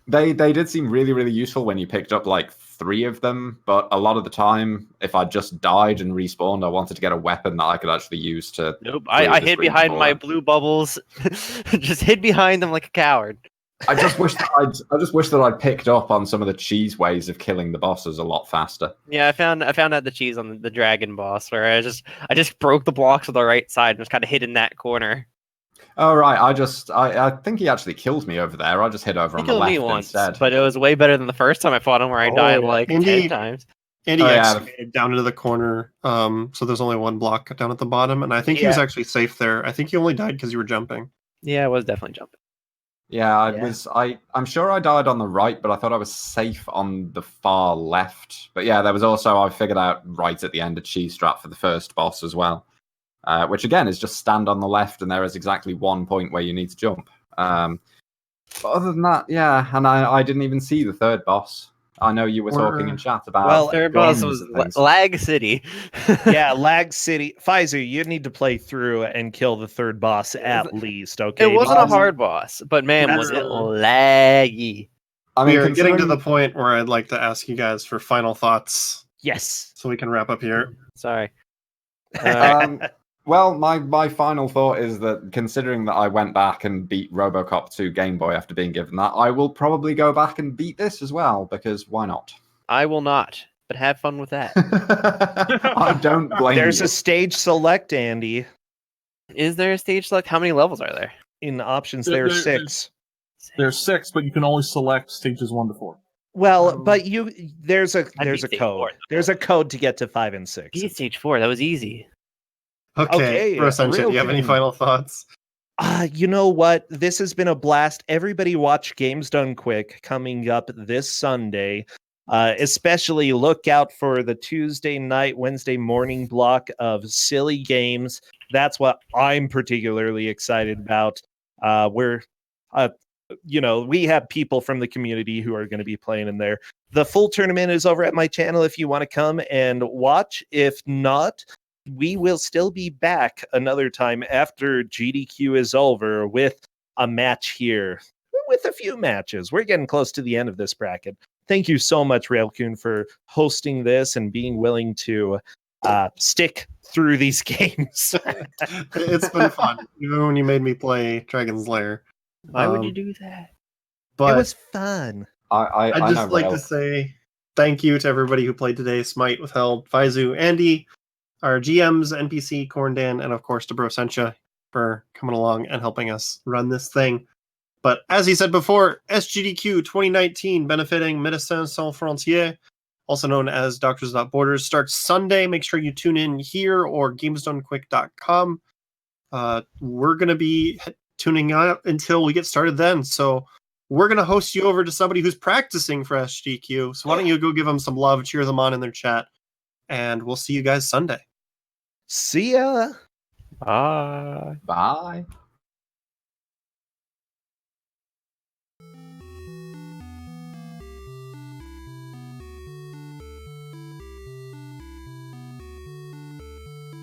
They did seem really, really useful when you picked up like 3 of them, but a lot of the time, if I just died and respawned, I wanted to get a weapon that I could actually use to. Nope, I hid behind my blue bubbles, just hid behind them like a coward. I just wish that I'd picked up on some of the cheese ways of killing the bosses a lot faster. Yeah, I found out the cheese on the dragon boss where I just broke the blocks on the right side and just kind of hid in that corner. Oh right, I think he actually killed me over there. I just hid over on the left me once, instead. But it was way better than the first time I fought him where I died like 10 times. Andy excavated down into the corner, so there's only one block down at the bottom, and I think he was actually safe there. I think he only died because you were jumping. Yeah, I was definitely jumping. Yeah, I'm sure I died on the right, but I thought I was safe on the far left. But yeah, there was also, I figured out right at the end, a cheese trap for the first boss as well. Which again is just stand on the left and there is exactly one point where you need to jump. But other than that, yeah, and I didn't even see the third boss. I know you were talking in chat about. Third boss was Lag City. Yeah, Lag City. Pfizer, you need to play through and kill the third boss at least. Okay, it wasn't a hard boss, but man, was it laggy. I mean, we're getting to the point where I'd like to ask you guys for final thoughts. Yes, so we can wrap up here. Sorry. Well, my final thought is that considering that I went back and beat RoboCop 2 Game Boy after being given that, I will probably go back and beat this as well, because why not? I will not. but have fun with that. I don't blame There's you. a stage select, Andy. Is there a stage select? How many levels are there? In options, There- there are there- 6. There's 6, but you can only select stages 1 to 4. Well, Oh. but there's a beat stage code. 4. There's a code to get to 5 and 6. Beat stage 4. That was easy. Okay, Okay, Rosencha, do you have any Railgun. final thoughts? You know what? This has been a blast. Everybody watch Games Done Quick coming up this Sunday. Especially look out for the Tuesday night, Wednesday morning block of silly games. That's what I'm particularly excited about. We have people from the community who are going to be playing in there. The full tournament is over at my channel if you want to come and watch. If not, we will still be back another time after GDQ is over with a match here, with a few matches. We're getting close to the end of this bracket. Thank you so much, Railcoon, for hosting this and being willing to stick through these games. It's been fun, even when you made me play Dragon's Lair. Why would you do that? But It was fun. I'd I just know like Rail. to say thank you to everybody who played today. Smite, Withheld, Faizu, Andy, our GMs, NPC, Corndan, and of course to Brosencha for coming along and helping us run this thing. But as he said before, SGDQ 2019 benefiting Médecins Sans Frontières, also known as Doctors Without Borders, starts Sunday. Make sure you tune in here or gamesdonequick.com. We're going to be tuning out until we get started then. So we're going to host you over to somebody who's practicing for SGDQ. So why don't you go give them some love, cheer them on in their chat, and we'll see you guys Sunday. See ya. Bye. Bye.